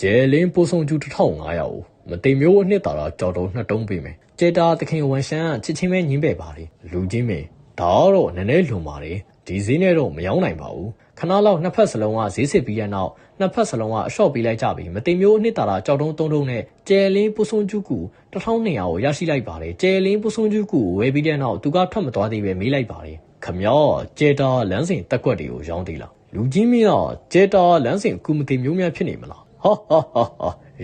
ကျဲလင်းပိုးဆုံကျူ1500မတိမ်မျိုးအနှစ်သာကြောက်တုံးနှစ်တုံးပေးမယ်ကျဲတာသခင်ဝန်ရှမ်းချစ်ချင်းပဲညင်းပဲ့ပါလေလူကြီးမင်းဒါတော့နည်းနည်းလွန်ပါတယ်ဒီဈေးနဲ့တော့မရောက်နိုင်ပါဘူးခဏလောက်နှစ်ဖက်စလုံးကဈေးစစ်ပြီးတဲ့နောက်နှစ်ဖက်စလုံးကအရှော့ပေးလိုက်ကြပြီမတိမ်မျိုးအနှစ်သာကြောက်တုံး3တုံးနဲ့ကျဲလင်းပိုးဆုံကျူကူ1200ကိုရရှိလိုက်ပါတယ်ကျဲလင်းပိုးဆုံကျူကူဝယ်ပြီးတဲ့နောက်သူကထွက်မသွားသေးပဲမေးလိုက်ပါတယ်ခမောကျဲတာလမ်းစဉ်တက်ကွက်တွေကိုရောင်းသေးလားလူကြီးမင်းကကျဲတာလမ်းစဉ်ကူမတိမ်မျိုးများဖြစ်နေမလားဟ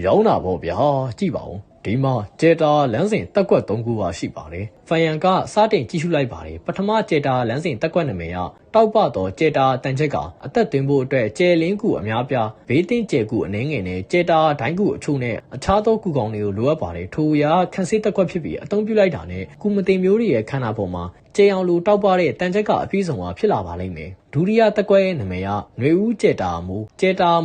ာရောင်းတာပေါ့ဗျာကြည့်ပါဦးဒီမှာကျဲတာလမ်းစဉ်တက်ကွက်3ခုပါရှိပါတယ်။ဖိုင်ယန်ကစတင်ကြည့်ရှုလိုက်ပါတယ်။ပထမကျဲတာလမ်းစဉ်တက်ကွက်နာမည်ကတောက်ပတော့ကျဲတာတန်ချက်ကအသက်သွင်းဖို့အတွက်ကျဲလင်းကူအများပြားဘေးတင်ကျဲကူအနှဲငယ်နဲ့ကျဲတာဒိုင်းကူအချို့နဲ့အခြားသောကူကောင်တွေကိုလိုအပ်ပါတယ်။ထိုအရာခန်းစစ်တက်ကွက်ဖြစ်ပြီးအသုံးပြုလိုက်တာနဲ့ကူမသိမျိုးတွေရဲ့ခန္ဓာပေါ်မှာကျဲအောင်လူတောက်ပတဲ့တန်ချက်ကအပြည့်စုံကဖြစ်လာပါလိမ့်မယ်။ဒုတိယတက်ကွက်ရဲ့နာမည်ကຫນွေဦးကျဲတာ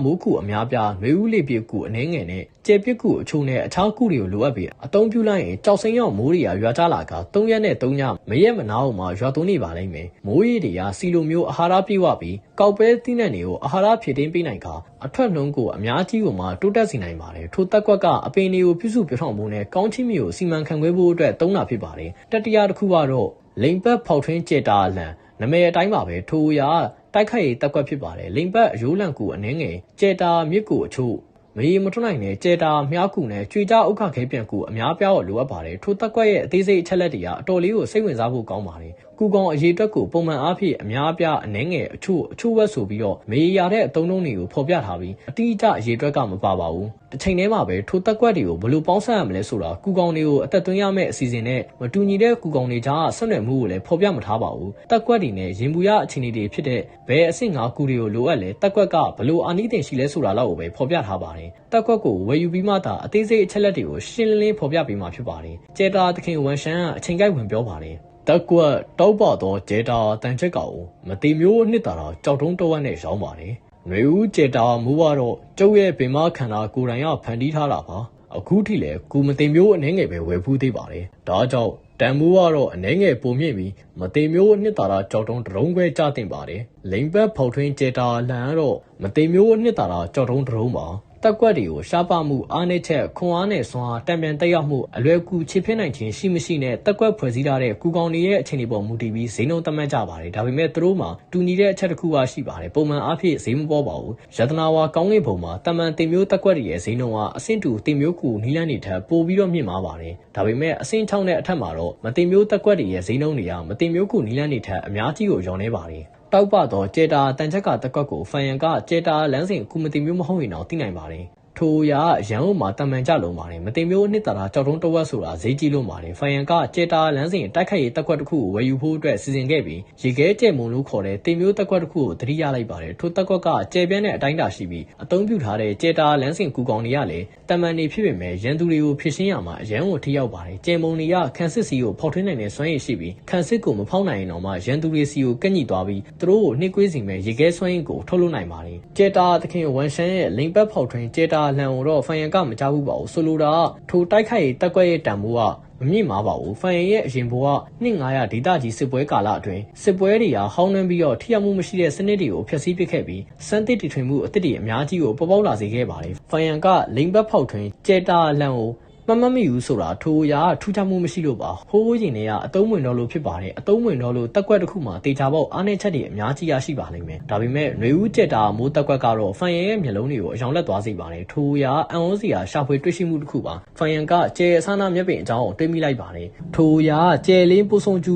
မိုးကူအများပြားຫນွေဦးလေးပြကူအနှဲငယ်နဲ့ကျဲပစ်ကူအချို့နဲ့အခြားကူတွေကိုလိုအပ်ပြီးအသုံးပြုလိုက်ရင်ကြောက်စိမ်းရောက်မိုးတွေကရွာကြလာက3ရက်နဲ့3ညမရက်မနာအောင်မှာရွာသွန်းနေပါလိမ့်မယ်။မိုးရီတွေကစီလိုမျိုးအာဟာရပြည့်ဝပြီးကောက်ပဲသီးနှံတွေကိုအာဟာရဖြည့်တင်းပေးနိုင်ကအထွက်နှုံးကိုအများကြီးကိုမှတိုးတက်စေနိုင်ပါတယ်။ထိုတက်ကွက်ကအပင်တွေကိုပြုစုပြောင်းထောင်ဖို့နဲ့ကောင်းချီးမျိုးစီမံခန့်ခွဲဖို့အတွက်သုံးတာဖြစ်ပါတယ်။တတိယတစ်ခုကတော့လိန်ပတ်ဖောက်ထွင်းကျဲတာလန်နာမည်အတိုင်းပါပဲထိုအရာတိုက်ခိုက်ရေးတက်ကွက်ဖြစ်ပါတယ်။လိန်ပတ်အရိုးလန့်ကူအနှဲငယ်ကျဲတာမြစ်ကူအချို့မရေမထွန်းနိုင်တဲ့ကျဲတာမြားကူနဲ့ကြွေကြဥက္ခခဲပြန်ကူအများပြားကိုလိုအပ်ပါတယ်ထိုတက်ကွက်ရဲ့အသေးစိတ်အချက်လက်တွေကအတော်လေးကိုစိတ်ဝင်စားဖို့ကောင်းပါတယ်ကူကောင်အရေးအတွက်ကိုပုံမှန်အားဖြင့်အများအပြားအနှဲငယ်အချို့ဝက်ဆိုပြီးတော့မေးရတဲ့အသုံးနှုန်းတွေကိုဖော်ပြထားပြီးအတိအကျအရေးအတွက်ကမပါပါဘူးတစ်ချိန်တည်းမှာပဲထိုတက်ကွက်တွေကိုဘယ်လိုပေါင်းစပ်ရမလဲဆိုတာကူကောင်တွေကိုအသက်သွင်းရမယ့်အစီအစဉ်နဲ့မတူညီတဲ့ကူကောင်တွေကြားဆက်နွယ်မှုကိုလည်းဖော်ပြမထားပါဘူးတက်ကွက်တွေနဲ့ရင်ပူရအခြေအနေတွေဖြစ်တဲ့ဘယ်အဆင့်5ကူတွေကိုလိုအပ်လဲတက်ကွက်ကဘယ်လိုအာနိသင်ရှိလဲဆိုတာလောက်ကိုပဲဖော်ပြထားပါတယ်တက်ကွက်ကိုဝယ်ယူပြီးမှသာအသေးစိတ်အချက်လက်တွေကိုရှင်းလင်းဖော်ပြပေးမှာဖြစ်ပါတယ်ကျဲတာသခင်ဝန်ရှမ်းကအချိန်ကိုက်ဝင်ပြောပါတယ်တက်ကွက်တောက်ပတော့ကျဲတာတန်ချက်ကောင်မတိမျိုးအနှစ်သာကြောက်တုံးတဝက်နဲ့ရောင်းပါတယ်ຫນွေဦးကျဲတာမူကတော့ကျုပ်ရဲ့ပင်မခန္ဓာကိုယ်တိုင်ကဖန်တီးထားတာပါအခုထိလည်းကူမတိမျိုးအနှဲငယ်ပဲဝယ်ဖူးသေးပါတယ်ဒါကြောင့်တန်မိုးကတော့အနှဲငယ်ပုံမြင့်ပြီးမတိမျိုးအနှစ်သာကြောက်တုံးတရုံးခွဲကြတင်ပါတယ်လိန်ပတ်ဖောက်ထွင်းကျဲတာလန်ကတော့မတိမျိုးအနှစ်သာကြောက်တုံးတရုံးပါတက်ကွက်တွေကိုရှားပမှုအားနည်းချက်ခွန်အားနဲ့စွမ်းအားတံပြန်တက်ရောက်မှုအလွယ်ကူခြေဖြစ်နိုင်ခြင်းရှိမရှိနဲ့တက်ကွက်ဖွဲ့စည်းထားတဲ့ကူကောင်တွေရဲ့အခြေအနေပေါ်မူတည်ပြီးဈေးနှုန်းသတ်မှတ်ကြပါတယ်ဒါပေမဲ့သူတို့မှာတူညီတဲ့အချက်တစ်ခုရှိပါတယ်ပုံမှန်အားဖြင့်ဈေးမပေါ်ပါဘူးရတနာဝါကောင်းကင်ဘုံမှာတမန်တင်မျိုးတက်ကွက်တွေရဲ့ဈေးနှုန်းကအဆင့်တူတင်မျိုးကူနီးလန်းတွေထက်ပိုပြီးတော့မြင့်မားပါတယ်ဒါပေမဲ့အဆင့်6နဲ့အထက်မှာတော့မတင်မျိုးတက်ကွက်တွေရဲ့ဈေးနှုန်းတွေကမတင်မျိုးကူနီးလန်းတွေထက်အများကြီးကိုရောင်းနေပါတယ်တောက်ပတော့ကျဲတာတန်ချက်ကတက်ကွက်ကိုဖိုင်ယန်ကကျဲတာလမ်းစဉ်ကူမတင်မျိုးမဟုတ်ရင်တော့သိနိုင်ပါတယ်ထိုအရာရန်ကုန်မှာတမန်ကြလုံးပါတယ်မတင်မျိုးအနှစ်သာကြောက်တုံးတဝက်ဆိုတာဈေးကြီးလို့ပါတယ်ဖိုင်ယန်ကကျဲတာလမ်းစဉ်တိုက်ခိုက်ရေးတက်ကွက်တစ်ခုကိုဝယ်ယူဖို့အတွက်စီစဉ်ခဲ့ပြီးရေခဲကျဲမုံလို့ခေါ်တဲ့တင်မျိုးတက်ကွက်တစ်ခုကိုသတိရလိုက်ပါတယ်ထိုတက်ကွက်ကကျဲပြန်းတဲ့အတိုင်းတာရှိပြီးအသုံးပြုထားတဲ့ကျဲတာလမ်းစဉ်ကူကောင်တွေကလည်းတမန်နေဖြစ်ပေမဲ့ရန်သူတွေကိုဖြစ်ရှင်းရမှာအရန်ကိုထိရောက်ပါတယ်ကျဲမုံတွေကခန်းစစ်စီကိုဖောက်ထွင်းနိုင်တဲ့စွမ်းရည်ရှိပြီးခန်းစစ်ကိုမဖောက်နိုင်ရင်တော့မှရန်သူတွေစီကိုကန့်ညိသွားပြီးသူတို့ကိုနှိကွေးစီမဲ့ရေခဲစွမ်းရည်ကိုထုတ်လုပ်နိုင်ပါတယ်ကျဲတာသခင်ဝန်ရှမ်းရဲ့လိန်ပတ်ဖောက်ထွင်းကျဲတာလန်ကိုတော့ဖိုင်ယန်ကမကြဘူးပါဘူးဆိုလိုတာထိုတိုက်ခိုက်ရေးတက်ကွက်ရဲ့တန်ဖိုးကမမြင့်မားပါဘူးဖိုင်ယန်ရဲ့အရင်ဘိုးက2900ဒေသကြီးစစ်ပွဲကာလအတွင်းစစ်ပွဲတွေကဟောင်းနှမ်းပြီးတော့ထိရောက်မှုမရှိတဲ့စနစ်တွေကိုဖျက်ဆီးပစ်ခဲ့ပြီးစမ်းသစ်တည်ထွင်မှုအသစ်တွေအများကြီးကိုပေါ်ပေါက်လာစေခဲ့ပါတယ်ဖိုင်ယန်ကလိန်ဘတ်ဖောက်ထွင်းကျဲတာလန်ကိုမမမီဘူးဆိုတာထိုအရာထူးခြားမှုမရှိလို့ပါဟိုးရင်တွေကအသုံးဝင်တော့လို့ဖြစ်ပါတယ်အသုံးဝင်တော့လို့တက်ကွက်တစ်ခုမှာတေချာပေါက်အားနည်းချက်တွေအများကြီးရရှိပါလိမ့်မယ်ဒါပေမဲ့ຫນွေဦးကျက်တာမိုးတက်ကွက်ကတော့ဖိုင်ယန်ရဲ့မျက်လုံးတွေကိုအယောင်လက်သွားစေပါတယ်ထိုအရာအန်ဩစီယာရှာဖွေတွေ့ရှိမှုတစ်ခုပါဖိုင်ယန်ကကျဲအဆာနာမျက်ပင်အကြောင်းကိုတွေးမိလိုက်ပါတယ်ထိုအရာကျဲလင်းပိုးဆုံကျူ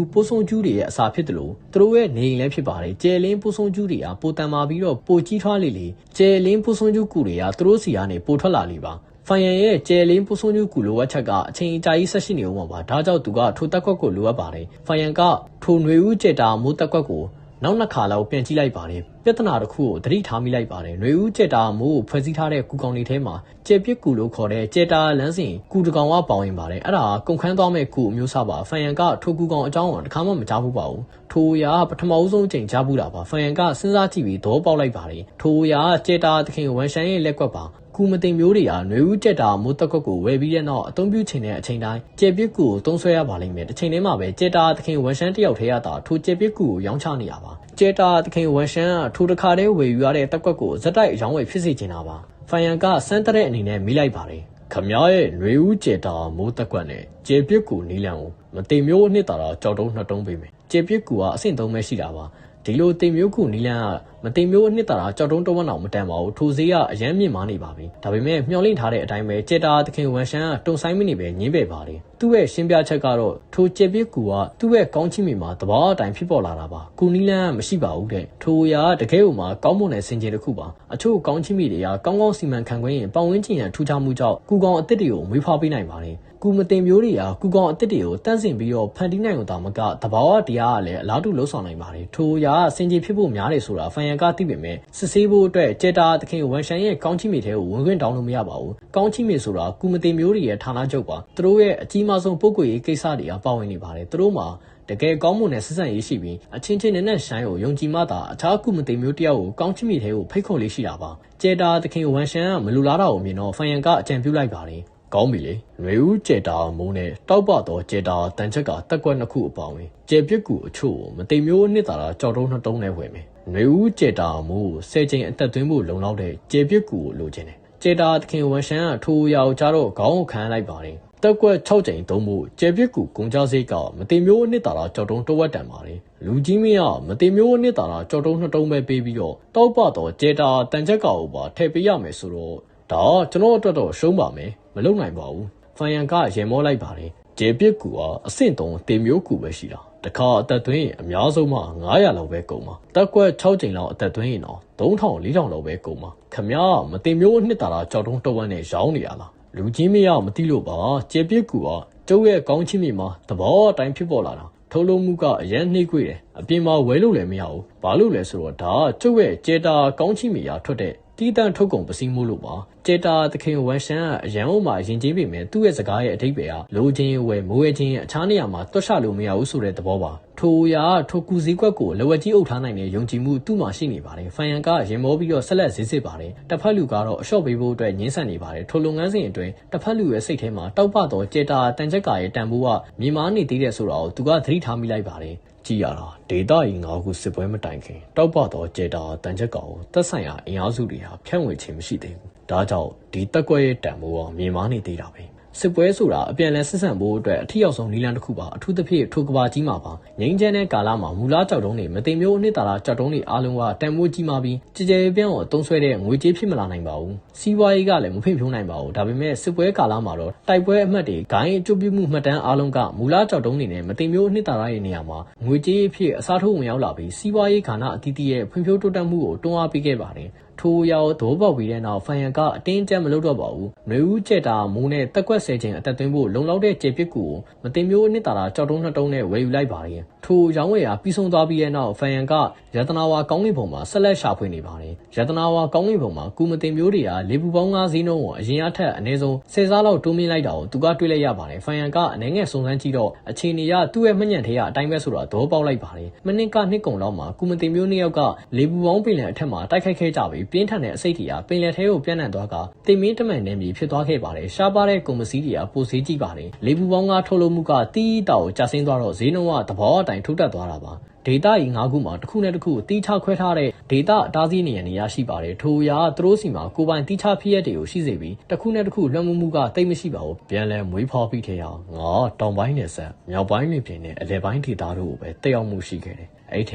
းတွေရဲ့အစာဖြစ်တယ်လို့သူတို့ရဲ့နေရင်လည်းဖြစ်ပါတယ်ကျဲလင်းပိုးဆုံကျူးတွေကပိုတန်မာပြီးတော့ပိုကြီးထွားလေကျဲလင်းပိုးဆုံကျူးကူတွေကသူတို့စီကနေပိုထွက်လာလေပါဖိုင်ယန်ရဲ့ကျဲလင်းပိုးဆုံကျူးကူလိုအပ်ချက်ကအချိန်အကြာကြီးဆက်ရှိနေဦးမှာပါဒါကြောင့်သူကထိုတက်ကွက်ကိုလိုအပ်ပါတယ်ဖိုင်ယန်ကထိုຫນွေဦးကျက်တာမိုးတက်ကွက်ကိုနောက်နှစ်ခါလောက်ပြန်ကြည့်လိုက်ပါတယ်ပြဿနာတစ်ခုကိုသတိထားမိလိုက်ပါတယ်ຫນွေဦးကျက်တာမိုးဖွဲ့စည်းထားတဲ့ကူကောင်တွေထဲမှာကျဲပစ်ကူလို့ခေါ်တဲ့ကျက်တာလမ်းစဉ်ကူတကောင်ကပေါင်းရင်ပါတယ်အဲ့ဒါကုန်ခန်းသွားမဲ့ကူအမျိုးအစားပါဖိုင်ယန်ကထိုကူကောင်အကြောင်းကိုတစ်ခါမှမကြားဘူးပါဘူးထိုအရာပထမဦးဆုံးချိန်ကြားဘူးတာပါဖိုင်ယန်ကစဉ်းစားကြည့်ပြီးသဘောပေါက်လိုက်ပါတယ်ထိုအရာကျက်တာသခင်ဝန်ရှမ်းရဲ့လက်ကွက်ပါကူမသိမျိုးတွေကຫນွေဦးကျက်တာမိုးတက်ကွက်ကိုဝယ်ပြီးတဲ့နောက်အသုံးပြုချိန်တဲ့အချိန်တိုင်းကျဲပစ်ကူကိုသုံးဆွဲရပါလိမ့်မယ်တစ်ချိန်တည်းမှာပဲကျက်တာသခင်ဝန်ရှမ်းတယောက်ထဲရတာထိုကျဲပစ်ကူကိုရောင်းချနေရပါကျဲတာသခင်ဝန်ရှမ်းထိုတစ်ခါတည်းဝယ်ယူရတဲ့တက်ကွက်ကိုဇက်တိုက်အယောင်းဝယ်ဖြစ်စေချင်တာပါ ဖိုင်ယန်ကစမ်းတဲ့အနေနဲ့မိလိုက်ပါတယ်ခမရဲ့ຫນွေဦးကျေတာမိုးတက်ကွက်နဲ့ကျေပြစ်ကူနီလန်ကိုမတိမ်မျိုးအနှစ်သာတာကြောက်တုံးနှစ်တုံးပေးမယ်ကျေပြစ်ကူကအဆင့်3ပဲရှိတာပါဒီလိုတိမ်မျိုးကူနီလန်ကမတိမ်မျိုးအနှစ်သာတာကြောက်တုံးတဝက်အောင်မတန်ပါဘူးထိုဈေးကအရန်မြင့်မားနေပါပြီဒါပေမဲ့မျှော်လင့်ထားတဲ့အတိုင်းပဲကျေတာသခင်ဝန်ရှမ်းကတုံဆိုင်မနေပဲညင်းပယ်ပါတယ်သူ့ရဲ့ရှင်းပြချက်ကတော့ထိုကျေပြစ်ကူကသူ့ရဲ့ကောင်းချီးမိမှာတဘာအတိုင်းဖြစ်ပေါ်လာတာပါကူနီလန်ကမရှိပါဘူးတဲ့ထိုအရာတကယ်ကိုမှကောင်းမွန်တဲ့စင်ကြယ်တစ်ခုပါအချို့ကောင်းချီးမိတွေကကောင်းကောင်းစီမံခန့်ခွဲရင်ပတ်ဝန်းကျင်ရန်ထူးခြားမှုကြောင့်ကူကောင်အစ်စ်တွေကိုမွေးဖွားပေးနိုင်ပါတယ်ကူမတင်မျိုးတွေကကူကောင်အစ်စ်တွေကိုတန့်စင်ပြီးတော့ဖန်တီးနိုင်အောင်တာမကတဘာဝတရားကလည်းအလားတူလှုပ်ဆောင်နိုင်ပါတယ်ထိုအရာစင်ကြယ်ဖြစ်ဖို့များတယ်ဆိုတာဖိုင်ယန်ကသိပေမဲ့စစ်ဆေးဖို့အတွက်ကျေတာသခင်ဝန်ရှန်ရဲ့ကောင်းချီးမိတဲ့ကိုဝင်ခွင့်တောင်းလို့မရပါဘူးကောင်းချီးမိဆိုတာကူမတင်မျိုးတွေရဲ့ဌာနချုပ်ပါသူတို့ရဲ့အကြီးမားဆုံးပုဂ္ဂိုလ်ရေးကိစ္စတွေကပါဝင်နေပါတယ်သူတို့မှာတကယ်ကောင်းမွန်တဲ့ဆက်ဆံရေးရှိပြီးအချင်းချင်းနဲ့ဆိုင်ကိုယုံကြည်မှသာအခြားကူမသိမျိုးတယောက်ကိုကောင်းချီးမိတဲ့ကိုဖိတ်ခေါ်လေးရှိတာပါကျေတာသခင်ဝန်ရှန်ကမလူလားတာကိုမြင်တော့ဖိုင်ယန်ကအကြံပြုလိုက်ပါတယ်ကောင်းပြီလေຫນွေဦးကျေတာမိုးနဲ့တောက်ပတော့ကျေတာတန်ချက်ကတက်ကွက်နှစ်ခုအပေါင်းပဲကျေပြစ်ကူအချို့မတိမ်မျိုးအနှစ်သာတာကြောက်တုံးနှစ်တုံးနဲ့ဝယ်မယ်ຫນွေဦးကျေတာမိုး10ချိန်အသက်သွင်းဖို့လုံလောက်တဲ့ကျေပြစ်ကူကိုလိုချင်တယ်ကျေတာသခင်ဝန်ရှန်ကထိုးရောက်ကြတော့ခေါင်းကိုခံလိုက်ပါတယ်တက်ကွက်6ချိန်သုံးဖို့ကျေပြစ်ကူကုန်ကြစိတ်ကမတိမ်မျိုးအနှစ်သာတာကြောက်တုံးတဝက်တန်ပါတယ်လူကြီးမင်းကမတိမ်မျိုးအနှစ်သာတာကြောက်တုံးနှစ်တုံးပဲပေးပြီးတော့တောက်ပတော့ကျေတာတန်ချက်ကောက်ပါထည့်ပေးရမယ်ဆိုတော့ဒါကျွန်တော်အတွက်တော့ရှုံးပါမယ်မလုံနိုင်ပါဘူးဖိုင်ယန်ကရေမောလိုက်ပါတယ်ကျေပြစ်ကူကအဆင့်3တေမျိုးကူပဲရှိတာတခါအသက်သွင်းရင်အများဆုံးမှ900လောက်ပဲကုန်မှာတက်ကွက်6ချိန်လောက်အသက်သွင်းရင်တော့3000 4000လောက်ပဲကုန်မှာခမရမတင်မျိုးနှစ်တာကြောက်တုံးတဝက်နဲ့ရောင်းနေရလားလူကြီးမရမသိလို့ပါကျေပြစ်ကူကကျုပ်ရဲ့ကောင်းချီးမိမှာသဘောအတိုင်းဖြစ်ပေါ်လာတာထုတ်လို့မှုကအရန်နှိမ့်ခွေတယ်အပြင်မှာဝဲလို့လည်းမရဘူးဘာလို့လဲဆိုတော့ဒါကျုပ်ရဲ့ကျေတာကောင်းချီးမိရာထွက်တဲ့တီးတန့်ထုတ်ကုန်ပစည်းမှုလို့ပါကျေတာသခင်ဝန်ရှန်ကအရန်အောင်မှာယဉ်ကျေးပေမဲ့သူ့ရဲ့စကားရဲ့အဓိပ္ပာယ်ကလိုချင်းဝယ်မိုးဝဲချင်းအခြားနေရာမှာတွတ်ဆလို့မရဘူးဆိုတဲ့သဘောပါထိုရာထိုကူစည်းကွက်ကိုလဝက်ကြီးအုပ်ထားနိုင်တဲ့ယုံကြည်မှုသူ့မှာရှိနေပါတယ်ဖိုင်ယန်ကရင်မောပြီးတော့ဆက်လက်ဈေးစစ်ပါတယ်တစ်ဖက်လူကတော့အလျှော့ပေးဖို့အတွက်ညှင်းဆန်နေပါတယ်ထိုလုပ်ငန်းစဉ်အတွင်းတစ်ဖက်လူရဲ့စိတ်ထဲမှာတောက်ပတော့ကျေတာတန်ချက်ကရဲ့တန်ဖိုးကမြေမားနေသေးတဲ့ဆိုတာကိုသူကသတိထားမိလိုက်ပါတယ်ကြည်ရတာဒေတာကြီး9ခုစစ်ပွဲမတိုင်ခင်တောက်ပတော့ကျေတာတန်ချက်ကောင်သက်ဆိုင်ရာအင်အားစုတွေဟာဖြန့်ဝေခြင်းမရှိသေးဘူးဒါကြောင့်ဒီတက်ကွက်ရဲ့တန်ဖိုးကမြေမားနေသေးတာပဲစစ်ပွဲဆိုတာအပြန်အလှန်ဆက်ဆံဖို့အတွက်အထီးရောက်ဆုံးနည်းလမ်းတစ်ခုပါအထူးသဖြင့်ထိုကဘာကြီးမှာပါငိမ့်ချမ်းတဲ့ကာလမှာမူလားကြောက်တုံးတွေမသိမျိုးအနှစ်သာရကြောက်တုံးတွေအားလုံးကတန်ဖိုးကြီးမားပြီးကြည်ကြဲပြန့်အောင်အသုံးဆွဲတဲ့ငွေကြေးဖြစ်မလာနိုင်ပါဘူးစီးပွားရေးကလည်းမဖိဖြိုးနိုင်ပါဘူးဒါပေမဲ့စစ်ပွဲကာလမှာတော့တိုက်ပွဲအမှတ်တွေဂိုင်းအကျိုးပြုမှုမှတ်တမ်းအားလုံးကမူလားကြောက်တုံးတွေနဲ့မသိမျိုးအနှစ်သာရရဲ့နေရာမှာငွေကြေးအဖြစ်အစားထိုးဝင်ရောက်လာပြီးစီးပွားရေးခန္ဓာအသီးသီးရဲ့ဖွံ့ဖြိုးတိုးတက်မှုကိုတွန်းအားပေးခဲ့ပါတယ်ထိုရောက်သဘောပေါက်ပြီးတဲ့နောက်ဖိုင်ယန်ကအတင်းကျပ်မလုပ်တော့ပါဘူး။နှွေဦးကျက်တာမိုးနဲ့တက်ကွက်10ချိန်အသက်သွင်းဖို့လုံလောက်တဲ့ကျေပစ်ကူကိုမတင်မျိုးအနှစ်သာရကြောက်တုံးနှစ်တုံးနဲ့ဝယ်ယူလိုက်ပါတယ်။ထိုရောင်းဝယ်ရာပြီးဆုံးသွားပြီးတဲ့နောက်ဖိုင်ယန်ကရတနာဝါကောင်းကင်ဘုံမှာဆက်လက်ရှာဖွေနေပါတယ်။ရတနာဝါကောင်းကင်ဘုံမှာကူမတင်မျိုးတွေကလေပူပေါင်း9ဈေးနှုန်းကိုအရင်အထက်အနည်းဆုံး10စားလောက်တိုးမြင့်လိုက်တာကိုသူကတွေ့လိုက်ရပါတယ်။ဖိုင်ယန်ကအနေငယ်စုံစမ်းကြည့်တော့အခြေအနေရသူ့ရဲ့မှညံထဲကအတိုင်းပဲဆိုတာသဘောပေါက်လိုက်ပါတယ်။မနစ်ကနှစ်ကုံလောက်မှာကူမတင်မျိုးနှစ်ယောက်ကလေပူပေါင်းပင်လယ်အထက်မှာတိုက်ခိုက်ခဲ့ကြပြီးပြင်းထန်တဲ့အစိတ်ပင်လယ်ထဲကိုပြန့်နှံ့သွားကတိမ်မင်းတမန်နယ်မြေဖြစ်သွားခဲ့ပါတယ်ရှားပါတဲ့ကုန်ပစ္စည်းတွေကပိုဈေးကြီးပါတယ်လေပူပေါင်းကထုတ်လုပ်မှုကတီးတောက်ကျဆင်းသွားတော့ဈေးနှုန်းကသဘောအတိုင်းထုတ်တက်သွားတာပါဒေတာကြီး9ခုမှာတစ်ခုနဲ့တစ်ခုတီးခြားခွဲထားတဲ့ဒေတာအတားစီးနေရရှိပါတယ်ထိုအရာသူတို့စီမှာကိုပိုင်တီးခြားဖြစ်ရက်တွေကိုရှိစေပြီးတစ်ခုနဲ့တစ်ခုလွှမ်းမိုးမှုကတိတ်မရှိပါဘူးပြန်လဲမွေးဖွားပြီးထဲအောင်ငါတောင်ပိုင်းနယ်ဆက်မြောက်ပိုင်းလွင်ပြင်နဲ့အလယ်ပိုင်းဒေတာတို့ကိုပဲတက်ရောက်မှုရှိခဲ့တယ်အဲ့ထ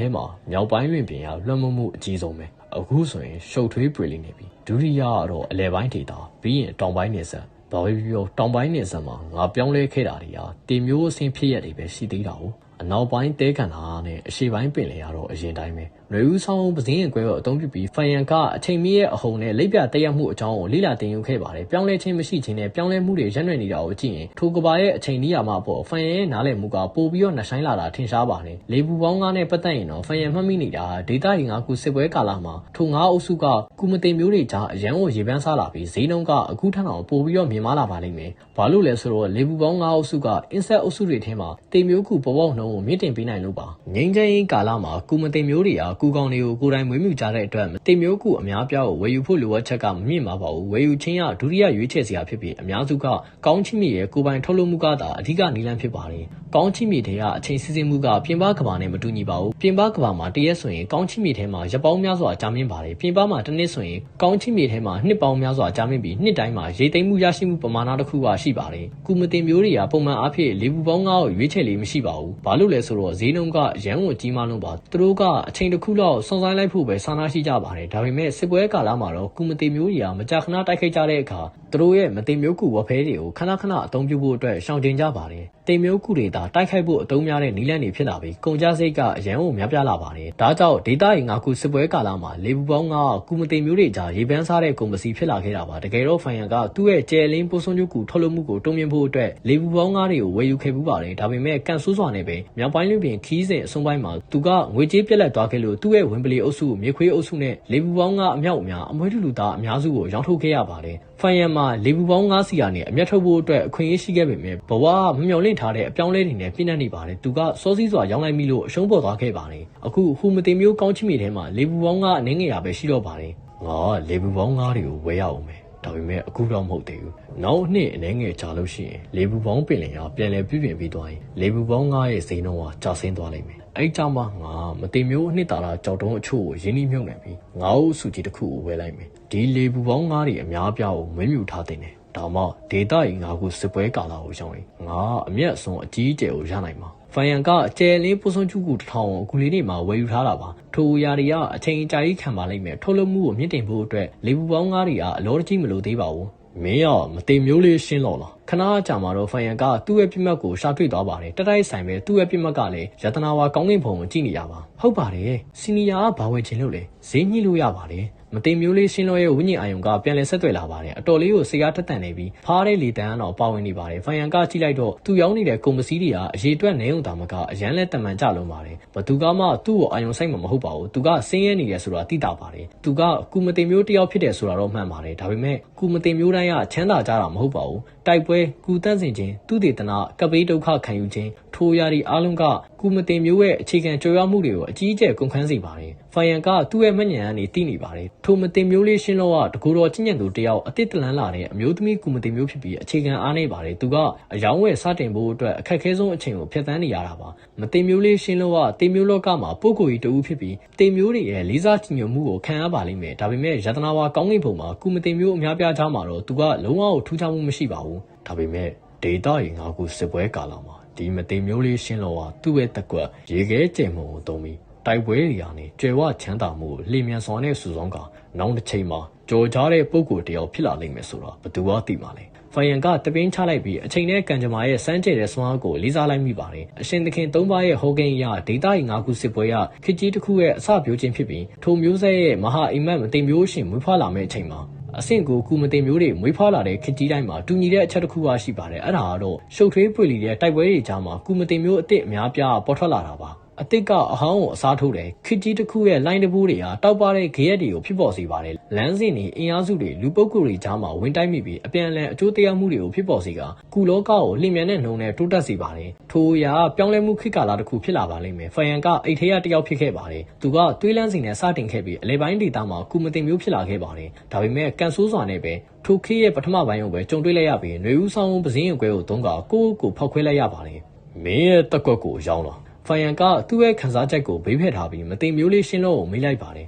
ဲမှာမြောက်ပိုင်းလွင်ပြင်ကလွှမ်းမိုးမှုအကြီးဆုံးပဲအခုဆိုရင်ရှုပ်ထွေးပြေလိမ့်နေပြီဒုတိယကတော့အလယ်ပိုင်းဒေတာပြီးရင်တောင်ပိုင်းနယ်ဆက်ဘာပဲပြောတောင်ပိုင်းနယ်ဆက်မှာငါပြောင်းလဲခဲ့တာတွေကတင်မျိုးအဆင်းဖြစ်ရက်တွေပဲရှိသေးတာ哦အနောက်ပိုင်းတဲခန္ဓာနဲ့အရှေ့ပိုင်းပင်လယ်ကတော့အရင်တိုင်းပဲနွေဦးဆောင်ပစင်းရင်ကွဲကိုအသုံးပြုပြီးဖိုင်ယန်ကအချိန်မီရဲ့အဟုန်နဲ့လက်ပြတက်ရောက်မှုအကြောင်းကိုလေ့လာတင်ယူခဲ့ပါတယ်ပြောင်းလဲခြင်းမရှိခြင်းနဲ့ပြောင်းလဲမှုတွေရပ်နွယ်နေတာကိုကြည့်ရင်ထိုကဘာရဲ့အချိန်နီးယာမှအပေါ်ဖိုင်ယန်ရဲ့နားလည်မှုကပိုပြီးတော့နှဆိုင်လာတာထင်ရှားပါတယ်လေပူပေါင်းကားနဲ့ပတ်သက်ရင်တော့ဖိုင်ယန်မှတ်မိနေတာဒေတာရီ9ခုစစ်ပွဲကာလမှာထို9အုပ်စုကကုမတင်မျိုးတွေကြားအရန်ကိုရေပန်းစားလာပြီးဈေးနှုန်းကအခုထက်အောင်ပိုပြီးတော့မြင့်မားလာပါလိမ့်မယ်ဘာလို့လဲဆိုတော့လေပူပေါင်း9အုပ်စုကအင်ဆက်အုပ်စုတွေထဲမှာတင်မျိုးခုပေါ်ပေါက်နှုန်းကိုမြင့်တင်ပေးနိုင်လို့ပါငိမ့်ချမ်းကာလမှာကုမတင်မျိုးတွေက ကူကောင်တွေကိုကိုယ်တိုင်မွေးမြူကြတဲ့အတွက်တေမျိုးကူအများပြောက်ဝယ်ယူဖို့လိုအပ်ချက်ကမမြင့်ပါပါဘူးဝယ်ယူချင်းရဒုတိယရွေးချယ်စရာဖြစ်ပြီးအများစုကကောင်းချီမြေရဲ့ကိုယ်ပိုင်ထုတ်လုပ်မှုကသာအဓိကနည်းလမ်းဖြစ်ပါတယ်ကောင်းချီမြေတွေကအချိန်စီစဉ်မှုကပြင်ပကဘာနဲ့မတူညီပါဘူးပြင်ပကဘာမှာတရက်ဆိုရင်ကောင်းချီမြေထဲမှာရပ်ပေါင်းများစွာကြာမြင့်ပါတယ်ပြင်ပမှာတစ်နှစ်ဆိုရင်ကောင်းချီမြေထဲမှာနှစ်ပေါင်းများစွာကြာမြင့်ပြီးနှစ်တိုင်းမှာရေသိမ်းမှုရရှိမှုပမာဏတစ်ခုကရှိပါတယ်ကူမတင်မျိုးတွေကပုံမှန်အားဖြင့်လေပူပေါင်း9ကိုရွေးချယ်လေးမရှိပါဘူးဘာလို့လဲဆိုတော့ဈေးနှုန်းကရန်ဝင်ကြီးမားလုံးပါသူတို့ကအချိန်တစ်ခုလောက်စုံစမ်းလိုက်ဖို့ပဲစာနာရှိကြပါတယ်ဒါပေမဲ့စစ်ပွဲကာလမှာတော့ကူမတင်မျိုးတွေကမကြာခဏတိုက်ခိုက်ကြတဲ့အခါသူတို့ရဲ့မတင်မျိုးကူဝက်ဖဲတွေကိုခဏခဏအသုံးပြုဖို့အတွက်ရှောင်ကျဉ်ကြပါတယ်တင်မျိုးကူတွေသာတိုက်ခိုက်ဖို့အသုံးများတဲ့နည်းလမ်းတွေဖြစ်လာပြီးကုန်ကျစရိတ်ကအရန်ကိုများပြားလာပါတယ်ဒါကြောင့်ဒေတာရီ9ခုစစ်ပွဲကာလမှာလေပူပေါင်း9ကူမတင်မျိုးတွေကြားရေပန်းစားတဲ့ကုန်ပစ္စည်းဖြစ်လာခဲ့တာပါတကယ်တော့ဖိုင်ယန်ကသူ့ရဲ့ကျယ်လင်းပိုးစွန်ကျုပ်ကူထုတ်လုပ်မှုကိုတွန်းမြင့်ဖို့အတွက်လေပူပေါင်း9တွေကိုဝယ်ယူခဲ့ပူးပါတယ်ဒါပေမဲ့ကန်ဆိုးစွာနဲ့ပဲမြောက်ပိုင်းလွင်ပြင်ခီးစဉ်အဆုံးပိုင်းမှာသူကငွေကြေးပြက်လက်သွားခဲ့လို့သူ့ရဲ့ဝင်ပလီအုပ်စုမြေခွေးအုပ်စုနဲ့လေပူပေါင်း9အမြောက်အများအမွှေးလူသားအများစုကိုရောင်းထုတ်ခဲ့ရပါတယ်ဖိုင်ယန်မှာလေပူပေါင်း9စီကနေအမျက်ထုတ်ဖို့အတွက်အခွင့်အရေးရှိခဲ့ပေမဲ့ဘဝမမျှော်လင့်ထားတဲ့အပြောင်းလဲတွေနဲ့ပြည့်နှက်နေပါတယ်သူကစောစည်းစွာရောင်းလိုက်မိလို့အရှုံးပေါ်သွားခဲ့ပါတယ်အခုဟူမတင်မျိုးကောင်းချီမြေထဲမှာလေပူပေါင်း9အနေငယ်ရပဲရှိတော့ပါတယ်ငါလေပူပေါင်း9တွေကိုဝယ်ရအောင်မယ်ဒါပေမဲ့အခုတော့မဟုတ်သေးဘူးနောက်နှစ်အနေငယ်ကြာလို့ရှိရင်လေပူပေါင်းပင်လင်ကပြန်လည်ပြုပြင်ပြီးသွားရင်လေပူပေါင်း9ရဲ့ဈေးနှုန်းကကျဆင်းသွားလိမ့်မယ်အဲ့ကြောင့်မှငါမတင်မျိုးအနှစ်သာရကြောက်တုံးအချို့ကိုရင်းနှီးမြှုပ်နှံပြီးငါ့အစုကြီးတစ်ခုကိုဝယ်လိုက်မယ်ဒီလေပူပေါင်း9တွေအများပြားကိုမွေးမြူထားတဲ့ဒါမှဒေတာရီ9ခုစစ်ပွဲကာလကိုရောက်ရင်ငါအမျက်အစွန်အကြီးအကျယ်ကိုရနိုင်မှာဖိုင်ယန်ကအကျယ်လင်းပိုးစွန်ကျူကူ1000ကိုအခုလေးနေမှာဝယ်ယူထားတာပါထိုအရာတွေကအချိန်အကြာကြီးခံပါလိမ့်မယ်ထုတ်လုပ်မှုကိုမြင့်တင်ဖို့အတွက်လေပူပေါင်း9တွေကအလောတကြီးမလို့သေးပါဘူးမင်းကမတင်မျိုးလေးရှင်းတော့လားခဏကြာမှာတော့ဖိုင်ယန်ကသူ့ရဲ့ပြစ်မှတ်ကိုရှာတွေ့သွားပါတယ်တတိုက်ဆိုင်ပဲသူ့ရဲ့ပြစ်မှတ်ကလည်းရတနာဝါကောင်းကင်ဘုံကိုကြည့်နေရပါဟုတ်ပါတယ်စီနီယာကဘာဝယ်ချင်လို့လဲဈေးညှိလို့ရပါတယ်မတင်မျိုးလေးရှင်းလို့ရဲ့ဝိညာဉ်အာယုံကပြန်လဲဆက်သွယ်လာပါတယ်အတော်လေးကိုစိတ်အားထက်သန်နေပြီးဖားတဲ့လေတန်းကတော့ပါဝင်နေပါတယ်ဖိုင်ယန်ကကြည့်လိုက်တော့သူရောင်းနေတဲ့ကုန်ပစ္စည်းတွေကအရေးအတွက်နေုံတာမကအရန်လဲတမန်ကြလုံးပါတယ်ဘသူကမှသူ့ကိုအာယုံဆိုင်မှာမဟုတ်ပါဘူးသူကဆင်းရဲနေတယ်ဆိုတာသိတာပါတယ်သူကကူမတင်မျိုးတယောက်ဖြစ်တယ်ဆိုတာတော့မှန်ပါတယ်ဒါပေမဲ့ကူမတင်မျိုးတိုင်းကချမ်းသာကြတာမဟုတ်ပါဘူးတိုက်ပွဲကူတန့်စင်ခြင်းသူတေသနာကပိဒုက္ခခံယူခြင်းထိုရာဒီအားလုံးကကူမတင်မျိုးရဲ့အခြေခံကြွယ်ဝမှုတွေကိုအကြီးအကျယ်ကုန်ခန်းစေပါတယ်ဖိုင်ယန်ကသူ့ရဲ့မှတ်ဉာဏ်ကနေသိနေပါတယ်ထိုမတင်မျိုးလေးရှင်းလို့ကတကူတော်ကျင့်ကြံသူတယောက်အသစ်တလန်းလာတဲ့အမျိုးသမီးကူမတင်မျိုးဖြစ်ပြီးအခြေခံအားနေပါတယ်သူကအယောင်းဝယ်စတင်ဖို့အတွက်အခက်အခဲဆုံးအချိန်ကိုဖျက်ဆီးနေရတာပါမတင်မျိုးလေးရှင်းလို့ကတင်မျိုးလောကမှာပုဂ္ဂိုလ်ကြီးတဦးဖြစ်ပြီးတင်မျိုးတွေရဲ့လေးစားကြည်ညိုမှုကိုခံရပါလိမ့်မယ်ဒါပေမဲ့ရတနာဝါကောင်းကင်ဘုံမှာကူမတင်မျိုးအများပြားကြားမှာတော့သူကလုံးဝကိုထူးခြားမှုမရှိပါဘူးဒါပေမဲ့ဒေတာရီ9ခုစစ်ပွဲကာလမှာဒီမတင်မျိုးလေးရှင်းလို့ကသူ့ရဲ့တက်ကွက်ရေခဲကျိန်မှုကိုသုံးပြီးတိုက်ပွဲတွေကနေကျွယ်ဝချမ်းသာမှုကိုလျင်မြန်စွာနဲ့စုဆောင်းကနောက်တစ်ချိန်မှာကြော်ကြားတဲ့ပုံကိုယ်တယောက်ဖြစ်လာလိမ့်မယ်ဆိုတာဘယ်သူမှသိမှာလဲဖိုင်ယန်ကတပင်းချလိုက်ပြီးအချိန်နဲ့ကန်ဂျမာရဲ့စမ်းကျဲတဲ့စွမ်းအားကိုလေးစားလိုက်မိပါတယ်အရှင်သခင်၃ပါးရဲ့ဟောကိန်းအရဒေတာရီ9ခုစစ်ပွဲရခစ်ကြီးတစ်ခုရဲ့အစပြိုးခြင်းဖြစ်ပြီးထိုမျိုးဆက်ရဲ့မဟာအိမ်မက်မတင်မျိုးရှင်မွေးဖွားလာမယ့်အချိန်မှာအဆင့်ကိုကူမတင်မျိုးတွေမွေးဖွားလာတဲ့ခစ်ကြီးတိုင်းမှာတူညီတဲ့အချက်တစ်ခုပါရှိပါတယ်အဲ့ဒါကတော့ရှုပ်ထွေးပွေလီတဲ့တိုက်ပွဲတွေကြားမှာကူမတင်မျိုးအစ်စ်အများပြားပေါ်ထွက်လာတာပါအစ်စ်ကအဟောင်းကိုအစားထိုးတယ်ခစ်ကြီးတစ်ခုရဲ့လိုင်းတပိုးတွေကတောက်ပတဲ့ဂရက်တွေကိုဖြစ်ပေါ်စေပါတယ်လမ်းစဉ်တွေအင်အားစုတွေလူပုဂ္ဂိုလ်တွေကြားမှာဝင်တိုက်မိပြီးအပြန်အလှန်အကျိုးတရားမှုတွေကိုဖြစ်ပေါ်စေကကုလောကကိုလျင်မြန်တဲ့နှုံနဲ့တိုးတက်စေပါတယ်ထိုအရာပြောင်းလဲမှုခေတ်ကာလတစ်ခုဖြစ်လာပါလိမ့်မယ်ဖိုင်ယန်ကအိတ်ထဲရတယောက်ဖြစ်ခဲ့ပါတယ်သူကသွေးလန်းစီနဲ့စတင်ခဲ့ပြီးအလဲပိုင်းဒေသမှာကူမတင်မျိုးဖြစ်လာခဲ့ပါတယ်ဒါပေမဲ့ကန်ဆိုးစွာနဲ့ပဲထိုခေတ်ရဲ့ပထမပိုင်းကိုပဲကြုံတွေ့လိုက်ရပြီးຫນွေဦးဆောင်ပစင်းရုံကွဲကိုသုံးကကိုဖောက်ခွဲလိုက်ရပါတယ်မင်းရဲ့တက်ကွက်ကိုရောင်းတော့ဖိုင်ယန်ကသူ့ရဲ့ခန်းစားချက်ကိုဘေးဖယ်ထားပြီးမတင်မျိုးလေးရှင်းလို့မေးလိုက်ပါတယ်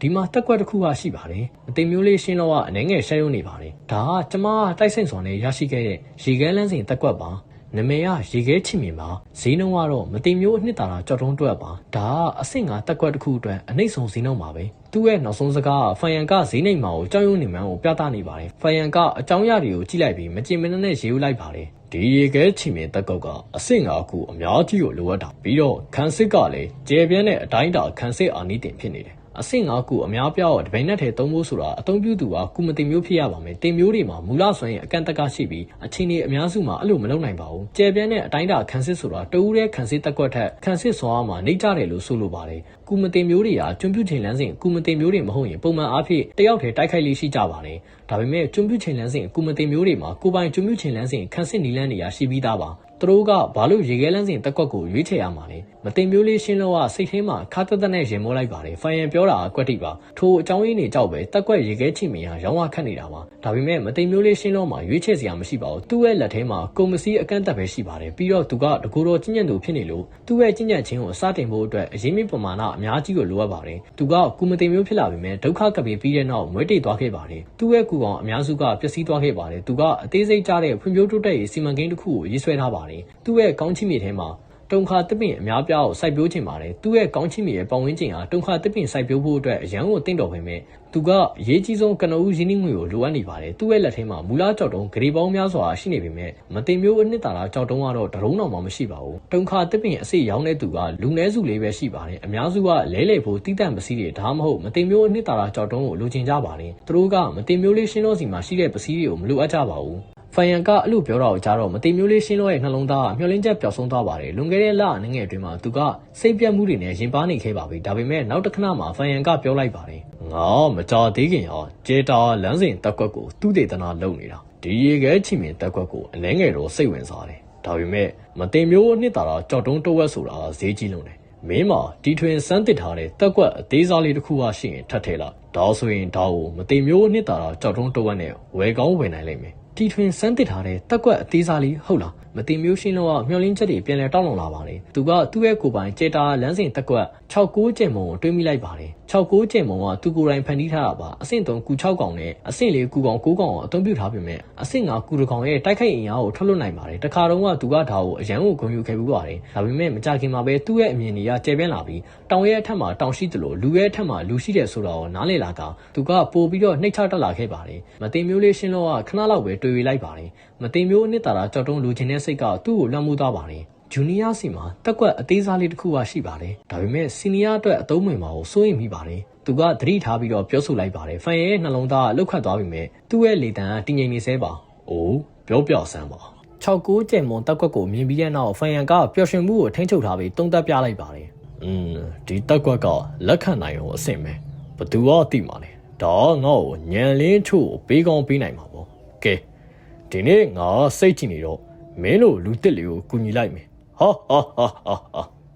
ဒီမှာတက်ကွက်တစ်ခုကရှိပါတယ်မတင်မျိုးလေးရှင်းလို့ကအနေငယ်ရှက်ရုံနေပါတယ်ဒါကကျမတိုက်ဆိုင်စွာနဲ့ရရှိခဲ့တဲ့ရေခဲလန်းစဉ်တက်ကွက်ပါနမေကရေခဲချစ်မြင်ပါဈေးနှုန်းကတော့မတင်မျိုးအနှစ်သာရကြော်တုံးတွက်ပါဒါကအဆင့်5တက်ကွက်တစ်ခုအတွက်အနှိမ့်ဆုံးဈေးနှုန်းပါပဲသူ့ရဲ့နောက်ဆုံးစကားကဖိုင်ယန်ကဈေးနှိမ်မှာကိုကြောက်ရွံ့နေမှန်းကိုပြသနေပါတယ်ဖိုင်ယန်ကအကြောင်းအရာတွေကိုကြည့်လိုက်ပြီးမကြင်မနဲ့ရေဦးလိုက်ပါတယ်ဒီရေခဲချီမင်းတက်ကောက်ကအဆင့်5ခုအများကြီးကိုလိုအပ်တာပြီးတော့ခန်းစစ်ကလည်းကျယ်ပြန့်တဲ့အတိုင်းတာခန်းစစ်အာနိတင်ဖြစ်နေတယ်အဆင့်5ခုအများပြားတော့တပိန်နဲ့ထဲသုံးဖို့ဆိုတာအသုံးပြုသူကကုမတင်မျိုးဖြစ်ရပါမယ်တင်မျိုးတွေမှာမူလဆွမ်းရဲ့အကန့်အသတ်ရှိပြီးအချင်းတွေအများစုမှာအဲ့လိုမလုပ်နိုင်ပါဘူးကျယ်ပြန့်တဲ့အတိုင်းတာခန်းစစ်ဆိုတာတဦးတဲ့ခန်းစစ်တက်ကွက်ထက်ခန်းစစ်စွမ်းအားမှာနှိမ့်ကြတယ်လို့ဆိုလိုပါတယ်ကုမတင်မျိုးတွေကကျွန်းပြူချိန်လန်းစဉ်ကုမတင်မျိုးတွေမဟုတ်ရင်ပုံမှန်အားဖြင့်တယောက်တည်းတိုက်ခိုက်လေးရှိကြပါတယ်ဒါပေမဲ့ကျွန်းပြူချိန်လန်းစဉ်ကုမတင်မျိုးတွေမှာကိုပိုင်ကျွန်းပြူချိန်လန်းစဉ်ခန်းစစ်နီလန်းနေရရှိပြီးသားပါ သူတို့ကဘာလို့ရေခဲလန်းစဉ်တက်ကွက်ကိုရွေးချယ်ရမှာလဲမတင်မျိုးလေးရှင်းလို့ကစိတ်ထဲမှာခါတက်တက်နဲ့ရင်မိုးလိုက်ပါတယ်ဖိုင်ယန်ပြောတာကွက်တိပါထိုအကြောင်းရင်းတွေကြောက်ပဲတက်ကွက်ရေခဲချိမီဟာရောင်းဝခတ်နေတာပါဒါပေမဲ့မတင်မျိုးလေးရှင်းလို့မှာရွေးချယ်စရာမရှိပါဘူးသူ့ရဲ့လက်ထဲမှာကုန်မစည်းအကန့်အသတ်ပဲရှိပါတယ်ပြီးတော့သူကတကူတော်ကျင့်ကြံသူဖြစ်နေလို့သူ့ရဲ့ကျင့်ကြံခြင်းကိုစတင်ဖို့အတွက်အရင်းမြစ်ပမာဏအများကြီးကိုလိုအပ်ပါတယ်သူကကူမတင်မျိုးဖြစ်လာပြီမဲ့ဒုက္ခကပ်ပြီးတဲ့နောက်မွေးတိတ်သွားခဲ့ပါတယ်သူ့ရဲ့ကူကောင်အများစုကပျက်စီးသွားခဲ့ပါတယ်သူကအသေးစိတ်ကြတဲ့ဖွံ့ဖြိုးတိုးတက်ရေးစီမံကိန်းတစ်ခုကိုရေးဆွဲထားပါတယ်သူ့ရဲ့ကောင်းချီးမြေထဲမှာတုံခါတစ်ပင်အများပြားကိုစိုက်ပျိုးခြင်းပါတယ်သူ့ရဲ့ကောင်းချီးမြေရဲ့ပတ်ဝန်းကျင်ဟာတုံခါတစ်ပင်စိုက်ပျိုးဖို့အတွက်အရန်ကိုတင့်တော်ပေမဲ့သူကအရေးကြီးဆုံးကနဦးရင်းနှီးငွေကိုလိုအပ်နေပါတယ်သူ့ရဲ့လက်ထဲမှာမူလကြောက်တုံးဂရေပေါင်းများစွာရှိနေပေမဲ့မတင်မျိုးအနှစ်သာရကြောက်တုံးကတော့တရုံးတော်မှမရှိပါဘူးတုံခါတစ်ပင်အစိရောင်းတဲ့သူကလူနည်းစုလေးပဲရှိပါတယ်အများစုကလဲလှယ်ဖို့တီးတန့်ပစည်းတွေဒါမှမဟုတ်မတင်မျိုးအနှစ်သာရကြောက်တုံးကိုလိုချင်ကြပါတယ်သူတို့ကမတင်မျိုးလေးရှင်းလို့စီမှာရှိတဲ့ပစည်းတွေကိုမလိုအပ်ကြပါဘူးဖိုင်ယန်ကအဲ့လိုပြောတာကိုကြားတော့မတိမျိုးလေးရှင်းလို့ရဲ့နှလုံးသားကမျောလင်းချက်ပျောက်ဆုံးသွားပါတယ်လွန်ခဲ့တဲ့လအနည်းငယ်အတွင်းမှာသူကစိတ်ပြတ်မှုတွေနဲ့ရင်ပါနေခဲ့ပါပြီဒါပေမဲ့နောက်တစ်ခဏမှာဖိုင်ယန်ကပြောလိုက်ပါတယ်ငါမကြသေးခင်ဟာဂျေတာလမ်းစဉ်တက်ကွက်ကိုသူ့ဒေသနာလုပ်နေတာဒီရေခဲချီမင်တက်ကွက်ကိုအနည်းငယ်တော့စိတ်ဝင်စားတယ်ဒါပေမဲ့မတိမျိုးအနှစ်သာရကြောက်တုံးတဝက်ဆိုတာဈေးကြီးလုံးတယ်မင်းမှာတီထွင်စမ်းတစ်ထားတဲ့တက်ကွက်အသေးစားလေးတစ်ခုဟာရှိရင်ထပ်ထဲလာဒါဆိုရင်ဒါကိုမတိမျိုးအနှစ်သာရကြောက်တုံးတဝက်နဲ့ဝယ်ကောင်းဝယ်နိုင်လိမ့်မယ်တီထွင်စမ်းတစ်ထားတဲ့တက်ကွက်အသေးစားလေးဟုတ်လားမတင်မျိုးရှင်းလို့ကမျောလင်းချက်တွေပြန်လဲတောက်လောင်လာပါတယ်သူကသူ့ရဲ့ကိုယ်ပိုင်ကျေတာလမ်းစဉ်တက်ကွက်69ကျင်မုံကိုတွေးမိလိုက်ပါတယ်69ကျင်မုံကသူကိုယ်တိုင်ဖန်တီးထားတာပါအဆင့်3ကူ6ကောင်နဲ့အဆင့်4ကူကောင်9ကောင်ကိုအသုံးပြုထားပေမဲ့အဆင့်5ကူတကောင်ရဲ့တိုက်ခိုက်အင်အားကိုထွက်လွှတ်နိုင်ပါတယ်တခါတုန်းကသူကဒါကိုအရန်ကိုဂုဏ်ယူခဲ့ပြီးပါတယ်ဒါပေမဲ့မကြခင်မှာပဲသူ့ရဲ့အမြင်တွေကကျယ်ပြန့်လာပြီးတောင်ရဲ့အထက်မှာတောင်ရှိသလိုလူရဲ့အထက်မှာလူရှိတယ်ဆိုတာကိုနားလည်လာကသူကပို့ပြီးတော့နှိမ့်ချတက်လာခဲ့ပါတယ်မတင်မျိုးလေးရှင်းလို့ကခဏလောက်ပဲတွေ့လိုက်ပါတယ်မတင်မျိုးအနှစ်သာရကြောက်တုံးလူချင်းတဲ့စိတ်ကသူ့ကိုလွှမ်းမိုးသွားပါတယ်ဂျူနီယာစီမှာတက်ကွက်အသေးစားလေးတစ်ခုပါရှိပါတယ်ဒါပေမဲ့စီနီယာအတွက်အသုံးဝင်မှာကိုစိုးရိမ်မိပါတယ်သူကသတိထားပြီးတော့ပြောဆိုလိုက်ပါတယ်ဖန်ရဲ့နှလုံးသားကလှုပ်ခတ်သွားပြီမဲ့သူ့ရဲ့လေတံကတည်ငြိမ်နေသေးပါအိုးပြောပြဆန်းပါ69ကျယ်မွန်တက်ကွက်ကိုမြင်ပြီးတဲ့နောက်ဖန်ရန်ကပျော်ရွှင်မှုကိုထိန်းချုပ်ထားပြီးတုံးတက်ပြလိုက်ပါတယ်ဒီတက်ကွက်ကလက်ခံနိုင်အောင်အဆင့်ပဲဘသူကသိမှာလဲဒါငါ့ကိုညံလင်းချို့ပေးကောင်းပေးနိုင်မှာပေါ့ကဲဒီနေ့ငါစိတ်ကြည်နေတော့မင်းတို့လူတစ်လေးကိုကူညီလိုက်မယ်ဟ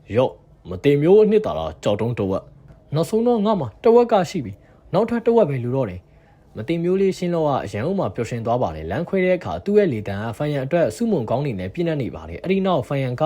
ာရော့မတင်မျိုးအနှစ်သာရကြောက်တုံးတဝက်နောက်ဆုံးတော့ငါမှတဝက်ကရှိပြီနောက်ထပ်တဝက်ပဲလူတော့တယ်မတင်မျိုးလေးရှင်းတော့အရန်ဦးမှာပျော်ရွှင်သွားပါတယ်လမ်းခွဲတဲ့အခါသူ့ရဲ့လေတံကဖိုင်ယန်အတွက်စုမုံကောင်းနေနဲ့ပြည့်နေပါတယ်အဲ့ဒီနောက်ဖိုင်ယန်က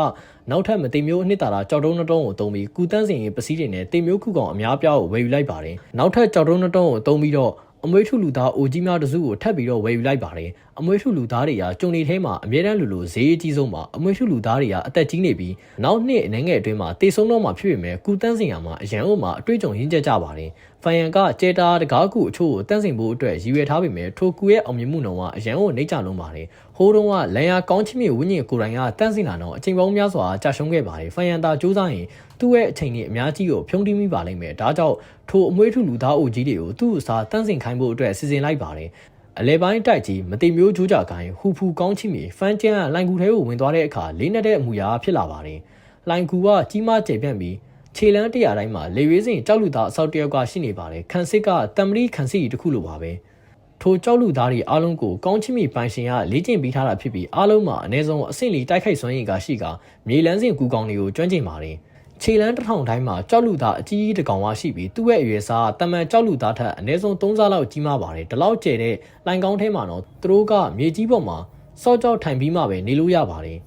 နောက်ထပ်မတင်မျိုးအနှစ်သာရကြောက်တုံးနှတုံးကိုတုံးပြီးကူတန်းစင်ရဲ့ပစည်းတွေနဲ့တင်မျိုးခုကောင်အများပြားကိုဝယ်ယူလိုက်ပါတယ်နောက်ထပ်ကြောက်တုံးနှတုံးကိုတုံးပြီးတော့အမွေးထုလူသားအိုကြီးများတစုကိုထပ်ပြီးတော့ဝယ်ယူလိုက်ပါတယ်အမွေးထုလူသားတွေကကျုံနေထဲမှာအမြဲတမ်းလူဈေးအကြီးဆုံးပါအမွေးထုလူသားတွေကအသက်ကြီးနေပြီးနောက်နှစ်အနေငယ်အတွင်းမှာတေဆုံးတော့မှဖြစ်ပေမဲ့ကူတန်းစင်ရမှာအရန်အုပ်မှာအတွေ့အကြုံရင်းချက်ကြပါတယ်ဖိုင်ယန်ကကျေတာတကားကူအချို့ကိုတန်းစင်ဖို့အတွက်ရည်ရွယ်ထားပေမဲ့ထိုကူရဲ့အောင်မြင်မှုနှုန်းကအရန်ကိုနှိမ့်ချလုံးပါတယ်ဟိုးတုန်းကလန်ယာကောင်းချစ်မြေဝင်းကျင်ကိုယ်တိုင်ကတန်းစင်လာတော့အချိန်ပေါင်းများစွာကြာရှုံးခဲ့ပါတယ်ဖိုင်ယန်တာစူးစမ်းရင်သူ့ရဲ့အချိန်ကြီးအများကြီးကိုဖြုံးတီးမိပါလိမ့်မယ်ဒါကြောင့်ထိုအမွေးထုလူသားအိုကြီးတွေကိုသူ့အစားတန်းစင်ခိုင်းဖို့အတွက်စီစဉ်လိုက်ပါတယ်အလဲပိုင်းတိုက်ကြီးမတိမျိုးဂျိုးကြကိုင်းဟူဖူကောင်းချီမီဖန်ကျန်းကလိုင်ကူထဲကိုဝင်သွားတဲ့အခါလေးနဲ့တဲ့အမူအရာဖြစ်လာပါတယ်လိုင်ကူကကြီးမားကျယ်ပြန့်ပြီးခြေလန်း100တိုင်းမှာလေရွေးစင်ကြောက်လူသားအဆောက်တယောက်ကရှိနေပါတယ်ခန်းစစ်ကတမ်မရီခန်းစီတခုလိုပါပဲထိုကြောက်လူသားတွေအားလုံးကိုကောင်းချီမီပိုင်ရှင်ကလေ့ကျင့်ပေးထားတာဖြစ်ပြီးအားလုံးမှာအနည်းဆုံးအဆင့်လီတိုက်ခိုက်စွမ်းရည်ကရှိကမြေလန်းစဉ်ကူကောင်တွေကိုကျွမ်းကျင်ပါတယ်ခြေလန်း1000တိုင်းမှာကြောက်လူသားအကြီးကြီးတကောင်ဝါရှိပြီးသူ့ရဲ့အရွယ်စားတမန်ကြောက်လူသားထက်အနည်းဆုံး3စားလောက်ကြီးမားပါတယ်ဒီလောက်ကျယ်တဲ့လိုင်ကောင်းထဲမှာတော့သူတို့ကမြေကြီးပေါ်မှာစော့ကြောက်ထိုင်ပြီးမှပဲနေလို့ရပါတယ်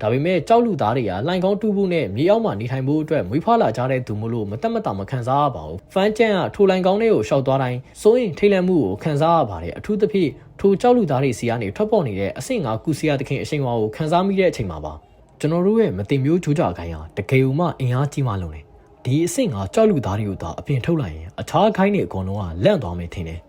ဒါပေမဲ့ကြောက်လူသားတွေကလိုင်ကောင်းတူးဖို့နဲ့မြေအောက်မှာနေထိုင်ဖို့အတွက်မွေးဖွားလာကြတဲ့သူမို့လို့မတက်မတာမခံစားရပါဘူးဖန်ကျန်းကထိုလိုင်ကောင်းတွေကိုရှောက်သွားတိုင်းစိုးရင်ထိတ်လန့်မှုကိုခံစားရပါတယ်အထူးသဖြင့်ထိုကြောက်လူသားတွေစီကနေထွက်ပေါ်နေတဲ့အဆင့်5ကူစီယာတခင်အရှိန်ဝါကိုခံစားမိတဲ့အချိန်မှာပါကျွန်တော်တို့ရဲ့မတင်မျိုးဂျိုးကြခိုင်းဟာတကယ်မှအင်အားကြီးမှလုံးတယ်ဒီအဆင့်ကကြောက်လူသားတွေကိုသာအပြင်ထုတ်လိုက်ရင်အခြားခိုင်းတွေအကုန်လုံးကလန့်သွားမယ်ထင်တယ်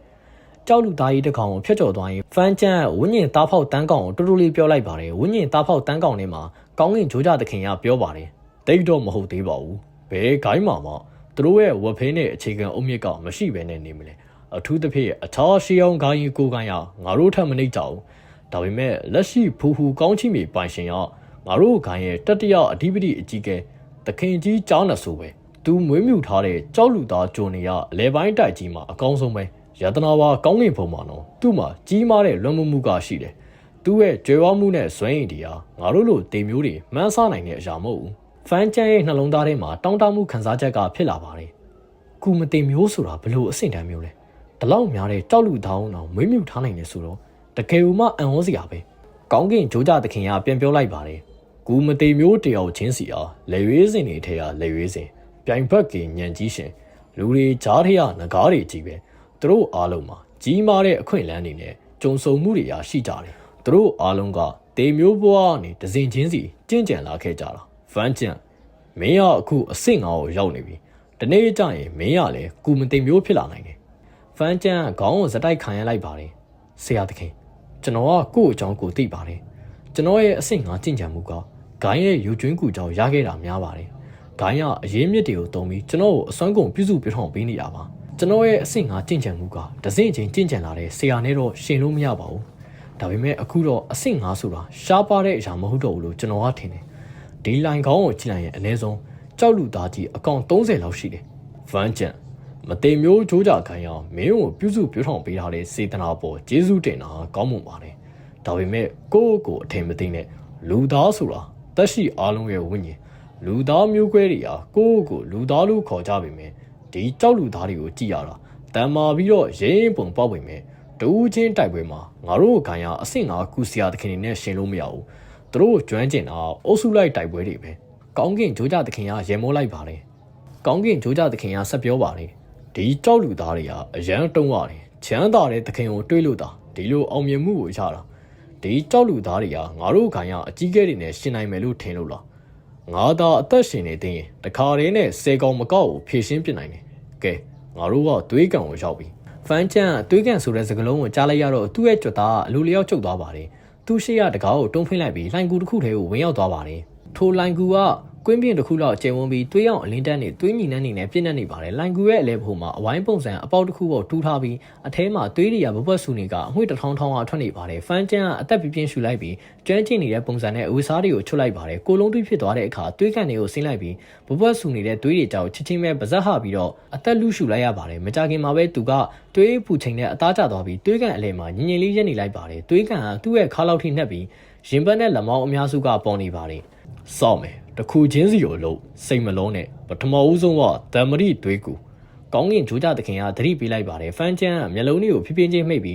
ကြောက်လူသားကြီးတစ်ကောင်ကိုဖျက်ကျော်သွားရင်ဖန်ကျန်းဝင်းညင်သားဖောက်တန်းကောင်ကိုတူတူလေးပြောလိုက်ပါတယ်ဝင်းညင်သားဖောက်တန်းကောင်ထဲမှာကောင်းကင်ဂျိုးကြသခင်ကပြောပါတယ်တိတ်တော့မဟုတ်သေးပါဘူးဘယ်ခိုင်းမှာမှသူတို့ရဲ့ဝက်ဖင်းနဲ့အခြေခံအုတ်မြစ်ကမရှိဘဲနဲ့နေမလဲအထူးသဖြင့်အခြားရှေးအောင်ခိုင်းကိုကိုင်းရငါတို့ထပ်မနှိမ့်ကြဘူးဒါပေမဲ့လက်ရှိဖူဖူကောင်းချီမီပိုင်ရှင်ကငါတို့ခိုင်းရဲ့တတိယအဓိပတိအကြီးကဲသခင်ကြီးကျောင်းနဆိုပဲသူမွေးမြူထားတဲ့ကြောက်လူသားဂျိုနေရအလဲပိုင်းတိုက်ကြီးမှာအကောင်းဆုံးပဲယတနာပါကောင်းကင်ဘုံမှာတော့သူ့မှာကြီးမားတဲ့လွန်မှုမှုကရှိတယ် သူ့ရဲ့ကြွယ်ဝမှုနဲ့ဇွဲရင်တီဟာငါတို့လိုတေမျိုးတွေမှန်းဆနိုင်တဲ့အရာမဟုတ်ဘူးဖန်ကျန်းရဲ့နှလုံးသားထဲမှာတောင်းတမှုခံစားချက်ကဖြစ်လာပါတယ်ကူမတေမျိုးဆိုတာဘလို့အဆင့်တန်းမျိုးလဲဒီလောက်များတဲ့ကြောက်လူသားအောင်မွေးမြူထားနိုင်နေဆိုတော့တကယ်လို့မှအံ့ဩစရာပဲကောင်းကင်ဂျိုးကြသခင်ကပြန်ပြောလိုက်ပါတယ်ကူမတေမျိုးတယောက်ချင်းစီအားလေရွေးစင်တွေထဲကလေရွေးစင်ပြိုင်ဘက်ကညံကြီးရှင်လူတွေကြားထဲကငကားတွေကြီးပဲသူတို့အားလုံးမှာကြီးမားတဲ့အခွင့်အလမ်းတွေနဲ့ကြုံဆုံမှုတွေရာရှိကြတယ်သူတို့အားလုံးကတေမျိုးဘွားကနေဒဇင်ချင်းစီကျင့်ကြံလာခဲ့ကြတာဖန်ကျန်မင်းကအခုအဆင့်ငါကိုရောက်နေပြီဒီနေ့ကျရင်မင်းကလည်းကူမတေမျိုးဖြစ်လာနိုင်တယ်ဖန်ကျန်ခေါင်းကိုဇက်တိုက်ခံရလိုက်ပါတယ်ဆရာသခင်ကျွန်တော်ကကိုယ့်အကြောင်းကိုသိပါတယ်ကျွန်တော်ရဲ့အဆင့်ငါကျင့်ကြံမှုကဂိုင်းရဲ့ယူကျွင်းကူကြောင့်ရခဲ့တာများပါတယ်ဂိုင်းကအရေးမြစ်တွေကိုတုံးပြီးကျွန်တော်ကိုအစွမ်းကုန်ပြုစုပြထောင်ပေးနေတာပါကျွန်တော်ရဲ့အဆင့်ငါကျင့်ကြံမှုကဒဇင်ချင်းကျင့်ကြံလာတဲ့ဆရာနဲ့တော့ရှင်လို့မရပါဘူးဒါပေမဲ့အခုတော့အဆင့်ငါဆိုတာရှားပါတဲ့အရာမဟုတ်တော့ဘူးလို့ကျွန်တော်ကထင်တယ်ဒီလိုင်းကောင်းကိုကြည့်လိုက်ရင်အနည်းဆုံးကြောက်လူသားကြီးအကောင့်30လောက်ရှိတယ်ဗန်ကျန်မတေမျိုးချိုးကြခိုင်းအောင်မင်းကိုပြုစုပြောထောင်ပေးထားတဲ့စေတနာပေါ်ကျေးဇူးတင်တာကောင်းမှုပါတယ်ဒါပေမဲ့ကိုယ့်ကိုအထင်မသိနဲ့လူသားဆိုတာတက်ရှိအားလုံးရဲ့ဝိညာဉ်လူသားမျိုးကွဲတွေဟာကိုယ့်ကိုလူသားလို့ခေါ်ကြပေမဲ့ဒီကြောက်လူသားတွေကိုကြည့်ရတာတန်မာပြီးတော့ရင်းပုံပေါက်ပေမဲ့တူးချင်းတိုက်ပွဲမှာငါတို့ခိုင်ရအဆင့်ငါကူစရာသခင်တွေနဲ့ရှင်လို့မရဘူးသူတို့ကျွမ်းကျင်တာအုပ်စုလိုက်တိုက်ပွဲတွေပဲကောင်းကင်ဂျိုးကြသခင်ကရေမိုးလိုက်ပါတယ်ကောင်းကင်ဂျိုးကြသခင်ကဆက်ပြောပါတယ်ဒီကြောက်လူသားတွေကအရန်တုံးရတယ်ချမ်းသာတဲ့သခင်ကိုတွေးလို့တာဒီလိုအောင်မြင်မှုကိုရတာဒီကြောက်လူသားတွေကငါတို့ခိုင်ရအကြီးကဲတွေနဲ့ရှင်နိုင်မယ်လို့ထင်လို့လားငါသာအသက်ရှင်နေသေးရင်တခါတည်းနဲ့ဆယ်ကောင်မကောက်ကိုဖြည့်ရှင်းပြနိုင်တယ်ကဲငါတို့ကသွေးကန်ကိုရောက်ပြီဖန်ချန်သွေးကန်ဆိုတဲ့စကားလုံးကိုကြားလိုက်ရတော့သူ့ရဲ့ကြွသားအလိုလျောက်ချုပ်သွားပါတယ်သူ့ရှေ့ရတကားကိုတွန်းဖိလိုက်ပြီးလိုင်ကူတစ်ခုထဲကိုဝင်ရောက်သွားပါတယ်ထိုလိုင်ကူကကွင်းပြင်တစ်ခုလောက်ကျယ်ဝန်းပြီးသွေးအောင်အလင်းတန်းနေသွေးညီနှန်းနေနဲ့ပြည့်နေနေပါတယ်လိုင်ကူရဲ့အလဲဖို့မှာအဝိုင်းပုံစံအပေါက်တစ်ခုပေါ်တူးထားပြီးအထဲမှာသွေးတွေကဘပွက်ဆူနေကအငွေ့တစ်ထောင်းထောင်းအောင်ထွက်နေပါတယ်ဖန်ကျန်ကအသက်ပြင်းပြင်းရှူလိုက်ပြီးကျွမ်းကျင်နေတဲ့ပုံစံနဲ့အဝတ်စားတွေကိုချွတ်လိုက်ပါတယ်ကိုလုံးသွေးဖြစ်သွားတဲ့အခါသွေးကန်တွေကိုဆင်းလိုက်ပြီးဘပွက်ဆူနေတဲ့သွေးတွေကြောင့်ချစ်ချင်းပဲပါဇက်ဟပြီးတော့အသက်လူရှူလိုက်ရပါတယ်မကြခင်မှာပဲသူကသွေးပူချိန်နဲ့အသားကျသွားပြီးသွေးကန်အလဲမှာညင်ညင်လေးရက်နေလိုက်ပါတယ်သွေးကန်ကသူ့ရဲ့ခါလောက်ထိနှက်ပြီးရင်ပတ်နဲ့လက်မောင်းအများစုကပေါ်နေပါတယ်စောက်မယ်တခုချင်းစီကိုလို့စိတ်မလုံးနဲ့ပထမဦးဆုံးကတမရီတွေးကူကောင်းကင်ဂျိုးကြသခင်ကသတိပေးလိုက်ပါတယ်ဖန်ကျန်ကမျက်လုံးတွေကိုဖြည်းဖြည်းချင်းမှိတ်ပြီ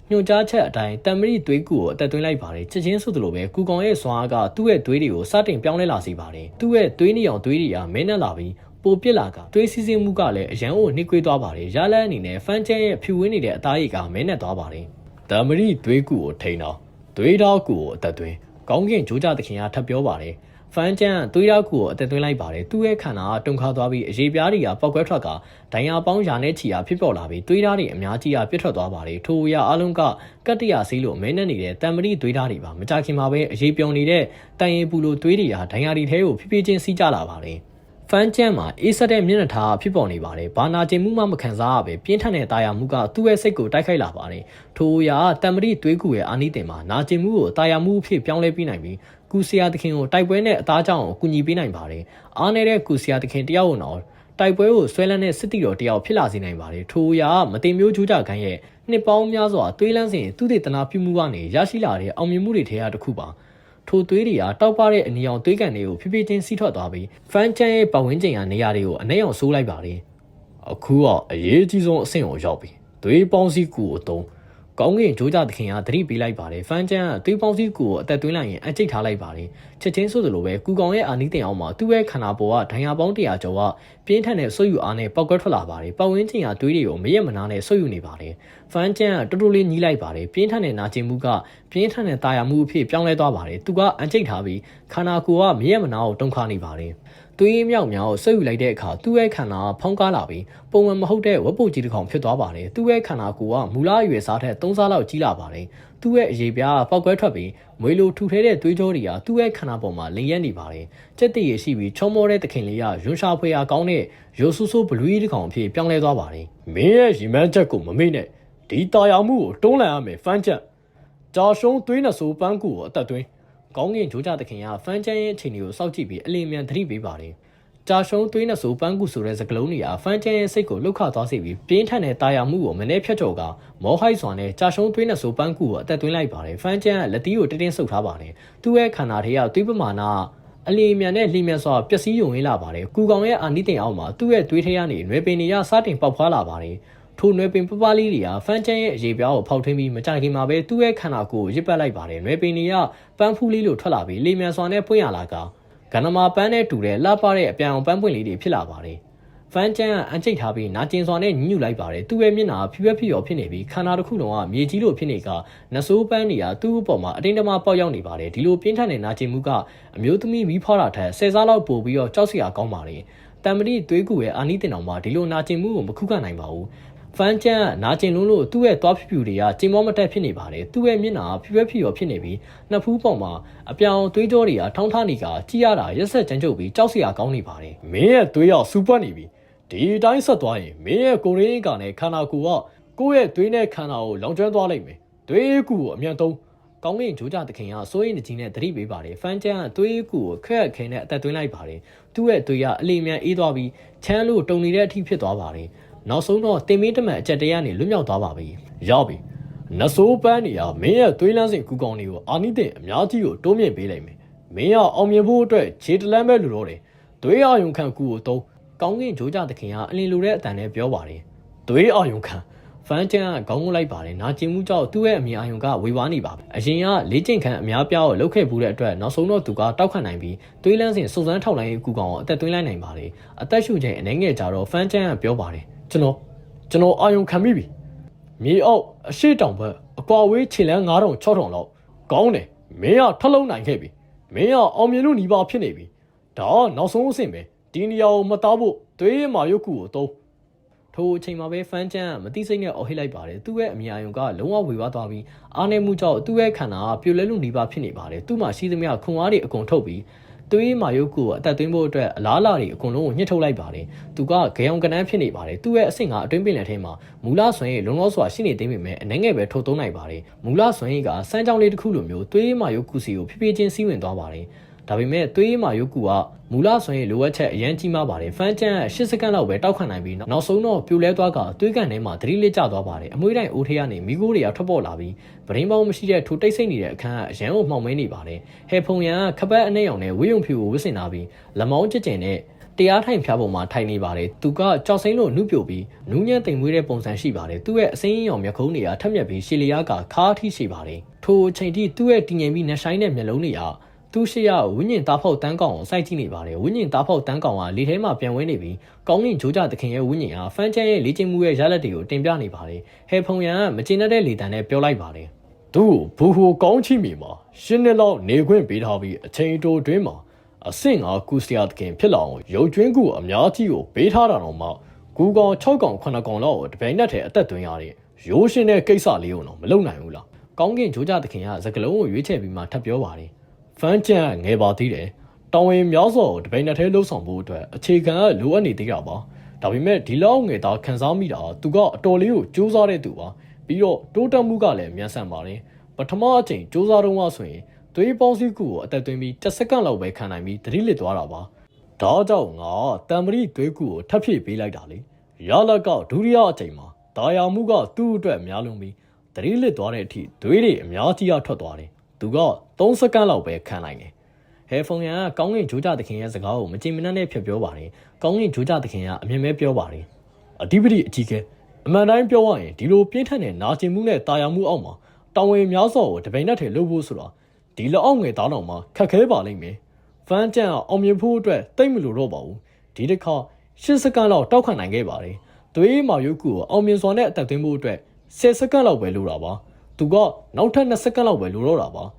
းညွှန်ကြားချက်အတိုင်းတမရီတွေးကူကိုအသက်သွင်းလိုက်ပါတယ်ချက်ချင်းဆိုသလိုပဲကူကောင်ရဲ့စွမ်းအားကသူ့ရဲ့သွေးတွေကိုစတင်ပြောင်းလဲလာစေပါတယ်သူ့ရဲ့သွေးနေအောင်သွေးတွေကမင်းနဲ့လာပြီးပိုပစ်လာကသွေးစီးဆင်းမှုကလည်းအရန်ကိုနှိကွေးသွားပါတယ်ရလန်းအနေနဲ့ဖန်ကျန်ရဲ့ဖြူဝင်းနေတဲ့အသားရည်ကမင်းနဲ့သွားပါတယ်တမရီတွေးကူကိုထိန်းတော့သွေးတော်ကူကိုအသက်သွင်းကောင်းကင်ဂျိုးကြသခင်ကထပ်ပြောပါတယ်ဖန်ကျန်သွေးရောက်ကူကိုအသက်သွင်းလိုက်ပါတယ်သူ့ရဲ့ခန္ဓာကတုန်ခါသွားပြီးအရေးပြားတွေကပောက်ကွဲထွက်ကဒိုင်ယာပေါင်းရာနဲ့ချီတာဖြစ်ပေါ်လာပြီးသွေးဓာတ်တွေအများကြီးပြတ်ထွက်သွားပါတယ်ထိုအရာအလုံးကကတ္တရာစီးလို့မဲနဲ့နေတဲ့တံမရီသွေးဓာတ်တွေပါမကြခင်မှာပဲအရေးပြုံနေတဲ့တန်ရင်ပူလိုသွေးတွေဟာဒိုင်ယာတွေထဲကိုဖြည်းဖြည်းချင်းစီးကျလာပါတယ်ဖန်ကျန်မှာအေးဆက်တဲ့မျက်နှာထားဖြစ်ပေါ်နေပါတယ်ဘာနာကျင်မှုမှမခံစားရပဲပြင်းထန်တဲ့တာယာမှုကသူ့ရဲ့စိတ်ကိုတိုက်ခိုက်လာပါတယ်ထိုအရာတံမရီသွေးကူရဲ့အာနိသင်မှာနာကျင်မှုကိုတာယာမှုအဖြစ်ပြောင်းလဲပြီးနိုင်ပြီးကူစီယာသခင်ကိုတိုက်ပွဲနဲ့အသားကြောင့်ကူညီပေးနိုင်ပါတယ်အားနေတဲ့ကူစီယာသခင်တယောက်တော့တိုက်ပွဲကိုဆွဲလန်းတဲ့စစ်တီတော်တယောက်ဖြစ်လာစေနိုင်ပါတယ်ထိုအရာမတင်မျိုးကျူးကြခိုင်းရဲ့နှစ်ပေါင်းများစွာသွေးလန်းစဉ်သူတေသနာပြုမှုကနေရရှိလာတဲ့အောင်မြင်မှုတွေထဲကတစ်ခုပါထိုသွေးတွေကတောက်ပတဲ့အနီရောင်သွေးကန်တွေကိုဖြည်းဖြည်းချင်းစီးထွက်သွားပြီးဖန်ချန်ရဲ့ပတ်ဝန်းကျင်ကနေရာတွေကိုအနှဲ့အောင်ဆိုးလိုက်ပါတယ်အခုကအရေးကြီးဆုံးအဆင့်ကိုရောက်ပြီသွေးပေါင်းစည်းကူကိုသုံးကောင်းကင်ဂျိုးကြသခင်ကသတိပေးလိုက်ပါတယ်ဖန်ကျန်ကသွေးပေါင်းစည်းကူကိုအသက်သွင်းလိုက်ရင်အကျိတ်ထားလိုက်ပါတယ်ချက်ချင်းဆိုသလိုပဲကူကောင်ရဲ့အာနီးတင်အောင်မှာသူ့ရဲ့ခန္ဓာပေါ်ကဒိုင်ယာပေါင်း100ကျော်ကပြင်းထန်တဲ့ဆွတ်ယူအားနဲ့ပောက်ကွဲထွက်လာပါတယ်ပတ်ဝန်းကျင်ကသွေးတွေကိုမရက်မနာနဲ့ဆွတ်ယူနေပါတယ်ဖန်ကျန်ကတူလေးညီးလိုက်ပါတယ်ပြင်းထန်တဲ့နာကျင်မှုကပြင်းထန်တဲ့တာယာမှုအဖြစ်ပြောင်းလဲသွားပါတယ်သူကအကျိတ်ထားပြီးခန္ဓာကိုယ်ကမရက်မနာကိုတုန်ခါနေပါတယ်သွေးမြောက်များကိုဆွတ်ယူလိုက်တဲ့အခါသူ့ရဲ့ခန္ဓာဖောင်းကားလာပြီးပုံမှန်မဟုတ်တဲ့ဝက်ပုတ်ကြီးတစ်ကောင်ဖြစ်သွားပါတယ်သူ့ရဲ့ခန္ဓာကိုယ်ကမူလအရွယ်စားထက်3ဆလောက်ကြီးလာပါတယ်သူ့ရဲ့အရေးပြားပောက်ကွဲထွက်ပြီးမွေလိုထူထဲတဲ့သွေးကြောတွေကသူ့ရဲ့ခန္ဓာပေါ်မှာလင်ရက်နေပါတယ်ကြက်တည်ရရှိပြီးချုံမောတဲ့သခင်လေးကရွှန်ရှာဖွေအားကောင်းတဲ့ရိုးဆူဆူဘလူးကြီးတစ်ကောင်အဖြစ်ပြောင်းလဲသွားပါတယ်မင်းရဲ့ရီမန်းချက်ကိုမမေ့နဲ့ဒီတာယာမှုကိုတွန်းလှန်ရမယ်ဖန်ချက်ကြာရှုံးသွေးနှဆိုးပန်းကူကိုအသက်သွင်းကောင်းကင်ဂျိုးကြသခင်ကဖန်ချန်ရဲ့အခြေအနေကိုစောင့်ကြည့်ပြီးအလင်းမြန်သတိပေးပါတယ် ကြာရှုံးသွေးနဲ့ဆိုပန်းကူဆိုတဲ့စကလုံးတွေကဖန်ကျန်းရဲ့စိတ်ကိုလှုပ်ခါသွားစေပြီးပြင်းထန်တဲ့တာယာမှုကိုမနေ့ဖြတ်ကျော်ကမောဟိုက်စွာနဲ့ကြာရှုံးသွေးနဲ့ဆိုပန်းကူကိုအသက်သွင်းလိုက်ပါတယ်ဖန်ကျန်းကလက်သီးကိုတင်းဆုပ်ထားပါတယ်သူ့ရဲ့ခန္ဓာထဲကသွေးပမာဏအလီမြန်နဲ့လှီမြန်စွာပျက်စီးယုံရင်းလာပါတယ်ကူကောင်ရဲ့အာနိသင်အောက်မှာသူ့ရဲ့သွေးထဲကနေနွယ်ပင်တွေကစတင်ပေါက်ဖွားလာပါတယ်ထိုနွယ်ပင်ပပလေးတွေကဖန်ကျန်းရဲ့အရေးပြားကိုဖောက်ထွင်းပြီးမကြခင်မှာပဲသူ့ရဲ့ခန္ဓာကိုယ်ကိုရစ်ပတ်လိုက်ပါတယ်နွယ်ပင်တွေကပန်းဖူးလေးလိုထွက်လာပြီးလှီမြန်စွာနဲ့ပွင့်ရလာကကဏ္ဍမှာပန်းနဲ့တူတဲ့လှပတဲ့အပြောင်ပန်းပွင့်လေးတွေဖြစ်လာပါတယ်ဖန်ကျန်းကအန်ကျိတ်ထားပြီးနာကျင်စွာနဲ့ညှိညူလိုက်ပါတယ်သူ့ရဲ့မျက်နှာဖြူဖြူရောဖြစ်နေပြီးခန္ဓာတစ်ခုလုံးကမြေကြီးလိုဖြစ်နေကနဆိုးပန်းတွေကသူ့အပေါ်မှာအတင်းတမပေါက်ရောက်နေပါတယ်ဒီလိုပြင်းထန်တဲ့နာကျင်မှုကအမျိုးသမီးမီးဖွားတာထက်10စားလောက်ပိုပြီးတော့ကြောက်စရာကောင်းပါတယ်တံမတိသွေးကူရဲ့အာနိသင်တော်မှာဒီလိုနာကျင်မှုကိုမခုခံနိုင်ပါဘူးဖန်ကျန်းနာကျင်လုံးလို့သူ့ရဲ့သွားဖြူဖြူတွေကကျင်မောမတက်ဖြစ်နေပါတယ်သူ့ရဲ့မျက်နှာဖြူဖြူရောဖြစ်နေပြီးနှစ်ဖူးပေါ်မှာအပြောင်သွေးကြောတွေကထောင်းထားနေကကြည်ရတာရက်ဆက်ကြမ်းကြုတ်ပြီးကြောက်စရာကောင်းနေပါတယ်မင်းရဲ့သွေးရောက်စူပတ်နေပြီဒီတိုင်းဆက်သွားရင်မင်းရဲ့ကိုရင်းကနဲ့ခန္ဓာကိုယ်ကကိုယ့်ရဲ့သွေးနဲ့ခန္ဓာကိုလောင်ကျွမ်းသွားလိမ့်မယ်သွေးကူကိုအမြန်သုံးကောင်းကင်ဂျိုးကြသခင်ကစိုးရိမ်ကြီးနဲ့သတိပေးပါတယ်ဖန်ကျန်းကသွေးကူကိုခက်ခဲနဲ့အသက်သွင်းလိုက်ပါတယ်သူ့ရဲ့သွေးကအလီမြန်အေးသွားပြီးချမ်းလို့တုံနေတဲ့အထိဖြစ်သွားပါတယ်နောက်ဆုံးတော့တင်မင်းတမန်အကြက်တရားနဲ့လွတ်မြောက်သွားပါပြီရောက်ပြီနဆိုးပန်းနေရမင်းရဲ့သွေးလန်းစဉ်ကူကောင်တွေကိုအာနိသင်အများကြီးကိုတိုးမြင့်ပေးလိုက်မယ်မင်းကအောင်မြင်ဖို့အတွက်ခြေတလန်းပဲလူတော့တယ်သွေးအာယုံခံကူကိုသုံးကောင်းကင်ဂျိုးကြသခင်ကအလင်းလိုတဲ့အတန်နဲ့ပြောပါတယ်သွေးအာယုံခံဖန်ကျန်းကခေါင်းငုံလိုက်ပါတယ်နာကျင်မှုကြောင့်သူ့ရဲ့အမြင်အာယုံကဝေဝါးနေပါအရင်ကလေးကျင့်ခံအများပြားကိုလှုပ်ခဲ့ဘူးတဲ့အတွက်နောက်ဆုံးတော့သူကတောက်ခံနိုင်ပြီးသွေးလန်းစဉ်စုံစမ်းထောက်လိုင်းရေးကူကောင်ကိုအသက်သွင်းလိုက်နိုင်ပါတယ်အသက်ရှူချိန်အနေငယ်ကြတော့ဖန်ကျန်းကပြောပါတယ်ကျွန်တော်အာယုံခံမိပြီမြေအောက်အရှိတောင်ဘက်အကွာဝေးခြေလန်း9000 6000လောက်ကောင်းတယ်မင်းကထလုံးနိုင်ခဲ့ပြီမင်းကအောင်မြင်လို့ညီပါဖြစ်နေပြီဒါကနောက်ဆုံးအဆင့်ပဲဒီနေရာကိုမသားဖို့သွေးမာရုပ်ကူကိုသုံးထိုအချိန်မှာပဲဖန်ကျန်းကမသိစိတ်နဲ့အော်ဟစ်လိုက်ပါတယ်သူ့ရဲ့အမြင်အာရုံကလုံးဝဝေဝါးသွားပြီးအားနည်းမှုကြောင့်သူ့ရဲ့ခန္ဓာကပြိုလဲလို့ညီပါဖြစ်နေပါတယ်သူ့မှာရှိသမျှခွန်အားတွေအကုန်ထုတ်ပြီးသွေးမာရုပ်ကိုအသက်သွင်းဖို့အတွက်အလားအလာတွေအကုန်လုံးကိုညှစ်ထုတ်လိုက်ပါတယ်။သူကဂယောင်ကနန်းဖြစ်နေပါတယ်။သူ့ရဲ့အဆင့်ကအတွင်းပင်လယ်ထဲမှာမူလဆွမ်းရည်လုံလောက်စွာရှိနေသေးပေမဲ့အနေငယ်ပဲထုတ်သုံးနိုင်ပါတယ်။မူလဆွမ်းရည်ကစမ်းကြောင်းလေးတစ်ခုလိုမျိုးသွေးမာရုပ်ကူစီကိုဖြည်းဖြည်းချင်းစီးဝင်သွားပါတယ်။ဒါပေမဲ့သွေးမာရုပ်ကူကမူလဆွမ်းရည်လိုအပ်ချက်အရန်ကြီးမားပါတယ်။ဖန်ကျန်းက10စက္ကန့်လောက်ပဲတောက်ခံနိုင်ပြီးနောက်ဆုံးတော့ပြိုလဲသွားကသွေးကန်ထဲမှာသတိလစ်ကျသွားပါတယ်။အမွှေးတိုင်းအိုးထဲကနေမိခိုးတွေကထွက်ပေါ်လာပြီးဗရင်းပေါင်းမရှိတဲ့ထိုတိတ်ဆိတ်နေတဲ့အခန်းကအရန်ကိုမှောင်မဲနေပါတယ်။ဟဲဖုံရန်ကခပတ်အနှဲ့ရောင်နဲ့ဝေးယုံဖြူကိုဝစ်စင်လာပြီးလက်မောင်းကျကျနဲ့တရားထိုင်ဖျားပေါ်မှာထိုင်နေပါတယ်။သူကကြောက်စိမ့်လို့နှုတ်ပြိုပြီးနူးညံ့တိမ်မွေးတဲ့ပုံစံရှိပါတယ်။သူ့ရဲ့အစိမ်းရောင်မျက်ခုံးတွေကထက်မြက်ပြီးရှည်လျားကခါးထိရှိပါတယ်။ထိုအချိန်ထိသူ့ရဲ့တည်ငြိမ်ပြီးနှဆိုင်တဲ့မျက်လုံးတွေကသူ့ရှိရဝိညာဉ်သားဖောက်တန်းကောင်ကိုစိုက်ကြည့်နေပါတယ်ဝိညာဉ်သားဖောက်တန်းကောင်ကလေထဲမှာပြန်ဝဲနေပြီးကောင်းကင်ဂျိုးကြသခင်ရဲ့ဝိညာဉ်ဟာဖန်ချန်ရဲ့လေ့ကျင့်မှုရဲ့ရလဒ်တွေကိုတင်ပြနေပါတယ်ဟဲဖုံရန်ကမကျေနပ်တဲ့လေတံနဲ့ပြောလိုက်ပါတယ်သူ့ဘူဟိုကောင်းချီမီမှာရှင်းနှစ်လောက်နေခွင့်ပေးထားပြီးအချိန်တိုတွင်းမှာအဆင့်ကကူစရာသခင်ဖြစ်လာအောင်ရုပ်ကျွင်းကူအများကြီးကိုပေးထားတာတော့မှကူကောင်6ကောင်9ကောင်လောက်ကိုတပိန်နဲ့ထဲအသက်သွင်းရတဲ့ရိုးရှင်းတဲ့ကိစ္စလေးကိုတော့မလုပ်နိုင်ဘူးလားကောင်းကင်ဂျိုးကြသခင်ကစကလုံးကိုရွေးချယ်ပြီးမှထပ်ပြောပါတယ်ဖန်ကျန်ငယ်ပါသေးတယ်တောင်ဝင်များစွာကိုတပိန်နဲ့ထဲလှုပ်ဆောင်ဖို့အတွက်အခြေခံကလိုအပ်နေသေးတာပါဒါပေမဲ့ဒီလောက်ငယ်သားခန်းစားမိတာသူကအတော်လေးကိုစူးစမ်းတဲ့သူပါပြီးတော့တိုးတက်မှုကလည်းမြန်ဆန်ပါတယ်ပထမအချိန်စူးစမ်းတော့မှဆိုရင်သွေးပေါင်းစည်းကူကိုအသက်သွင်းပြီး10စက္ကန့်လောက်ပဲခံနိုင်ပြီးသတိလစ်သွားတာပါဒါကြောင့်ငါတံပရိသွေးကူကိုထပ်ဖြည့်ပေးလိုက်တာလေရလကဒုတိယအချိန်မှာဒါယာမှုကသူ့အတွက်များလွန်ပြီးသတိလစ်သွားတဲ့အထိသွေးတွေအများကြီးထွက်သွားတယ်သူက3စက္ကန့်လောက်ပဲခံနိုင်တယ်ဟဲဖုံရန်ကကောင်းကင်ဂျိုးကြသခင်ရဲ့စကားကိုမကြင်မနှက်နဲ့ဖြတ်ပြောပါတယ်ကောင်းကင်ဂျိုးကြသခင်ကအမြင်မဲ့ပြောပါတယ်အဓိပတိအကြီးကဲအမှန်တိုင်းပြောရရင်ဒီလိုပြင်းထန်တဲ့နာကျင်မှုနဲ့တာယာမှုအောက်မှာတောင်ဝင်များစွာကိုတပိန်နဲ့ထဲလှုပ်ဖို့ဆိုတာဒီလက်အောက်ငယ်သားတော်မှာခက်ခဲပါလိမ့်မယ်ဖန်ကျန်အောင်မြင်ဖို့အတွက်တိတ်မလို့တော့ပါဘူးဒီတစ်ခါ10စက္ကန့်လောက်တောက်ခံနိုင်ခဲ့ပါတယ်သွေးမာရုပ်ကူကိုအောင်မြင်စွာနဲ့အသက်သွင်းဖို့အတွက်10စက္ကန့်လောက်ပဲလိုတာပါသူကနောက်ထပ်2စက္ကန့်လောက်ပဲလိုတော့တာပ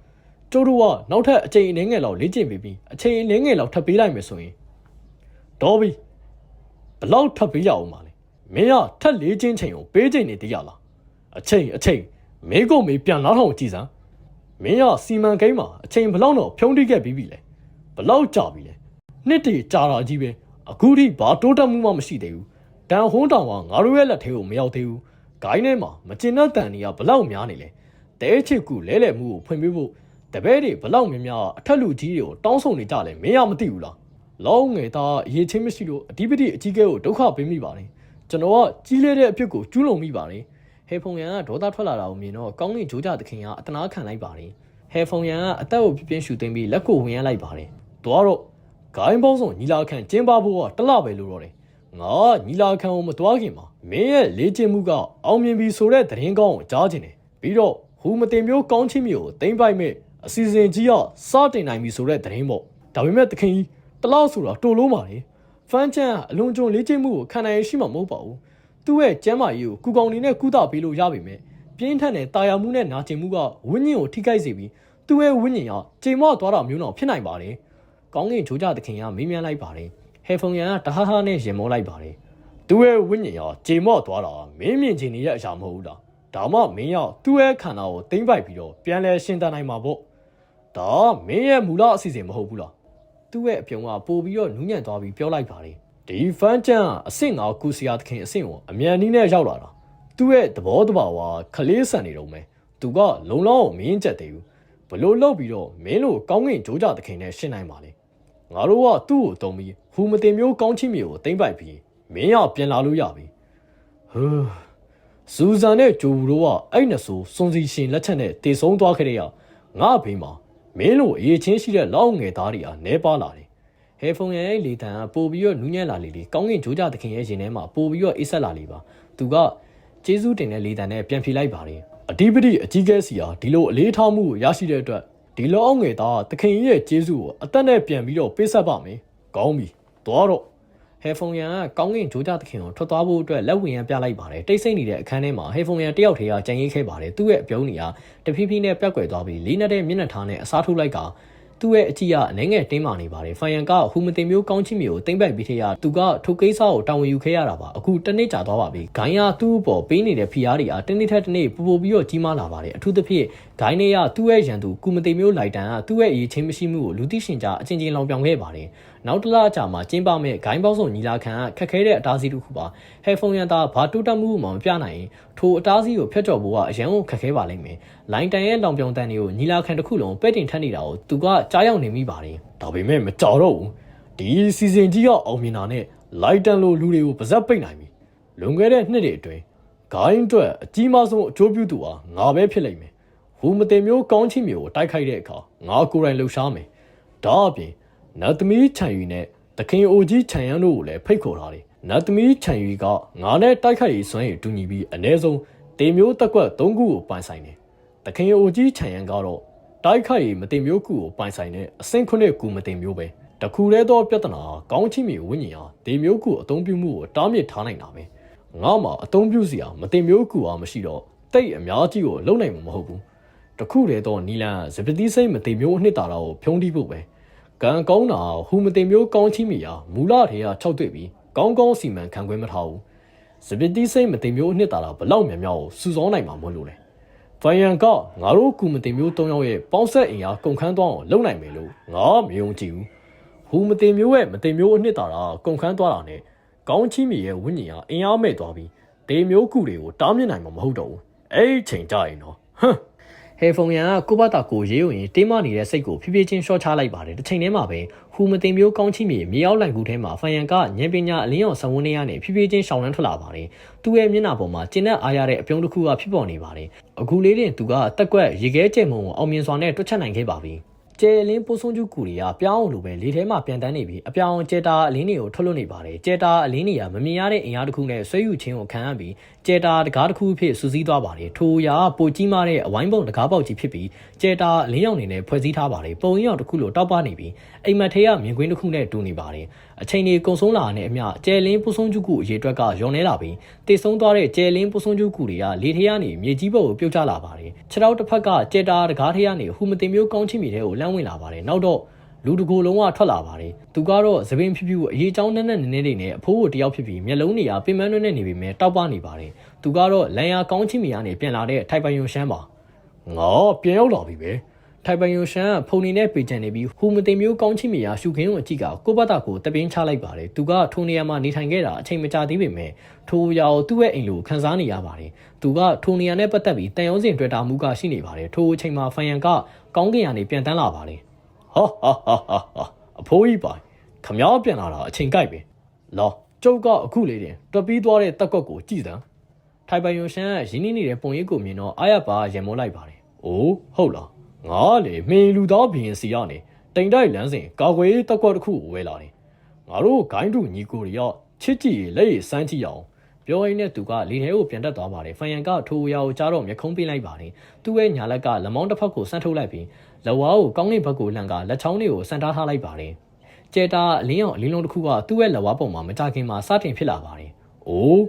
ါကျိုးတို့ကနောက်ထပ်အချိန်အနည်းငယ်လောက်လေ့ကျင့်ပြီးအချိန်အနည်းငယ်လောက်ထပ်ပေးလိုက်မယ်ဆိုရင်ဒေါ်ဘီဘလောက်ထပ်ပေးရအောင်ပါလဲမင်းကထပ်လေ့ကျင့်ချိန်ကိုပေးချိန်နေသေးရလားအချိန်မင်းကိုမေးပြန်လာထောင်ကြည့်စမ်းမင်းကစီမံကိန်းမှာအချိန်ဘလောက်တော့ဖြုံးတိခဲ့ပြီးပြီလဲဘလောက်ကြာပြီလဲနှစ်တည်းကြာတာကြီးပဲအခုထိဘာတိုးတက်မှုမှမရှိသေးဘူးတန်ဟုံးတောင်ကငါတို့ရဲ့လက်ထဲကိုမရောက်သေးဘူးဂိုင်းထဲမှာမကျင်တဲ့တန်တွေကဘလောက်များနေလဲတဲချစ်ကူလဲမှုကိုဖွင့်ပေးဖို့တပည့်တွေဘလောက်များများအထက်လူကြီးတွေကိုတောင်းဆိုနေကြလဲမင်းကမသိဘူးလား လောင်းငယ်သားရေချင်းမရှိလို့အဓိပတိအကြီးကဲကိုဒုက္ခပေးမိပါလေကျွန်တော်ကကြီးလဲတဲ့အဖြစ်ကိုကျူးလွန်မိပါလေဟဲဖုန်ရန်ကဒေါသထွက်လာတာကိုမြင်တော့ကောင်းကင်ဂျိုးကြသခင်ကအတနာခံလိုက်ပါလေဟဲဖုန်ရန်ကအသက်ကိုပြင်းရှူသိမ်းပြီးလက်ကိုဝင်ရလိုက်ပါတယ်သွားတော့ဂိုင်းပေါင်းစုံညီလာခံကျင်းပဖို့ကတလပဲလို့တော့တယ်ငါညီလာခံကိုမသွားခင်မှာမင်းရဲ့လေ့ကျင့်မှုကအောင်မြင်ပြီဆိုတဲ့သတင်းကောင်းကိုကြားချင်တယ်ပြီးတော့ဟူမတင်မျိုးကောင်းချင်းမျိုးကိုသိမ့်ပိုက်မဲ့အစီအစဉ်ကြီးကစတင်နိုင်ပြီဆိုတဲ့သတင်းပေါ့ဒါပေမဲ့သခင်ကြီးတလောက်ဆိုတာတိုးလုံးပါလေဖန်ချန်အလွန်ကြုံလေ့ကျင့်မှုကိုခံနိုင်ရရှိမှာမဟုတ်ပါဘူးသူ့ရဲ့ကျမ်းမာရေးကိုကူကောင်နေနဲ့ကုသပေးလို့ရပါမယ်ပြင်းထန်တဲ့တာယာမှုနဲ့နာကျင်မှုကဝိညာဉ်ကိုထိခိုက်စေပြီးသူ့ရဲ့ဝိညာဉ်ကချိန်မော့သွားတာမျိုးတော့ဖြစ်နိုင်ပါတယ်ကောင်းကင်ဂျိုးကြသခင်ကမေးမြန်းလိုက်ပါတယ်ဟဲဖုန်ရန်ကတဟဟနဲ့ရင်မောလိုက်ပါတယ်သူ့ရဲ့ဝိညာဉ်ကချိန်မော့သွားတာမင်းမြင်ချင်နေတဲ့အရာမဟုတ်ဘူးလားဒါမှမင်းရောက်သူ့ရဲ့ခန္ဓာကိုသိမ့်ပိုက်ပြီးတော့ပြန်လဲရှင်းတတ်နိုင်မှာပေါ့ဒါမင်းရဲ့မူလအစီအစဉ်မဟုတ်ဘူးလားသူ့ရဲ့အပြုံးကပို့ပြီးတော့နူးညံ့သွားပြီးပြောလိုက်ပါတယ်ဒီဖန်ချန်အဆင့်ငါကူစီယာသခင်အဆင့်ကိုအမြန်နည်းနဲ့ရောက်လာတာသူ့ရဲ့သဘောတဘာဝခလေးဆန်နေတော့မယ်သူကလုံလောက်မင်းချက်သေးဘူးဘလို့လောက်ပြီးတော့မင်းတို့ကောင်းကင်ဂျိုးကြသခင်နဲ့ရှင်းနိုင်ပါလေငါတို့ကသူ့ကိုတုံးပြီးဟူမတင်မျိုးကောင်းချင်းမျိုးကိုသိမ့်ပိုက်ပြီးမင်းရောက်ပြန်လာလို့ရပြီဟူးစူဇန်နဲ့ဂျိုဘူးတို့ကအဲ့နဆိုစွန်စီရှင်လက်ချက်နဲ့တေဆုံးသွားခဲ့တဲ့ငါဘေးမှာမင်းတို့အရေးချင်းရှိတဲ့လောက်ငယ်သားတွေကနဲပါလာတယ်ဟဲဖုန်ရဲ့လေတံကပို့ပြီးတော့နူးညံ့လာလေလေကောင်းကင်ဂျိုးကြသခင်ရဲ့ရင်ထဲမှာပို့ပြီးတော့အေးဆက်လာလေပါသူကကျေးဇူးတင်တဲ့လေတံနဲ့ပြန်ဖြေလိုက်ပါတယ်အဓိပတိအကြီးကဲစီဟာဒီလိုအလေးထားမှုကိုရရှိတဲ့အတွက်ဒီလောအောင်ငယ်သားသခင်ရဲ့ကျေးဇူးကိုအသက်နဲ့ပြန်ပြီးတော့ပေးဆက်ပါမယ်ကောင်းပြီသွားတော့ဟဲဖုန်ရန်ကကောင်းကင်ဂျိုးကြသခင်ကိုထွက်သွားဖို့အတွက်လက်ဝင်ရန်ပြလိုက်ပါတယ်တိတ်ဆိတ်နေတဲ့အခန်းထဲမှာဟဲဖုန်ရန်တယောက်တည်းကကြံရိတ်ခဲ့ပါတယ်သူ့ရဲ့အပြုံးကြီးကတဖြည်းဖြည်းနဲ့ပြတ်ကွယ်သွားပြီးလေးနဲ့မျက်နှာထားနဲ့အစားထိုးလိုက်ကသူ့ရဲ့အကြည့်ကအနှဲငယ်တင်းမာနေပါတယ်ဖိုင်ယန်ကဟူမတင်မျိုးကောင်းချင်းမျိုးကိုသိမ့်ပိုက်ပြီးထရသူကထိုကိစ္စကိုတာဝန်ယူခဲ့ရတာပါအခုတနေ့ကြာသွားပါပြီဂိုင်းကသူ့အပေါ်ပေးနေတဲ့ဖိအားတွေကတနေ့ထက်တနေ့ပူပူပြီးတော့ကြီးမားလာပါတယ်အထူးသဖြင့်ဂိုင်းနေရသူ့ရဲ့ရန်သူကူမတင်မျိုးလိုက်တန်ကသူ့ရဲ့အရေးချင်းမရှိမှုကိုလူသိရှင်ကြားအချင်းချင်းလောင်ပြောင်ခဲ့ပါတယ်နောက်တစ်လအကြာမှာကျင်းပမဲ့ဂိုင်းပေါင်းစုံညီလာခံကခက်ခဲတဲ့အတားအဆီးတစ်ခုပါဟဲဖုန်ရန်သားဘာတိုးတက်မှုမှမပြနိုင်ရင်ထိုအတားအဆီးကိုဖျက်ကျော်ဖို့ကအရန်ကိုခက်ခဲပါလိမ့်မယ်လိုင်းတန်ရဲ့လောင်ပြောင်တန်တွေကိုညီလာခံတစ်ခုလုံးပဲ့တင်ထက်နေတာကိုသူကကြားရောက်နေမိပါတယ်ဒါပေမဲ့မကြောက်တော့ဘူးဒီစီဇန်ကြီးကအောင်မြင်တာနဲ့လိုက်တန်လိုလူတွေကိုပါဇက်ပိတ်နိုင်ပြီလွန်ခဲ့တဲ့နှစ်တွေအတွင်းဂိုင်းအတွက်အကြီးမားဆုံးအကျိုးပြုသူဟာငါပဲဖြစ်လိမ့်မယ်ဟူမတင်မျိုးကောင်းချင်းမျိုးကိုတိုက်ခိုက်တဲ့အခါငါကိုယ်တိုင်လှုပ်ရှားမယ်ဒါအပြင်နတ်သမီးခြံရီနဲ့သခင်အိုကြီးခြံရန်တို့ကိုလည်းဖိတ်ခေါ်ထားတယ်နတ်သမီးခြံရီကငါနဲ့တိုက်ခိုက်ရေးစွမ်းရည်တူညီပြီးအ ਨੇ ဆုံးတေမျိုးတက်ကွက်၃ခုကိုပိုင်ဆိုင်တယ်သခင်အိုကြီးခြံရန်ကတော့တိုက်ခိုက်ရေးမတင်မျိုးခုကိုပိုင်ဆိုင်တဲ့အဆင့်ခုနှစ်ကူမတင်မျိုးပဲတခုတည်းသောပြဿနာကောင်းချင်းမျိုးဝိညာဉ်ဟာတေမျိုးခုအသုံးပြုမှုကိုတားမြစ်ထားနိုင်တာပဲငါမှအသုံးပြုစရာမတင်မျိုးခုအားမရှိတော့တိတ်အများကြီးကိုလုံနိုင်မှာမဟုတ်ဘူးတခုတည်းသောနီလန်စပတိစိတ်မတင်မျိုးအနှစ်သာရကိုဖြုံးတိဖို့ပဲကံကောင်းတာဟူမတင်မျိုးကောင်းချင်းမီယာမူလထေက၆တွေ့ပြီးကောင်းကောင်းစီမံခန့်ခွဲမထားဘူးစပတိစိတ်မတင်မျိုးအနှစ်သာရဘလောက်များများကိုစူဆောင်းနိုင်မှာမဟုတ်လို့လေဖိုင်ယန်ကငါတို့ကူမတင်မျိုး၃ယောက်ရဲ့ပေါင်းဆက်အင်အားကုန်ခန်းသွားအောင်လုပ်နိုင်မယ်လို့ငါမယုံကြည်ဘူးဟူမတင်မျိုးရဲ့မတင်မျိုးအနှစ်သာရကုန်ခန်းသွားတာနဲ့ကောင်းချင်းမီရဲ့ဝိညာဉ်ဟာအင်အားမဲ့သွားပြီးဒေမျိုးကူတွေကိုတားမြစ်နိုင်မှာမဟုတ်တော့ဘူးအဲ့ဒီချိန်ကြရင်တော့ဟမ်ဟဲဖုန်ရန်ကကိုဘတာကိုရေးဝင်တင်းမနေတဲ့စိတ်ကိုဖြည်းဖြည်းချင်းရှော့ချလိုက်ပါတယ်တစ်ချိန်တည်းမှာပဲဟူမတင်မျိုးကောင်းချင်းမြေမြေရောက်လိုက်ကူထဲမှာဖိုင်ယန်ကဉာဏ်ပညာအလင်းအောင်ဆံဝန်းနေရနဲ့ဖြည်းဖြည်းချင်းရှောင်းလန်းထွက်လာပါတယ်သူ့ရဲ့မျက်နှာပေါ်မှာကျဉ်နဲ့အားရတဲ့အပြုံးတစ်ခုကဖြစ်ပေါ်နေပါတယ်အခုလေးတင်သူကတက်ကွက်ရေခဲကျဲမုံကိုအောင်မြင်စွာနဲ့တွက်ချက်နိုင်ခဲ့ပါပြီကျဲလင်းပိုးဆုံးကျူကူတွေကပြောင်းအောင်လိုပဲလေထဲမှာပြန်တန်းနေပြီးအပြောင်ကျဲတာအလင်းတွေကိုထွက်လွတ်နေပါတယ်ကျဲတာအလင်းတွေကမမြင်ရတဲ့အင်အားတစ်ခုနဲ့ဆွဲယူခြင်းကိုခံရပြီးကျဲတာတကားတစ်ခုဖြစ်စူးစီးသွားပါတယ်ထိုရာပိုကြီးမားတဲ့အဝိုင်းပုံတကားပေါက်ကြီးဖြစ်ပြီးကျဲတာအလင်းရောင်နေနဲ့ဖွဲ့စည်းထားပါတယ်ပုံရင်းရောင်တစ်ခုလိုတောက်ပနေပြီးအိမ်မက်ထဲကမြင်ကွင်းတစ်ခုနဲ့တူနေပါတယ်အချိန်ကြီးကုံဆုံးလာတဲ့အမျှကျဲလင်းပိုးဆုံးကျူကူအရေးအတွက်ကရောနေလာပြီးတိတ်ဆုံးသွားတဲ့ကျဲလင်းပိုးဆုံးကျူကူတွေကလေထဲကနေမြေကြီးဘက်ကိုပြုတ်ကျလာပါတယ်ခြေထောက်တစ်ဖက်ကကျဲတာတကားထဲကနေဟူမတင်မျိုးကောင်းချင်းမြေထဲကိုလမ်းဝင်လာပါတယ်နောက်တော့လူတကူလုံးဝထွက်လာပါတယ်သူကတော့သပင်ဖြူဖြူအရေးချောင်းနဲ့နေနေနဲ့အဖိုးကိုတယောက်ဖြစ်ပြီးမျက်လုံးတွေကပင်ပန်းနဲ့နေပေမဲ့တောက်ပနေပါတယ်သူကတော့လန်ယာကောင်းချင်းမီကနေပြန်လာတဲ့ထိုင်ပိုင်ယွန်ရှမ်းပါငါပြန်ရောက်လာပြီပဲထိုင်ပိုင်ယွန်ရှမ်းဖုန်နေနဲ့ပေချန်နေပြီးဟူမတင်မျိုးကောင်းချင်းမီယာရှုခင်းကိုအကြည့်ကကိုဘတာကိုတပင်းချလိုက်ပါတယ်သူကထိုနေရာမှာနေထိုင်ခဲ့တာအချိန်မကြာသေးပေမဲ့ထိုရာကိုသူ့ရဲ့အိမ်လိုခန်းစားနေရပါတယ်သူကထိုနေရာနဲ့ပတ်သက်ပြီးတန်ရုံးစင်တွေ့တာမှုကရှိနေပါတယ်ထိုအချိန်မှာဖိုင်ယန်ကကောင်းကင်ကနေပြန်တန်းလာပါတယ်ဟာအဖိုးကြီးပိုင် ခမောင်းပြန်လာတာအချိန်ကိုက်ပဲလောကျုပ်ကအခုလေးတင်တွက်ပြီးသွားတဲ့တက်ကွက်ကိုကြည်စမ်းထိုင်ပိုင်ယွန်ရှန်ကရင်းနှီးနေတဲ့ပုံရိပ်ကိုမြင်တော့အားရပါရံမောလိုက်ပါတယ်အိုးဟုတ်လားငါလေမင်းလူသားဘရင်စီကနေတိမ်တိုက်လမ်းစဉ်ကာကွယ်တက်ကွက်တစ်ခုကိုဝဲလာတယ်ငါတို့ဂိုင်းတူညီကိုတွေရောက်ချစ်ကြည်လက်ရည်စမ်းကြည့်အောင်ပြောရင်းနဲ့သူကလေထဲကိုပြန်တက်သွားပါတယ်ဖန်ယန်ကထိုးရာကိုကြားတော့မျက်ခုံးပေးလိုက်ပါတယ်သူ့ရဲ့ညာလက်ကလက်မောင်းတစ်ဖက်ကိုဆန့်ထုတ်လိုက်ပြီးလက်ဝါးကိုကောင်းကင်ဘက်ကိုလှန်ကလက်ချောင်းလေးကိုဆန့်ထားထားလိုက်ပါတယ်ကျဲတာအလင်းအောင်အလင်းလုံးတစ်ခုကသူ့ရဲ့လက်ဝါးပုံမှာမကြခင်မှာစတင်ဖြစ်လာပါတယ်အိုး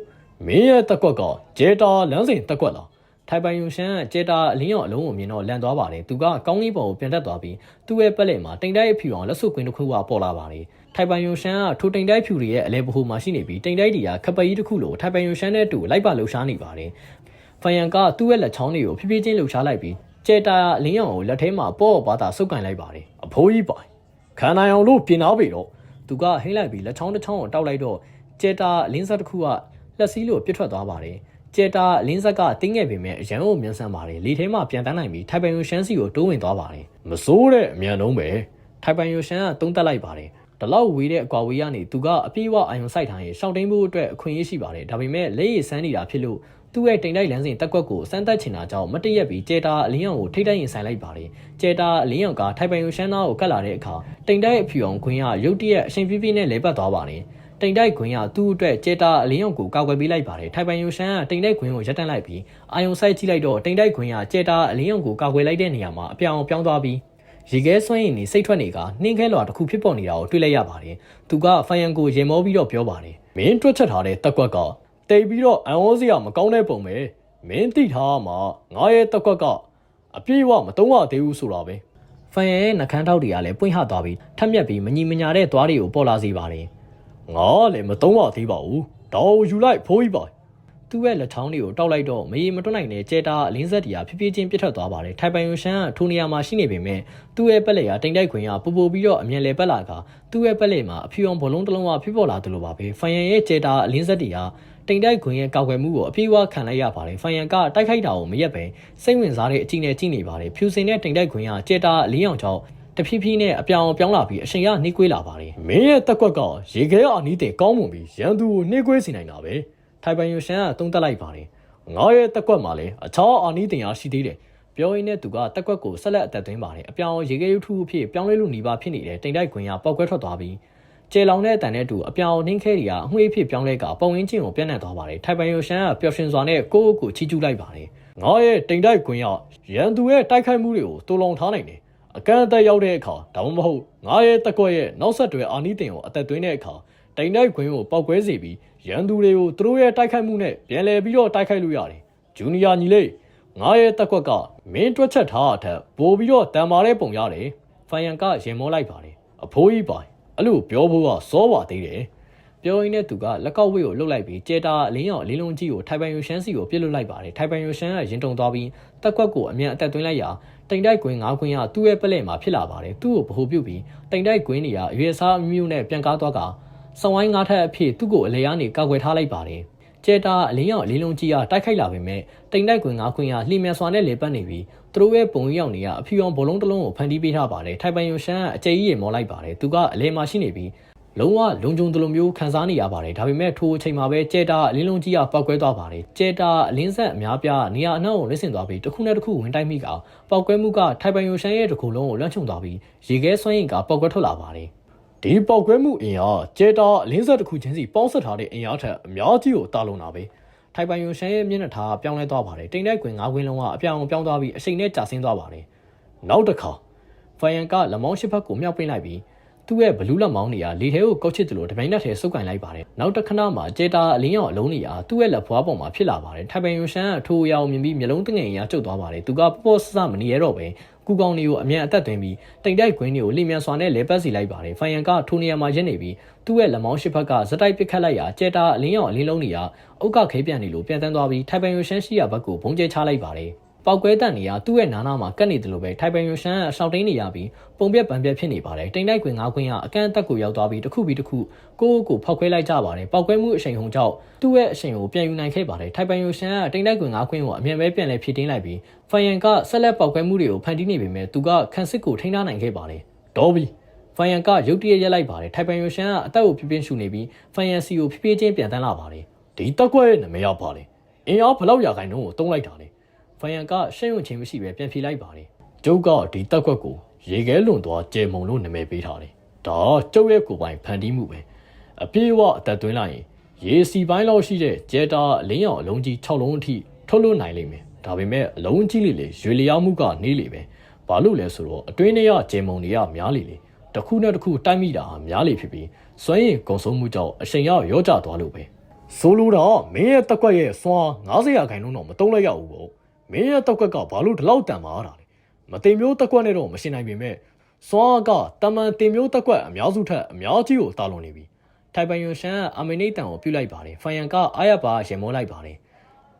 မင်းရဲ့တက်ကွက်ကကျဲတာလမ်းစဉ်တက်ကွက်လားထိုင်ပိုင်ယွန်ရှန်ကကျဲတာအလင်းအောင်အလုံးကိုမြင်တော့လန့်သွားပါတယ်သူကကောင်းကင်ဘက်ကိုပြန်တက်သွားပြီးသူ့ရဲ့ပက်လက်မှာတိမ်တိုက်အဖြူအောင်လက်စုပ်ကွင်းတစ်ခုကပေါ်လာပါတယ်ထိုင်ပိုင်ယွန်ရှန်ကထိုတိမ်တိုက်ဖြူတွေရဲ့အလဲပဟိုမှာရှိနေပြီးတိမ်တိုက်တွေကခပ်ပကြီးတစ်ခုလိုထိုင်ပိုင်ယွန်ရှန်နဲ့တူလိုက်ပါလှူရှားနေပါတယ်ဖန်ယန်ကသူ့ရဲ့လက်ချောင်းတွေကိုဖြည်းဖြည်းချင်းလှူရှားလိုက်ပြီးကျဲတာအလင်းအောင်ကိုလက်ထဲမှာပေါ့ပါတာစုပ်ကန်လိုက်ပါတယ်အဖိုးကြီးပိုင်ခံနိုင်အောင်လို့ပြင်အောင်ပြီတော့သူကဟိမ့်လိုက်ပြီးလက်ချောင်းတစ်ချောင်းကိုတောက်လိုက်တော့ကျဲတာအလင်းဆက်တစ်ခုကလက်စည်းလိုပြစ်ထွက်သွားပါတယ်ကျဲတာအလင်းဆက်ကတင်းငယ်ပေမဲ့အရန်ကိုမြန်ဆန်ပါတယ်လေထဲမှာပြန်တန်းနိုင်ပြီးထိုင်ပိုင်ယွန်ရှန်စီကိုတိုးဝင်သွားပါတယ်မစိုးတဲ့အမြန်လုံးပဲထိုင်ပိုင်ယွန်ရှန်ကတုံးတက်လိုက်ပါတယ်ဒီလောက်ဝေးတဲ့အကွာဝေးကနေသူကအပြေးဝအာယုံစိုက်ထားရင်ရှောင်းတိန်ဖို့အတွက်အခွင့်အရေးရှိပါတယ်ဒါပေမဲ့လက်ရည်စမ်းနေတာဖြစ်လို့သူ့ရဲ့တိမ်တိုက်လမ်းစဉ်တက်ကွက်ကိုစမ်းသပ်ချင်တာကြောင့်မတည့်ရက်ပြီးကျဲတာအလင်းအောင်ကိုထိတ်တိုက်ရင်ဆိုင်လိုက်ပါတယ်ကျဲတာအလင်းအောင်ကထိုင်ပိုင်ယွန်ရှန်နာကိုကတ်လာတဲ့အခါတိမ်တိုက်အဖြူအောင်ခွင်းကရုတ်တရက်အရှင်ပြပြနဲ့လဲပတ်သွားပါတယ်တိမ်တိုက်ခွင်းကသူ့အတွက်ကျဲတာအလင်းအောင်ကိုကောက်ွယ်ပေးလိုက်ပါတယ်ထိုင်ပိုင်ယွန်ရှန်ကတိမ်တိုက်ခွင်းကိုရပ်တန့်လိုက်ပြီးအာယုံစိုက်ကြည့်လိုက်တော့တိမ်တိုက်ခွင်းကကျဲတာအလင်းအောင်ကိုကောက်ွယ်လိုက်တဲ့နေရာမှာအပြောင်ပြောင်းသွားပြီးရေခဲဆွမ်းရည်နေစိတ်ထွက်နေကနှင်းခဲလွာတစ်ခုဖြစ်ပေါ်နေတာကိုတွေ့လိုက်ရပါတယ်သူကဖန်ယန်ကိုရေမောပြီးတော့ပြောပါတယ်မင်းတွက်ချက်ထားတဲ့တက်ကွက်ကတိတ်ပြီးတော့အန်ဝေါ်စရာမကောင်းတဲ့ပုံပဲမင်းသိထားမှာငါရဲ့တက်ကွက်ကအပြေးဝမတုံးရသေးဘူးဆိုတာပဲဖန်ယန်ရဲ့နှကန်းထောက်တွေကလည်းပွင့်ဟသွားပြီးထက်မြက်ပြီးမညီမညာတဲ့သွားတွေကိုပေါ်လာစေပါတယ်ငါလည်းမတုံးရသေးပါဘူးတောင်ယူလိုက်ဖိုးကြီးပါသူ့ရဲ့လက်ချောင်းတွေကိုတောက်လိုက်တော့မရေမတွက်နိုင်တဲ့ကျဲတာအလင်းဆက်တွေကဖြည်းဖြည်းချင်းပြတ်ထွက်သွားပါတယ်ထိုင်ပိုင်ယွန်ရှန်ကထိုနေရာမှာရှိနေပေမဲ့သူ့ရဲ့ပက်လက်ကတိမ်တိုက်ခွင်ကပူပူပြီးတော့အမြန်လေပက်လာကသူ့ရဲ့ပက်လက်မှာအဖြူအောင်ဘလုံးတစ်လုံးကဖြစ်ပေါ်လာသလိုပါပဲဖန်ယန်ရဲ့ကျဲတာအလင်းဆက်တွေကတိမ်တိုက်ခွင်ရဲ့ကောက်ွယ်မှုကိုအပြေးအဝခံလိုက်ရပါတယ်ဖန်ယန်ကတိုက်ခိုက်တာကိုမရက်ပဲစိတ်ဝင်စားတဲ့အကြည့်နဲ့ကြည့်နေပါတယ်ဖြူစင်တဲ့တိမ်တိုက်ခွင်ကကျဲတာအလင်းအောင်ကြောင့်တဖြည်းဖြည်းနဲ့အပြောင်ပြောင်းလာပြီးအချိန်ကနှိကွေးလာပါတယ်မင်းရဲ့တက်ကွက်ကရေခဲအနီးတင်ကောင်းမွန်ပြီးရန်သူကိုနှိကွေးစေနိုင်တာပဲထိုင်ပိုင်ယွန်ရှန်ကတုံးတက်လိုက်ပါတယ်ငါရဲ့တက်ကွက်မှာလည်းအခြားအာနီးတင်ရရှိသေးတယ်ပြောရင်းနဲ့သူကတက်ကွက်ကိုဆက်လက်အသက်သွင်းပါတယ်အပြောင်ရေခဲရုပ်ထုအဖြစ်ပြောင်းလဲလို့နေပါဖြစ်နေတဲ့တိမ်တိုက်ခွင်ကပောက်ကွဲထွက်သွားပြီးကျေလောင်တဲ့အတန်နဲ့တူအပြောင်နှင်းခဲတွေကအငွေးဖြစ်ပြောင်းလဲကပုံရင်းချင်းကိုပြန့်နှံ့သွားပါတယ်ထိုင်ပိုင်ယွန်ရှန်ကပျော်ရွှင်စွာနဲ့ကိုယ့်ကိုချီးကျူးလိုက်ပါတယ်ငါရဲ့တိမ်တိုက်ခွင်ကရန်သူရဲ့တိုက်ခိုက်မှုတွေကိုတူလုံထားနိုင်တယ်အကန့်အသတ်ရောက်တဲ့အခါဒါမှမဟုတ်ငါရဲ့တက်ကွက်ရဲ့နောက်ဆက်တွဲအာနီးတင်ကိုအသက်သွင်းတဲ့အခါတိမ်တိုက်ခွင်ကိုပောက်ကွဲစေပြီးရန်သူတွေကိုသူတို့ရဲ့တိုက်ခိုက်မှုနဲ့ပြန်လည်ပြီးတော့တိုက်ခိုက်လို့ရတယ်ဂျူနီယာညီလေးငါရဲ့တက်ကွက်ကမင်းတွက်ချက်ထားတဲ့ပို့ပြီးတော့တန်မာတဲ့ပုံရတယ်ဖန်ယန်ကရင်မောလိုက်ပါတယ်အဖိုးကြီးပိုင်အဲ့လိုပြောဖို့ကစောပါသေးတယ်ပြောရင်းနဲ့သူကလက်ကောက်ဝိတ်ကိုလှုပ်လိုက်ပြီးကျဲတာအလင်းရောင်အလင်းလုံးကြီးကိုထိုင်ပိုင်ယွန်ရှန်စီကိုပြစ်လွတ်လိုက်ပါတယ်ထိုင်ပိုင်ယွန်ရှန်ကရင်တုံသွားပြီးတက်ကွက်ကိုအမြန်အသက်သွင်းလိုက်ရာတိမ်တိုက်ကွင်း၅ကွင်းကသူ့ရဲ့ပလက်မှာဖြစ်လာပါတယ်သူ့ကိုဗဟိုပြုတ်ပြီးတိမ်တိုက်ကွင်းတွေကအရွယ်စားအမျိုးနဲ့ပြန်ကားသွားကစောင်းဝိုင်းငါးထပ်အဖြစ်သူ့ကိုအလေကနေကောက်ွယ်ထားလိုက်ပါတယ်ကျဲတာအလင်းရောင်အလင်းလုံးကြီးကတိုက်ခိုက်လာပေမဲ့တိမ်တိုက်ကွင်း၅ကွင်းကလှိမြန်စွာနဲ့လေပတ်နေပြီးသူတို့ရဲ့ပုံရိပ်ရောက်နေရအဖြူအောင်ဘလုံးတစ်လုံးကိုဖန်တီးပေးထားပါတယ်ထိုင်ပိုင်ယွန်ရှန်ကအကျယ်ကြီးရေမောလိုက်ပါတယ်သူကအလဲမှာရှိနေပြီးလုံးဝလုံခြုံသလိုမျိုးခံစားနေရပါတယ်ဒါပေမဲ့ထိုအချိန်မှာပဲကျဲတာအလင်းလုံးကြီးကပောက်ကွဲသွားပါတယ်ကျဲတာအလင်းဆက်အများပြားနေရာအနှံ့ကိုလက်ဆင့်သွားပြီးတစ်ခုနဲ့တစ်ခုဝင်တိုက်မိကပောက်ကွဲမှုကထိုင်ပိုင်ယွန်ရှန်ရဲ့တစ်ခုလုံးကိုလွှမ်းခြုံသွားပြီးရေခဲစွမ်းရည်ကပောက်ကွဲထွက်လာပါတယ်ဒီပောက်ကွဲမှုအင်အားကျဲတာအလင်းဆက်တစ်ခုချင်းစီပေါင်းဆက်ထားတဲ့အင်အားထက်အများကြီးကိုတာလုံတာပဲထိုင်ပိုင်ယွန်ရှန်ရဲ့မျက်နှာထားပြောင်းလဲသွားပါတယ်တိမ်တိုက်ကွင်း၅ကွင်းလုံးကအပြောင်ပြောင်းသွားပြီးအချိန်နဲ့ကြာဆင်းသွားပါတယ်နောက်တစ်ခါဖန်ယန်ကလက်မောင်းရှိဘက်ကိုမြောက်ပင်းလိုက်ပြီးသူ့ရဲ့ဘလူးလက်မောင်းတွေကလေထဲကိုကောက်ချစ်သလိုတပိုင်းနဲ့ထဲစုပ်ကင်လိုက်ပါတယ်နောက်တစ်ခဏမှာကျဲတာအလင်းရောင်အလုံးတွေကသူ့ရဲ့လက်ဖွားပေါ်မှာဖြစ်လာပါတယ်ထိုင်ပိုင်ယွန်ရှန်ကထိုးရောင်မြင်ပြီးမျက်လုံးတငယ်ရကျုပ်သွားပါတယ်သူကပေါ့ဆဆမနေရတော့ပဲကူကောင်တွေကိုအမြန်အသက်သွင်းပြီးတိမ်တိုက်ကွင်းတွေကိုလိမ်မြန်စွာနဲ့လဲပတ်စီလိုက်ပါတယ်ဖန်ယန်ကထိုနေရာမှာရက်နေပြီးသူ့ရဲ့လက်မောင်းရှိဘက်ကဇက်တိုက်ပစ်ခတ်လိုက်ရာကျဲတာအလင်းရောင်အလင်းလုံးတွေကအုတ်ကခဲပြန်နေလို့ပြန်တန်းသွားပြီးထိုင်ပိုင်ယွန်ရှန်ရှိရာဘက်ကိုဘုံကျဲချလိုက်ပါတယ်ပောက်ကွဲတန်နေရသူ့ရဲ့နားနာမှာကတ်နေတယ်လို့ပဲထိုင်ပိုင်ယွန်ရှန်ကအရှောက်တင်းနေရပြီးပုံပြက်ပန်ပြက်ဖြစ်နေပါတယ်တိမ်တိုက်ကွင်း၅ကွင်းကအကန့်အသတ်ကိုရောက်သွားပြီးတစ်ခုပြီးတစ်ခုကိုဖောက်ခွဲလိုက်ကြပါတယ်ပောက်ကွဲမှုအရှိန်ဟုန်ကြောင့်သူ့ရဲ့အရှိန်ကိုပြန်ယူနိုင်ခဲ့ပါတယ်ထိုင်ပိုင်ယွန်ရှန်ကတိမ်တိုက်ကွင်း၅ကွင်းကိုအမြန်ပဲပြန်လဲဖြည့်တင်းလိုက်ပြီးဖန်ယန်ကဆက်လက်ပောက်ကွဲမှုတွေကိုဖန်တီးနေပေမဲ့သူကခန်းစစ်ကိုထိန်းထားနိုင်ခဲ့ပါတယ်ဒေါ်ဘီ ဖိုင်ယန်ကရုတ်တရက်ရက်လိုက်ပါတယ်ထိုင်ပန်ယွန်ရှန်ကအသက်ကိုပြပြင်းရှူနေပြီးဖိုင်ယန်စီကိုဖြည်းဖြည်းချင်းပြန်တန်းလာပါတယ်ဒီတက်ကွက်ရဲ့နမရပါလေအင်အားဘလောက်ရာခိုင်နှုန်းကိုတုံးလိုက်တာလေဖိုင်ယန်ကရှင်းယွန်ချင်းမရှိပဲပြန်ဖြေလိုက်ပါတယ်ကျုပ်ကဒီတက်ကွက်ကိုရေခဲလွန်သွားကျဲမုံလို့နာမည်ပေးထားတယ်ဒါကျုပ်ရဲ့ကိုယ်ပိုင်ဖန်တီးမှုပဲအပြေးအဝအသက်သွင်းလိုက်ရင်ရေစီပိုင်းလောက်ရှိတဲ့ဂျဲတာအလင်းရောင်အလုံးကြီး6လုံးအထိထုတ်လွှတ်နိုင်လိမ့်မယ်ဒါပေမဲ့အလုံးကြီးလေးရွေလျောက်မှုကနေလေပဲဘာလို့လဲဆိုတော့အတွင်းထဲကကျဲမုံတွေကများလေတစ်ခုနဲ့တစ်ခုတိုက်မိတာဟာများလေဖြစ်ပြီးစွမ်းရည်ကုန်ဆုံးမှုကြောင့်အချိန်ရောက်ရောကျသွားလို့ပဲဆိုလိုတော့မင်းရဲ့တက်ကွက်ရဲ့စွမ်း90ရာခိုင်နှုန်းတော့မတုံးလိုက်ရဘူးပေါ့မင်းရဲ့တက်ကွက်ကဘာလို့ဒီလောက်တန်မာရတာလဲမတိမ်မျိုးတက်ကွက်နဲ့တော့မရှင်းနိုင်ပေမဲ့စွမ်းကတမန်တင်မျိုးတက်ကွက်အများစုထက်အများကြီးကိုတာလွန်နေပြီထိုင်ပန်ယွန်ရှန်ကအမနိတန်ကိုပြုတ်လိုက်ပါတယ်ဖိုင်ယန်ကအားရပါရင်မောလိုက်ပါတယ်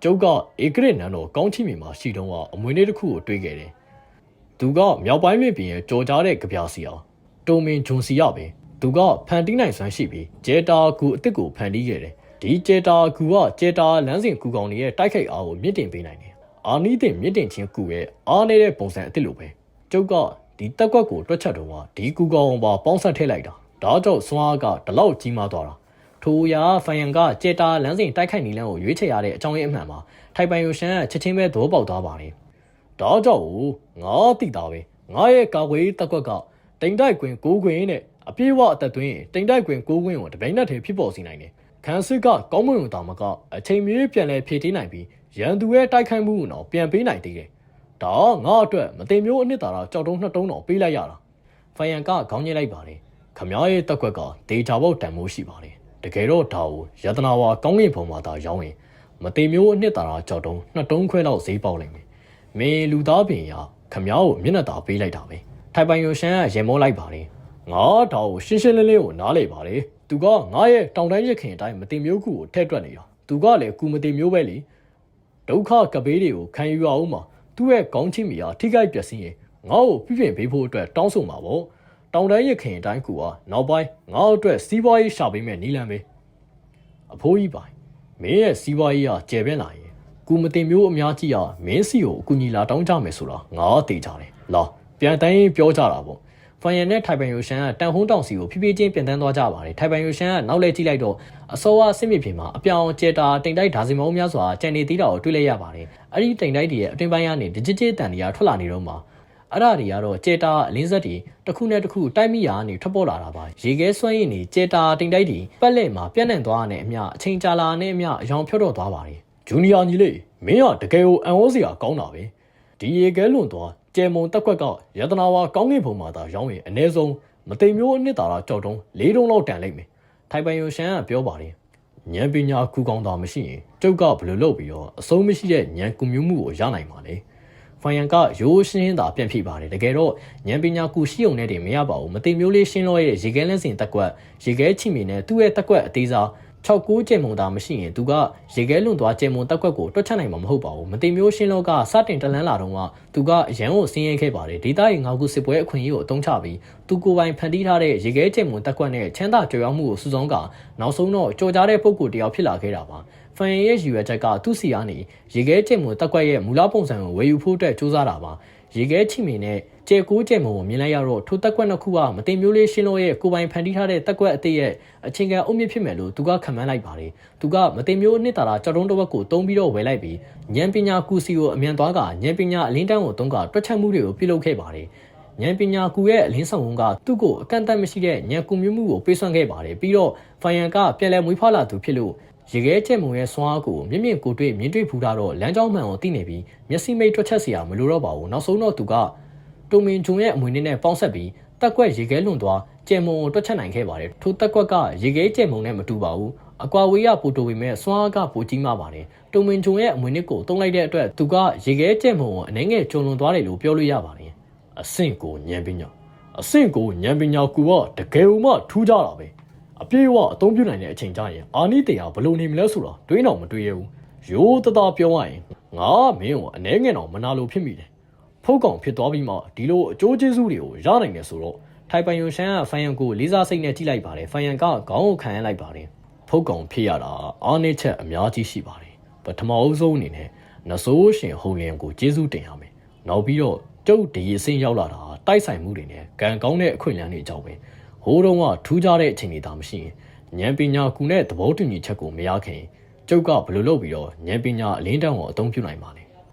ကျုပ်ကဧကရစ်နန်းတော်ကောင်းချီမီမှာရှိတုန်းကအမွေနေ့တစ်ခုကိုတွေးခဲ့တယ်သူကမြောက်ပိုင်းမြစ်ပြင်ရဲ့ကြော်ကြားတဲ့ကြပြာစီအောင်တိုမင်ဂျွန်စီရပဲသူကဖန်တီးနိုင်စွမ်းရှိပြီးဂျေတာကူအစ်စ်ကိုဖန်တီးခဲ့တယ်ဒီဂျေတာကူကဂျေတာလမ်းစဉ်ကူကောင်တွေရဲ့တိုက်ခိုက်အားကိုမြင့်တင်ပေးနိုင်တယ်အာနီးတင်မြင့်တင်ခြင်းကူရဲ့အားနေတဲ့ပုံစံအစ်စ်လိုပဲကျုပ်ကဒီတက်ကွက်ကိုတွက်ချက်တော့ဒီကူကောင်ပါပေါင်းဆက်ထည့်လိုက်တာဒါကြောင့်စွမ်းအားကဒီလောက်ကြီးမားသွားတာထိုရာဖိုင်ယန်ကဂျေတာလမ်းစဉ်တိုက်ခိုက်နေလမ်းကိုရွေးချယ်ရတဲ့အကြောင်းရင်းအမှန်မှာထိုင်ပန်ယိုရှန်ကချက်ချင်းပဲသဘောပေါက်သွားပါတယ်ဒါကြောင့်ငါသိတာပဲငါရဲ့ကာကွယ်တက်ကွက်ကတိမ်တိုက်ကွင်း6ကွင်းနဲ့အပြေးဝအသက်သွင်းတိမ်တိုက်ကွင်း6ကွင်းကိုတပိန်းနဲ့ထဲဖြစ်ပေါ်စေနိုင်တယ်ခန်းစစ်ကကောင်းမွန်တာမကအချိန်မီပြန်လဲဖြည့်တင်းနိုင်ပြီးရန်သူရဲ့တိုက်ခိုက်မှုကိုတော့ပြန်ပေးနိုင်သေးတယ်ဒါငါအတွက်မတင်မျိုးအနှစ်သာရကြောက်တုံး2တုံးတော့ပေးလိုက်ရတာဖိုင်ယန်ကခေါင်းညှိလိုက်ပါတယ်ခမားရဲ့တက်ကွက်ကဒေတာဘောက်တန်မိုးရှိပါတယ်တကယ်တော့ဒါကိုယတနာဝါကောင်းကင်ဘုံမှာသာရောင်းရင်မတင်မျိုးအနှစ်သာရကြောက်တုံး2တုံးခွဲလောက်ဈေးပေါက်လိမ့်မယ်မင်းလူသားပင်ရခမားကိုမျက်နှာသာပေးလိုက်တာပဲထိုင်ပန်ယိုရှန်ကရင်မောလိုက်ပါတယ်ငါဒါကိုရှင်းရှင်းလင်းလင်းကိုနားလေပါတယ်သူကငါရဲ့တောင်တန်းရခင်အတိုင်းမတင်မျိုးခုကိုထည့်တွက်နေတာသူကလည်းကူမတင်မျိုးပဲလေဒုက္ခကပေးတွေကိုခံယူရအောင်မှာသူ့ရဲ့ခေါင်းချင်းမီဟာထိခိုက်ပျက်စီးရင်ငါ့ကိုပြည့်ပြည့်ပေးဖို့အတွက်တောင်းဆိုမှာပေါ့တောင်တန်းရခင်အတိုင်းကူကနောက်ပိုင်းငါ့အတွက်စီးပွားရေးရှာပေးမဲ့နီလန်ပဲအဖိုးကြီးပိုင်မင်းရဲ့စီးပွားရေးကကျယ်ပြန့်လာရင်ကူမတင်မျိုးအများကြီးကမင်းစီကိုအကူညီလာတောင်းကြမယ်ဆိုတာငါသိကြတယ်လာပြန်တိုင်းပြောကြတာပေါ့ဖိုင်ယန်နဲ့ထိုင်ပန်ယိုရှန်ကတန်ဟုံးတောင်စီကိုဖြည်းဖြည်းချင်းပြန်တန်းသွားကြပါတယ်ထိုင်ပန်ယိုရှန်ကနောက်လဲကြည့်လိုက်တော့အစောကစစ်မြေပြင်မှာအပြောင်ကျဲတာတိမ်တိုက်ဓာစီမုံများစွာကြံနေသေးတာကိုတွေ့လိုက်ရပါတယ်အဲ့ဒီတိမ်တိုက်တွေရဲ့အတွင်းပိုင်းကနေဒကြစ်တန်တွေကထွက်လာနေတော့မှအဲ့ဒါတွေကတော့ကျဲတာအလင်းဆက်တွေတစ်ခုနဲ့တစ်ခုတိုက်မိရာကနေထွက်ပေါ်လာတာပါရေခဲစွမ်းရည်နေကျဲတာတိမ်တိုက်တွေပတ်လက်မှာပြန့်နှံ့သွားတဲ့အမျှအချိန်ကြာလာတဲ့အမျှအယောင်ဖြော့တော့သွားပါတယ်ဂျူနီယာညီလေးမင်းကတကယ်ကိုအံ့ဩစရာကောင်းတာပဲဒီရေခဲလွန်သွားကျဲမုံတက်ကွက်ကယတနာဝါကောင်းကင်ဘုံမှာသာရောင်းရင်အ ਨੇ ဆုံးမတိမ်မျိုးအနှစ်သာရကြောက်တုံး4တုံးလောက်တန်လိုက်မယ်ထိုင်ပန်ယိုရှန်ကပြောပါတယ်ဉာဏ်ပညာကူကောင်းတာမရှိရင်ကျုပ်ကဘယ်လိုလုပ်ပြီးတော့အဆုံးမရှိတဲ့ဉာဏ်ကူမျိုးမှုကိုရနိုင်မှာလဲဖိုင်ယန်ကရိုးရှင်းသာပြန်ဖြေပါတယ်တကယ်တော့ဉာဏ်ပညာကူရှိုံနဲ့တင်မရပါဘူးမတိမ်မျိုးလေးရှင်းလို့ရဲ့ရေခဲလန်းစင်တက်ကွက်ရေခဲချိမီနဲ့သူ့ရဲ့တက်ကွက်အသေးစား6-9ကျဲမုံတာမရှိရင်သူကရေခဲလွန်သွားကျဲမုံတက်ကွက်ကိုတွက်ချက်နိုင်မှာမဟုတ်ပါဘူးမတိမ်မျိုးရှင်းလောကစတင်တလန်းလာတော့ကသူကအရန်ကိုဆင်းရဲခဲ့ပါတယ်ဒေတာရဲ့ငါးခုစစ်ပွဲအခွင့်အရေးကိုအသုံးချပြီးသူကိုယ်ပိုင်ဖန်တီးထားတဲ့ရေခဲကျဲမုံတက်ကွက်နဲ့ချမ်းသာကြွယ်ဝမှုကိုစုဆောင်းကနောက်ဆုံးတော့ကြော်ကြားတဲ့ပုံကိုတယောက်ဖြစ်လာခဲ့တာပါဖန်ရဲ့ယူရချက်ကသူ့စီကနေရေခဲကျဲမုံတက်ကွက်ရဲ့မူလပုံစံကိုဝယ်ယူဖို့အတွက်စူးစမ်းတာပါရေခဲချိမီနဲ့ကျဲ9ကျဲမုံကိုမြင်လိုက်ရတော့ထိုတက်ကွက်နှစ်ခုကမတင်မျိုးလေးရှင်းလို့ရဲ့ကိုပိုင်ဖန်တီးထားတဲ့တက်ကွက်အသေးရဲ့အချိန်ကအုံမြင့်ဖြစ်မယ်လို့သူကခံမှန်းလိုက်ပါတယ်သူကမတင်မျိုးအနှစ်သာရကြောက်တုံးတစ်ဝက်ကိုတုံးပြီးတော့ဝယ်လိုက်ပြီးဉာဏ်ပညာကူစီကိုအမြန်သွားကဉာဏ်ပညာအလင်းတန်းကိုတုံးကတွက်ချက်မှုတွေကိုပြုလုပ်ခဲ့ပါတယ်ဉာဏ်ပညာကူရဲ့အလင်းဆောင်ကသူ့ကိုအကန့်အသတ်မရှိတဲ့ဉာဏ်ကူမျိုးမှုကိုပေးစွမ်းခဲ့ပါတယ်ပြီးတော့ဖိုင်ယန်ကပြန်လဲမွေးဖွားလာသူဖြစ်လို့ရေခဲကျဲမုံရဲ့စွမ်းအားကိုမြင့်မြင့်ကိုတွေ့မြင်တွေ့ဖူးတာတော့လမ်းကြောင်းမှန်ကိုသိနေပြီးမျက်စိမိတ်တွက်ချက်စရာမလိုတော့ပါဘူးနောက်ဆုံးတော့သူကတိုမင်ဂျွန်ရဲ့အမွေနဲ့ပေါင်းဆက်ပြီးတက်ကွက်ရေခဲလွန်သွားကျဲမုံကိုတွက်ချက်နိုင်ခဲ့ပါတယ်ထိုတက်ကွက်ကရေခဲကျဲမုံနဲ့မတူပါဘူးအကွာဝေးရပိုတိုပေမဲ့စွမ်းအားကပိုကြီးမားပါတယ်တိုမင်ဂျွန်ရဲ့အမွေနဲ့ကိုတုံးလိုက်တဲ့အတွက်သူကရေခဲကျဲမုံကိုအနေငယ်ကျုံလွန်သွားတယ်လို့ပြောလို့ရပါတယ်အဆင့်ကိုဉာဏ်ပညာအဆင့်ကိုဉာဏ်ပညာကူကတကယ်မှထူးကြတာပဲအပြေးဝအသုံးပြုနိုင်တဲ့အချိန်ကျရင်အာနိတရားဘလို့နေမလဲဆိုတာတွေးတော့မတွေးရဘူးရိုးသားပြောရရင်ငါမင်းကိုအနေငယ်တော့မနာလို့ဖြစ်မိတယ်ဖုတ်ကောင်ဖြစ်သွားပြီးမှဒီလိုအကျိုးကျေးဇူးတွေကိုရနိုင်တယ်ဆိုတော့ထိုင်ပန်ယွန်ရှန်ကဖိုင်ယန်ကိုလေးစားစိတ်နဲ့ကြည့်လိုက်ပါတယ်ဖိုင်ယန်ကခေါင်းကိုခံရလိုက်ပါတယ်ဖုတ်ကောင်ဖြစ်ရတာအားနည်းချက်အများကြီးရှိပါတယ်ပထမအဆုံးအနေနဲ့နဆိုးရှင်ဟုံလျံကိုကျေးဇူးတင်ရမယ်နောက်ပြီးတော့ကျုပ်ဒီအဆင့်ရောက်လာတာတ တိုက်ဆိုင်မှုတွေနဲ့ကံကောင်းတဲ့အခွင့်အလမ်းတွေအကြောင်းပဲဟိုးတုန်းကထူးခြားတဲ့အချိန်တွေသာမရှိရင်ဉာဏ်ပညာကူနဲ့သဘောတူညီချက်ကိုမရခင်ကျုပ်ကဘယ်လိုလုပ်ပြီးတော့ဉာဏ်ပညာအလင်းတန်းကိုအသုံးပြုနိုင်ပါလဲ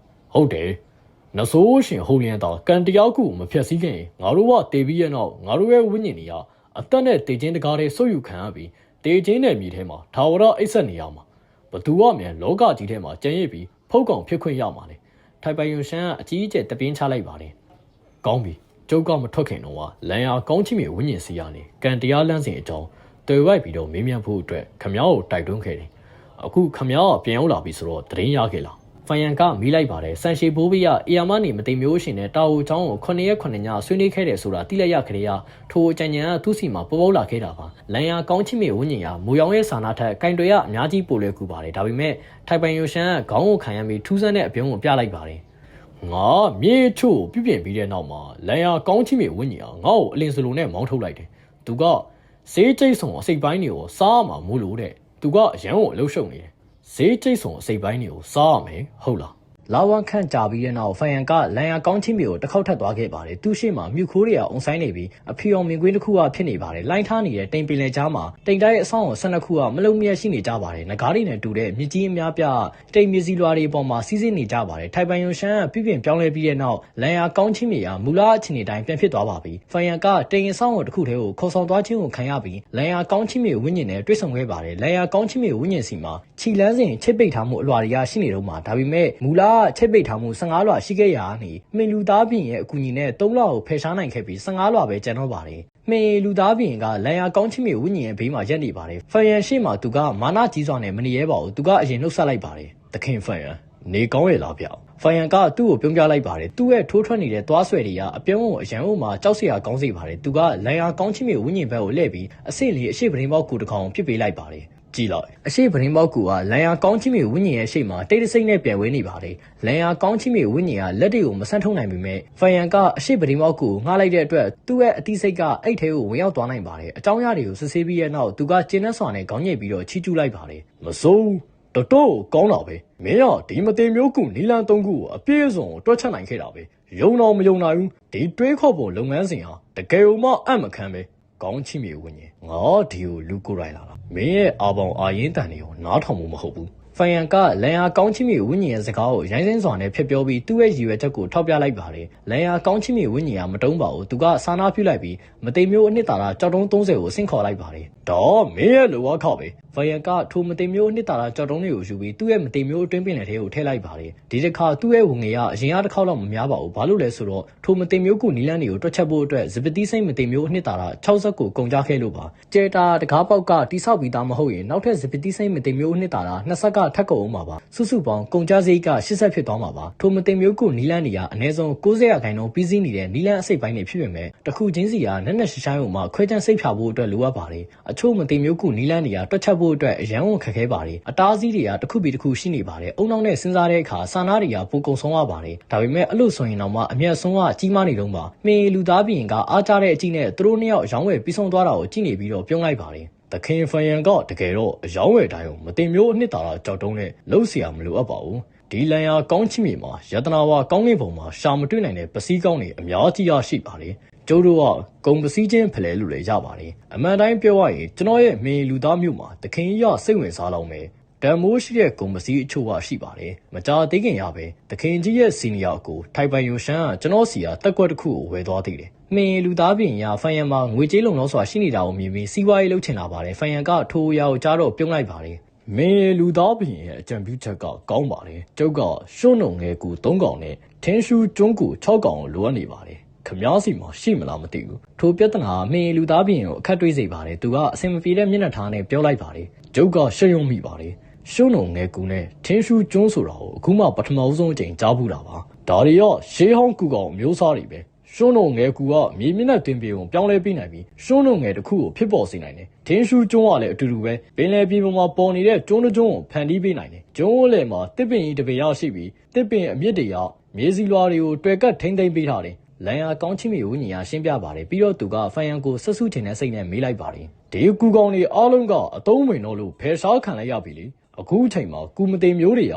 ဟုတ်တယ်နဆိုးရှင်ဟိုလျံတော်ကံတရားခုမဖြတ်စည်းခင်ငါတို့ကတေပြီးရနောက်ငါတို့ရဲ့ဝိညာဉ်တွေကအသက်နဲ့တေခြင်းတကားတဲ့ဆုပ်ယူခံရပြီးတေခြင်းနဲ့မြေထဲမှာထာဝရအိပ်ဆက်နေရမှာဘသူကမြန်လောကကြီးထဲမှာကျန်ရစ်ပြီးဖုတ်ကောင်ဖြစ်ခွင့်ရမှာလေထိုင်ပိုင်ယွန်ရှန်ကအကြီးအကျယ်တပင်းချလိုက်ပါတယ်ကောင်းပြီကျုပ်ကမထွက်ခင်တော့လန်ယာကောင်းချီမြေဝိညာဉ်စီရနေကံတရားလမ်းစဉ်အကြောင်းတွေ့ဝိုက်ပြီးတော့မေးမြန်းဖို့အတွက်ခမောင်းကိုတိုက်တွန်းခဲ့တယ်အခုခမောင်းကပြန်ရောက်လာပြီဆိုတော့တရင်ရခဲ့လားဖိုင်ယန်ကမိလိုက်ပါတယ်ဆန်ရှေဘိုးဘီယာအီယာမနီမသိမျိုးရှင်နဲ့တာဝူချောင်းကို9ရက်9ညဆွေးနွေးခဲ့တယ်ဆိုတာတိလက်ရခရေရထိုအကြံဉာဏ်ကသူ့စီမှာပေါ်ပေါလာခဲ့တာပါလန်ယာကောင်းချီမြေဝိညာဉ်ရမူရောင်ရဲ့စာနာထက်ကင်တွေရအများကြီးပိုလွယ်ကူပါတယ်ဒါပေမဲ့ထိုင်ပိုင်ယိုရှန်ကခေါင်းကိုခံရပြီးထူးဆန်းတဲ့အပြုံးကိုပြလိုက်ပါတယ်ငါမြေချို့ပြုပြင်ပြီးတဲ့နောက်မှာလန်ယာကောင်းချီမြေဝိညာဉ်ငါ့ကိုအလင်းစလိုနဲ့မောင်းထုတ်လိုက်တယ်သူကစေးကျိတ်ဆောင်အစိတ်ပိုင်းတွေကိုစားမှမို့လို့တဲ့သူကအရန်ကိုအလုရှုံနေတယ်ဈေးကျိတ်ဆောင်အစိတ်ပိုင်းတွေကိုစားရမယ်ဟုတ်လားလာဝန်ခန့်ကြပြီးတဲ့နောက်ဖိုင်ယန်ကလန်ယာကောင်းချင်းမျိုးကိုတစ်ခေါက်ထပ်သွားခဲ့ပါတယ်သူရှိမှမြူခိုးတွေကအုံဆိုင်နေပြီးအဖီအောင်မြင်ကွင်းတစ်ခုကဖြစ်နေပါတယ်လိုင်းထားနေတဲ့တိမ်ပင်လယ်ကြားမှာတိမ်တိုက်အဆောင်12ခုကမလုံမြတ်ရှိနေကြပါတယ်ငကားတွေနဲ့တူတဲ့မြစ်ကြီးအများပြတိမ်မြေစီလွာတွေပေါ်မှာစီးဆင်းနေကြပါတယ်ထိုင်ပိုင်ယွန်ရှန်ကပြပြင်ပြောင်းလဲပြီးတဲ့နောက်လန်ယာကောင်းချင်းမျိုးကမူလအခြေအနေတိုင်းပြန်ဖြစ်သွားပါပြီဖိုင်ယန်ကတိမ်အဆောင်တစ်ခုတည်းကိုခေါ်ဆောင်သွားခြင်းကိုခံရပြီးလန်ယာကောင်းချင်းမျိုးဝိညာဉ်နဲ့တွေ့ဆုံခဲ့ပါတယ်လန်ယာကောင်းချင်းမျိုးဝိညာဉ်စီမှာခြိလန်းစဉ်ချိတ်ပိတ်ထားမှုအလွှာတွေကရှိနေတော့မှာဒါပေမဲ့မူလချိတ်ပိတ်ထားမှု15လွှာရှိခဲ့ရာနေမင်းလူသားပြင်ရဲ့အကူအညီနဲ့3လွှာကိုဖယ်ရှားနိုင်ခဲ့ပြီး15လွှာပဲကျန်တော့ပါတယ်မင်းလူသားပြင်ကလန်ယာကောင်းချင်းမြေဝိညာဉ်ရဲ့ဘေးမှာရက်နေပါတယ်ဖန်ယန်ရှိမှသူကမာနကြီးစွာနဲ့မနေရဲပါဘူးသူကအရင်နှုတ်ဆက်လိုက်ပါတယ်သခင်ဖန်ယန်နေကောင်းရဲ့လားဗျဖန်ယန်ကသူ့ကိုပြုံးပြလိုက်ပါတယ်သူ့ရဲ့ထိုးထွက်နေတဲ့သွားဆွဲတွေကအပြုံးကိုအရန်အိုမှာကြောက်စရာကောင်းစေပါတယ်သူကလန်ယာကောင်းချင်းမြေဝိညာဉ်ဘက်ကိုလှည့်ပြီးအဆင့်လေးအရှိပရင်းပေါက်ကူတစ်ကောင်ဖြစ်ပေးလိုက်ပါတယ်ကြည့်လိုက်အရှိပရင်းပေါက်ကူကလန်ယာကောင်းချင်းမြေဝိညာဉ်ရဲ့ရှေ့မှာတိတ်တဆိတ်နဲ့ပြန်ဝဲနေပါတယ်လန်ယာကောင်းချင်းမြေဝိညာဉ်ကလက်တွေကိုမဆန့်ထုတ်နိုင်ပေမဲ့ဖန်ယန်ကအရှိပရင်းပေါက်ကူငှားလိုက်တဲ့အတွက်သူ့ရဲ့အတိစိတ်ကအဲ့ထဲကိုဝင်ရောက်သွားနိုင်ပါတယ်အကြောင်းအရာတွေကိုစစ်ဆေးပြီးတဲ့နောက်သူကကျင်းနှက်စွာနဲ့ခေါင်းညိတ်ပြီးတော့ချီးကျူးလိုက်ပါတယ်မစိုးတော်တော်ကောင်းတာပဲမင်းကဒီမတင်မျိုးကူနီလန်3ခုကိုအပြည့်အစုံတွက်ချက်နိုင်ခဲ့တာပဲယုံတော့မယုံနိုင်ဘူးဒီတွေးခေါ်ဖို့လုပ်ငန်းစဉ်ဟာတကယ်လို့မှအံ့မခံပဲကောင်းချီမြေဝိညာဉ်ငါဒီကိုလူကိုယ်တိုင်လာတာမင်းရဲ့အာပေါင်အာရင်တန်တွေကိုနားထောင်မှုမဟုတ်ဘူးဖန်ယန်ကလန်ယာကောင်းချီမြေဝိညာဉ်ရဲ့စကားကိုရိုင်းစင်းစွာနဲ့ဖျက်ပြောပြီးသူ့ရဲ့ရည်ရွယ်ချက်ကိုထောက်ပြလိုက်ပါတယ်လန်ယာကောင်းချီမြေဝိညာဉ်ကမတုံးပါဘူးသူကစာနာပြုလိုက်ပြီးမသိမျိုးအနှစ်သာရကြောက်တုံး30ကိုဆင့်ခေါ်လိုက်ပါတယ်ဒါမင်းရဲ့လိုအပ်ခပဲဖန်ယန်ကထိုမသိမျိုးအနှစ်သာရကြောက်တုံးတွေကိုယူပြီးသူ့ရဲ့မသိမျိုးအတွင်းပင်လယ်ထဲကိုထည့်လိုက်ပါတယ်ဒီတစ်ခါသူ့ရဲ့ဝင်ငယ်ကအရင်ကတစ်ခေါက်တော့မများပါဘူးဘာလို့လဲဆိုတော့ထိုမသိမျိုးကူနီလန်းတွေကိုတွက်ချက်ဖို့အတွက်ဇပတိစိတ်မသိမျိုးအနှစ်သာရ60ကိုကုန်ကြခဲ့လို့ပါကျဲတာတကားပေါက်ကတိဆောက်ပြီးသားမဟုတ်ရင်နောက်ထပ်ဇပတိစိတ်မသိမျိုးအနှစ်သာရ20ကထပ်ကုန်အောင်ပါစုစုပေါင်းကုန်ကြစရိတ်က80ဖြစ်သွားမှာပါထိုမသိမျိုးကူနီလန်းတွေကအနည်းဆုံး90%ပြီးစီးနေတဲ့နီလန်းအစိတ်ပိုင်းတွေဖြစ်ပေမဲ့တခုချင်းစီကနက်နက်ရှိုင်းအောင်မှခွဲချမ်းစိတ်ဖြာဖို့အတွက်လိုအပ်ပါတယ်အချို့မသိမျိုးကူနီလန်းတွေကတွက်ချက်ဖို့အတွက်အရန်ဝန်ခက်ခဲပါတယ်အတားအဆီးတွေကတစ်ခုပြီးတစ်ခုရှိနေပါတယ်အုံနောက်နဲ့စဉ်းစားတဲ့အခါစာနာတွေကပိုကုံဆုံးရပါတယ်ဒါပေမဲ့အဲ့လိုဆိုရင်တော့မှအမျက်ဆုံးကကြီးမားနေတော့ပါမင်းလူသားပြင်ကအားကြတဲ့အကြည့်နဲ့သူတို့နှစ်ယောက်ရောင်းဝယ်ပြီးဆုံးသွားတာကိုကြည့်နေပြီးတော့ပြုံးလိုက်ပါတယ်သခင်ဖန်ယန်ကတကယ်တော့အယောင်းဝယ်တိုင်းကိုမတင်မျိုးအနှစ်သာရကြောက်တုံးနဲ့လှုပ်เสียမလိုအပ်ပါဘူးဒီလန်ယာကောင်းချစ်မြေမှာယတနာဝါကောင်းကင်ဘုံမှာရှာမတွေ့နိုင်တဲ့ပစည်းကောင်းတွေအများကြီးရရှိပါတယ်ကျိုးတို့ကဂုံပစည်းချင်းဖလဲလို့လည်းရပါတယ်အမှန်တိုင်းပြောရရင်ကျွန်တော်ရဲ့မင်းလူသားမျိုးမှာသခင်ကြီးကစိတ်ဝင်စားလောက်မယ်တန်မိုးရှိတဲ့ဂုံပစည်းအချို့ကရှိပါတယ်မကြာသေးခင်ရပဲသခင်ကြီးရဲ့စီနီယာကိုထိုင်ပိုင်ယွန်ရှန်ကကျွန်တော်စီကတက်ကွက်တစ်ခုကိုဝယ်သွားသေးတယ်မင်းလူသားပြင်ရဖန်ယန်မှာငွေကြေးလုံလောက်စွာရှိနေတာကိုမြင်ပြီးစီးပွားရေးလုပ်ချင်တာပါတယ်ဖန်ယန်ကထိုးရာကိုကြားတော့ပြုံးလိုက်ပါတယ်မင်းလူသားပြင်ရဲ့အကြံပြုချက်ကကောင်းပါတယ်ကျုပ်ကရှုံးုံငယ်ကူ3កောင်နဲ့ထင်းရှူးကျွန်းကူ6កောင်ကိုလိုအပ်နေပါတယ်ခမားစီမှာရှိမလားမသိဘူးထိုပြဿနာမင်းလူသားပြင်ကိုအခက်တွေးစေပါတယ်သူကအစင်မပြေတဲ့မျက်နှာထားနဲ့ပြောလိုက်ပါတယ်ကျုပ်ကရှက်ရုံမိပါတယ်ရှုံးုံငယ်ကူနဲ့ထင်းရှူးကျွန်းဆိုတာကိုအခုမှပထမဆုံးအကြိမ်ကြားဘူးတာပါဒါတွေရောရှေးဟောင်းကူကောင်မျိုးစားတွေပဲရှုံးုံငယ်ကူကမြေမျက်နှာတင်ပြေကိုပြောင်းလဲပေးနိုင်ပြီးရှုံးုံငယ်တစ်ခုကိုဖြစ်ပေါ်စေနိုင်တယ်ထင်းရှူးကျွန်းကလည်းအတူတူပဲပင်လယ်ပြင်ပေါ်မှာပေါ်နေတဲ့ကျွန်းတစ်ကျွန်းကိုဖန်တီးပေးနိုင်တယ်ကျွန်းဝက်လယ်မှာတစ်ပင်ကြီးတစ်ပင်ရရှိပြီးတစ်ပင်အမြင့်တွေရမြေစီလွာတွေကိုတွယ်ကတ်ထိမ့်သိမ့်ပေးထားတယ်လန်ယာကောင်းချီမီဝိညာဉ်ရှင်းပြပါတယ်ပြီးတော့သူကဖန်ယန်ကိုဆက်စုချင်တဲ့စိတ်နဲ့မေးလိုက်ပါတယ်ဒီကူကောင်တွေအားလုံးကအတုံးဝင်တော့လို့ဖယ်ရှားခံလိုက်ရပြီလေအခုအချိန်မှာကူမသိမျိုးတွေက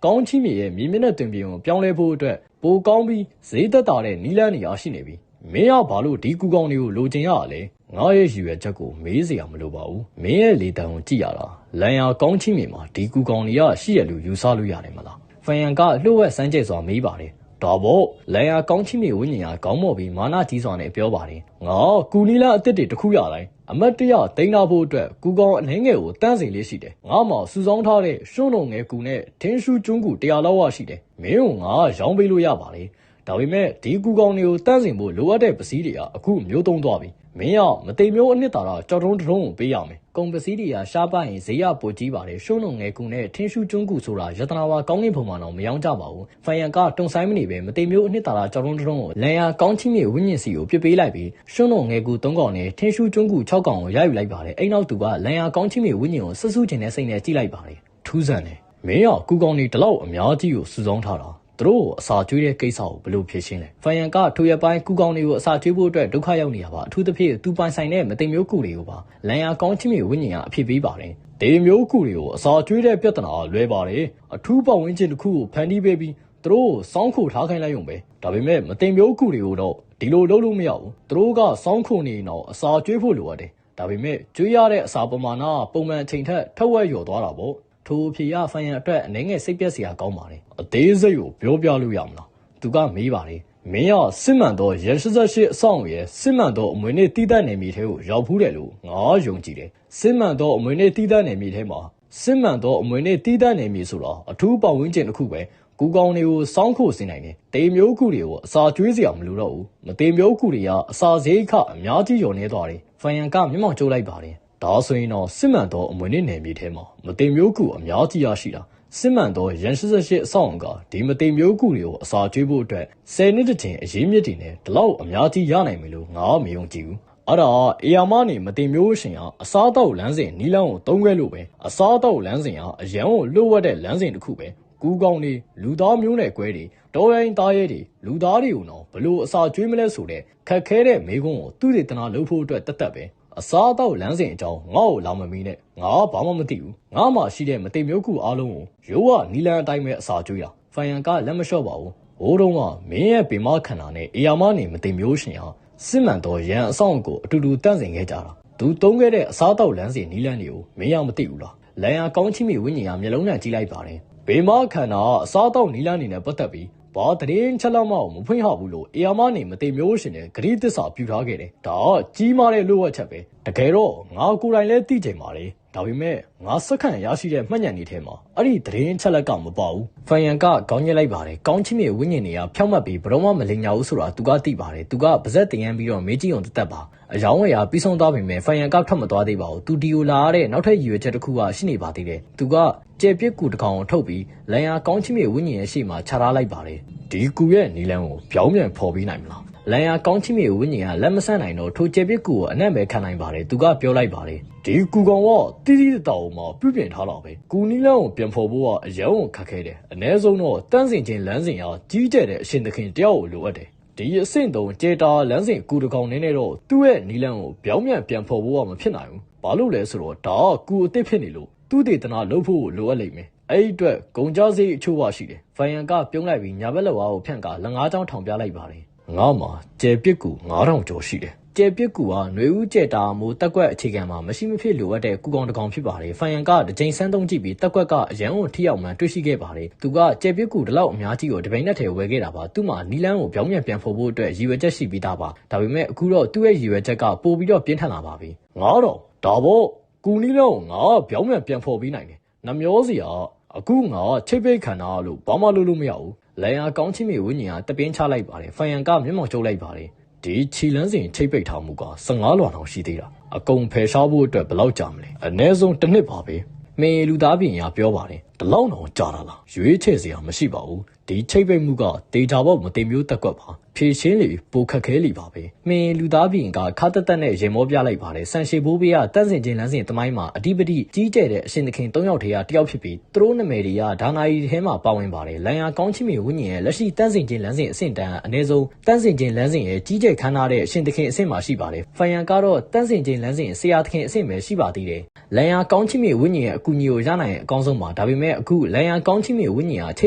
ကောင်းချီမီရဲ့မြေမျက်နှာတင်ပြေကိုပြောင်းလဲဖို့အတွက်ပိုကောင်းပြီးဈေးသက်သာတဲ့နီလန်းနေရာရှိနေပြီမ မင်းကဘာလို့ဒီကူကောင်တွေကိုလိုချင်ရလဲငါရဲ့ရည်ရွယ်ချက်ကိုမေးစရာမလိုပါဘူးမင်းရဲ့လေတံကိုကြည့်ရတာလန်ယာကောင်းချင်းမြေမှာဒီကူကောင်တွေကရှိရလို့ယူဆလို့ရတယ်မလားဖန်ယန်ကလှုပ်ဝက်စမ်းကြဲစွာမေးပါတယ်ဒါပေါ့လန်ယာကောင်းချင်းမြေဝိညာဉ်ကခေါင်းမော်ပြီးမာနကြီးစွာနဲ့ပြောပါတယ်ငါကူနီလာအစ်စ်တွေတစ်ခုရတိုင်းအမတ်တရတိန်းထားဖို့အတွက်ကူကောင်အနှဲငယ်ကိုတန်းစီလေးရှိတယ်ငါမှစုဆောင်းထားတဲ့ရှုံးလုံးငယ်ကူနဲ့ထင်းရှူးကျွန်းကူ100လောက်ဝရှိတယ်မင်းကငါရောင်းပေးလို့ရပါလေဒါပေမဲ့ဒီကူကောင်တွေကိုတန်းစင်ဖို့လိုအပ်တဲ့ပစ္စည်းတွေကအခုမျိုးသုံးသွားပြီမင်းကမတိမ်မျိုးအနှစ်သာရကြောက်တုံးတုံးကိုပေးရမယ်ကုန်ပစ္စည်းတွေကရှားပါရင်ဈေးရပိုကြီးပါတယ်ရှုံးလုံးငယ်ကူနဲ့ထင်းရှူးကျွန်းကူဆိုတာရတနာဝါကောင်းကင်ဘုံမှာတော့မယောင်းကြပါဘူးဖန်ယန်ကတုံဆိုင်မနေပဲမတိမ်မျိုးအနှစ်သာရကြောက်တုံးတုံးကိုလန်ယာကောင်းချင်းမြေဝိညာဉ်စီကိုပြစ်ပေးလိုက်ပြီးရှုံးလုံးငယ်ကူ3កောင်နဲ့ထင်းရှူးကျွန်းကူ6កောင်ကိုရယူလိုက်ပါတယ်အဲ့နောက်သူကလန်ယာကောင်းချင်းမြေဝိညာဉ်ကိုဆွဆူးချင်တဲ့စိတ်နဲ့ကြည့်လိုက်ပါတယ်ထူးဆန်းတယ်မင်းကကူကောင်တွေဒီလောက်အများကြီးကိုစုဆောင်းထားတာသူတို့အစာကျွေးတဲ့ကိစ္စကိုဘယ်လိုဖြေရှင်းလဲဖန်ယန်ကထိုရပိုင်းကူကောင်တွေကိုအစာကျွေးဖို့အတွက်ဒုက္ခရောက်နေရပါအထူးသဖြင့်သူပိုင်ဆိုင်တဲ့မသိမျိုးကူတွေကိုပါလန်ယာကောင်းချင်းမြေဝိညာဉ်ကအဖြစ်ပေးပါတယ်ဒီမျိုးကူတွေကိုအစာကျွေးတဲ့ပြဿနာလွဲပါတယ်အထူးပတ်ဝန်းကျင်တစ်ခုကိုဖန်တီးပေးပြီးသူတို့စောင်းခိုထားခိုင်းလိုက်ရုံပဲဒါပေမဲ့မသိမျိုးကူတွေကိုတော့ဒီလိုလုပ်လို့မရဘူးသူတို့ကစောင်းခိုနေတော့အစာကျွေးဖို့လိုအပ်တယ်ဒါပေမဲ့ကျွေးရတဲ့အစာပမာဏပုံမှန်အချိန်ထက်ထက်ဝက်လျော်သွားတာပေါ့ထိုအဖြေရဖန်ရန်အတွက်အနေငယ်စိတ်ပြက်စရာကောင်းပါတယ်အသေးစိတ်ကိုပြောပြလို့ရမလားသူကမေးပါတယ်မင်းကစစ်မှန်သောရ88အဆောင်ရဲ့စစ်မှန်သောအမွေနဲ့တီးတဲ့နယ်မြေထဲကိုရောက်ဖူးတယ်လို့ငါယုံကြည်တယ်စစ်မှန်သောအမွေနဲ့တီးတဲ့နယ်မြေထဲမှာစစ်မှန်သောအမွေနဲ့တီးတဲ့နယ်မြေဆိုတာအထူးပတ်ဝန်းကျင်တစ်ခုပဲကူကောင်တွေကိုစောင်းခိုစင်နိုင်တယ်တေမျိုးကူတွေကိုအစာကျွေးစရာမလိုတော့ဘူးမတေမျိုးကူတွေကအစာဈေးခအများကြီးလျော်နေသွားတယ်ဖန်ရန်ကမျက်မှောင်ကျိုးလိုက်ပါတယ်ဒါဆိုရင်တော့စစ်မှန်သောအမွေနဲ့နယ်မြေထဲမှာမတေမျိုးကူအများကြီးရရှိတာစစ်မှန်သောရန်88အဆောင်ကဒီမတေမျိုးကူတွေကိုအစာကျွေးဖို့အတွက်10နှစ်တစ်ချိန်အရေးမြစ်တွေနဲ့ဒီလောက်အများကြီးရနိုင်မယ်လို့ငါမယုံကြည်ဘူးအဲ့ဒါအေယာမနေမတင်မျိုးရှင်ကအစားတော့လမ်းစဉ်နီးလန်းကိုသုံးခဲ့လို့ပဲအစားတော့လမ်းစဉ်ကအရန်ကိုလွတ်ဝတ်တဲ့လမ်းစဉ်တစ်ခုပဲကူကောင်တွေလူသားမျိုးနဲ့ကွဲတွေတော်ရင်သားရဲတွေလူသားတွေကိုတော့ဘလို့အစာကျွေးမလဲဆိုတဲ့ခက်ခဲတဲ့မိကုန်းကိုသူ့ဒေသနာလုပ်ဖို့အတွက်တတ်ပဲအစားတော့လမ်းစဉ်အကြောင်းငါ့ကိုလာမမီနဲ့ငါဘာမှမသိဘူးငါမှရှိတဲ့မတိမ်မျိုးကူအားလုံးကိုရိုးကနီလန်အတိုင်းပဲအစာကျွေးတာဖန်ယန်ကလက်မလျှော့ပါဘူးဟိုးတုန်းကမင်းရဲ့ပင်မခန္ဓာနဲ့အေယာမနေမတိမ်မျိုးရှင်ဟာစစ်မှန်သောရန်အဆောင်ကိုအတူတူတန့်စင်ခဲ့ကြတာသူတုံးခဲ့တဲ့အစားတော့လမ်းစဉ်နီလန်တွေကိုမင်းရမသိဘူးလားလန်ယာကောင်းချင်းမြေဝိညာဉ်ကမျက်လုံးနဲ့ကြည့်လိုက်ပါတယ်ပင်မခန္ဓာအစားတော့နီလန်နေနဲ့ပတ်သက်ပြီးဘာတရင်ချက်လောက်မှမဖွင့်ဟဘူးလို့အေယာမနေမတိမ်မျိုးရှင်နဲ့ဂရိသစ္စာပြုထားခဲ့တယ်ဒါကြီးမားတဲ့လိုအပ်ချက်ပဲတကယ်တော့ငါကိုယ်တိုင်လည်းသိကြပါလေဒါပေမဲ့ငါစက္ကန့်ရရှိတဲ့မှတ်ဉာဏ်တွေထဲမှာအဲ့ဒီသတင်းချက်လက်ကမပါဘူးဖန်ယန်ကခေါင်းညက်လိုက်ပါတယ်ကောင်းချင်းမြေဝိညာဉ်တွေကဖြောက်မှတ်ပြီးဘယ်တော့မှမလိန်ညာဘူးဆိုတာသူကသိပါတယ်သူကပါဇက်တင်ရမ်းပြီးတော့မေးကြည့်အောင်တက်ပါအယောင်းအရာပြီးဆုံးသွားပြီမဲ့ဖန်ယန်ကထွက်မသွားသေးပါဘူးသူဒီကိုလာရတဲ့နောက်ထပ်ရည်ရွယ်ချက်တစ်ခုကရှိနေပါသေးတယ်သူကကျေပြစ်ကူတစ်ကောင်ကိုထုတ်ပြီးလန်ယာကောင်းချင်းမြေဝိညာဉ်ရဲ့ရှေ့မှာခြာထားလိုက်ပါတယ်ဒီကူရဲ့နီလန်းကိုပြောင်းပြန်ဖော်ပေးနိုင်မလားလန်ယာကောင်းချင်းမြေဝိညာဉ်ကလက်မဆန့်နိုင်တော့ထိုကျေပြစ်ကူကိုအနက်ပဲခံနိုင်ပါတယ်သူကပြောလိုက်ပါတယ်ဒီကူကောင်ကတီးတီးတောင်မှာပြုပြင်ထားတာပဲကူနီလန်းကိုပြန်ဖော်ဖို့ကအရန်ကိုခက်ခဲတယ်အ ਨੇ ဆုံးတော့တန်းစင်ချင်းလမ်းစဉ်ရာကြီးကျယ်တဲ့အရှင်သခင်တယောက်ကိုလိုအပ်တယ်ဒီအဆင့်တုံးကျေတာလမ်းစဉ်ကူတကောင်နဲ့တော့သူ့ရဲ့နီလန်းကိုပြောင်းပြန်ဖော်ဖို့ကမဖြစ်နိုင်ဘူးဘာလို့လဲဆိုတော့ဒါကကူအစ်စ်ဖြစ်နေလို့သူ့ဒေသနာလုပ်ဖို့လိုအပ်လိမ့်မယ်အဲ့ဒီအတွက်ဂုံကြားစိတ်အချို့ပါရှိတယ်ဖန်ယန်ကပြုံးလိုက်ပြီးညာဘက်လက်ဝါးကိုဖြန့်ကလက်ငါးချောင်းထောင်ပြလိုက်ပါတယ်ငါမှာကျယ်ပစ်ကူ9000ကျော်ရှိတယ်ကျယ်ပစ်ကူကຫນွေဦးကျယ်တာမိုးတက်ကွက်အခြေခံမှာမရှိမဖြစ်လိုအပ်တဲ့ကူကောင်တစ်ကောင်ဖြစ်ပါတယ်ဖန်ယန်ကတစ်ချိန်ဆန်းသုံးကြည့်ပြီးတက်ကွက်ကအရန်ကိုထိရောက်မှန်တွေ့ရှိခဲ့ပါတယ်သူကကျယ်ပစ်ကူဒီလောက်အများကြီးကိုတပိန်နဲ့ထဲဝယ်ခဲ့တာပါသူ့မှာနီလန်းကိုပြောင်းပြန်ဖော်ဖို့အတွက်ရည်ရွယ်ချက်ရှိပြီးသားပါဒါပေမဲ့အခုတော့သူ့ရဲ့ရည်ရွယ်ချက်ကပိုပြီးတော့ပြင်းထန်လာပါပြီ9000ဒါပေါ့ကူနီလန်းကိုငါပြောင်းပြန်ဖော်ပြီးနိုင်တယ်နှမျောစီကအခုငါချိတ်ပိတ်ခံတာလို့ဘာမှလုပ်လို့မရဘူးလန်ယာကောင်းချင်းမြေဝိညာဉ်ကတပင်းချလိုက်ပါတယ်ဖန်ယန်ကမျက်မှောင်ကျုပ်လိုက်ပါတယ်ဒီခြီလန်းစဉ်ချိတ်ပိတ်ထားမှုက15လွှာတောင်ရှိသေးတာအကုန်ဖယ်ရှားဖို့အတွက်ဘယ်လောက်ကြာမလဲအနည်းဆုံးတစ်နှစ်ပါပဲမင်းလူသားပြင်ရပြောပါတယ်ဒီလောက်တော့ကြာတာလားရွေးချယ်စရာမရှိပါဘူးဒီချိတ်ပိတ်မှုကဒေတာဘော့မသိမျိုးတက်ကွက်ပါဖြည့်ရှင်းလေပိုခက်ခဲလီပါပဲမင်းလူသားပြင်ကခါတက်တက်နဲ့ရေမောပြလိုက်ပါတယ်ဆန်ရှည်ဘိုးဘေးကတက်စင်ချင်းလမ်းစဉ်တမိုင်းမှာအဓိပတိကြီးကျယ်တဲ့အရှင်သခင်3ယောက်ထဲကတယောက်ဖြစ်ပြီးသူတို့နာမည်တွေကဒါနာရီထဲမှာပါဝင်ပါတယ်လန်ယာကောင်းချင်းမြေဝိညာဉ်ရဲ့လက်ရှိတက်စင်ချင်းလမ်းစဉ်အဆင့်တန်းအနည်းဆုံးတက်စင်ချင်းလမ်းစဉ်ရဲ့ကြီးကျယ်ခမ်းနားတဲ့အရှင်သခင်အဆင့်မှာရှိပါတယ်ဖန်ယန်ကတော့တက်စင်ချင်းလမ်းစဉ်ဆရာသခင်အဆင့်ပဲရှိပါသေးတယ်လန်ယာကောင်းချင်းမြေဝိညာဉ်ရဲ့အကူအညီကိုရနိုင်တဲ့အကောင်းဆုံးပါဒါပေမဲ့ မဲ့အခုလန်ယာကောင်းချင်းမြေဝိညာဉ်ဟာချိ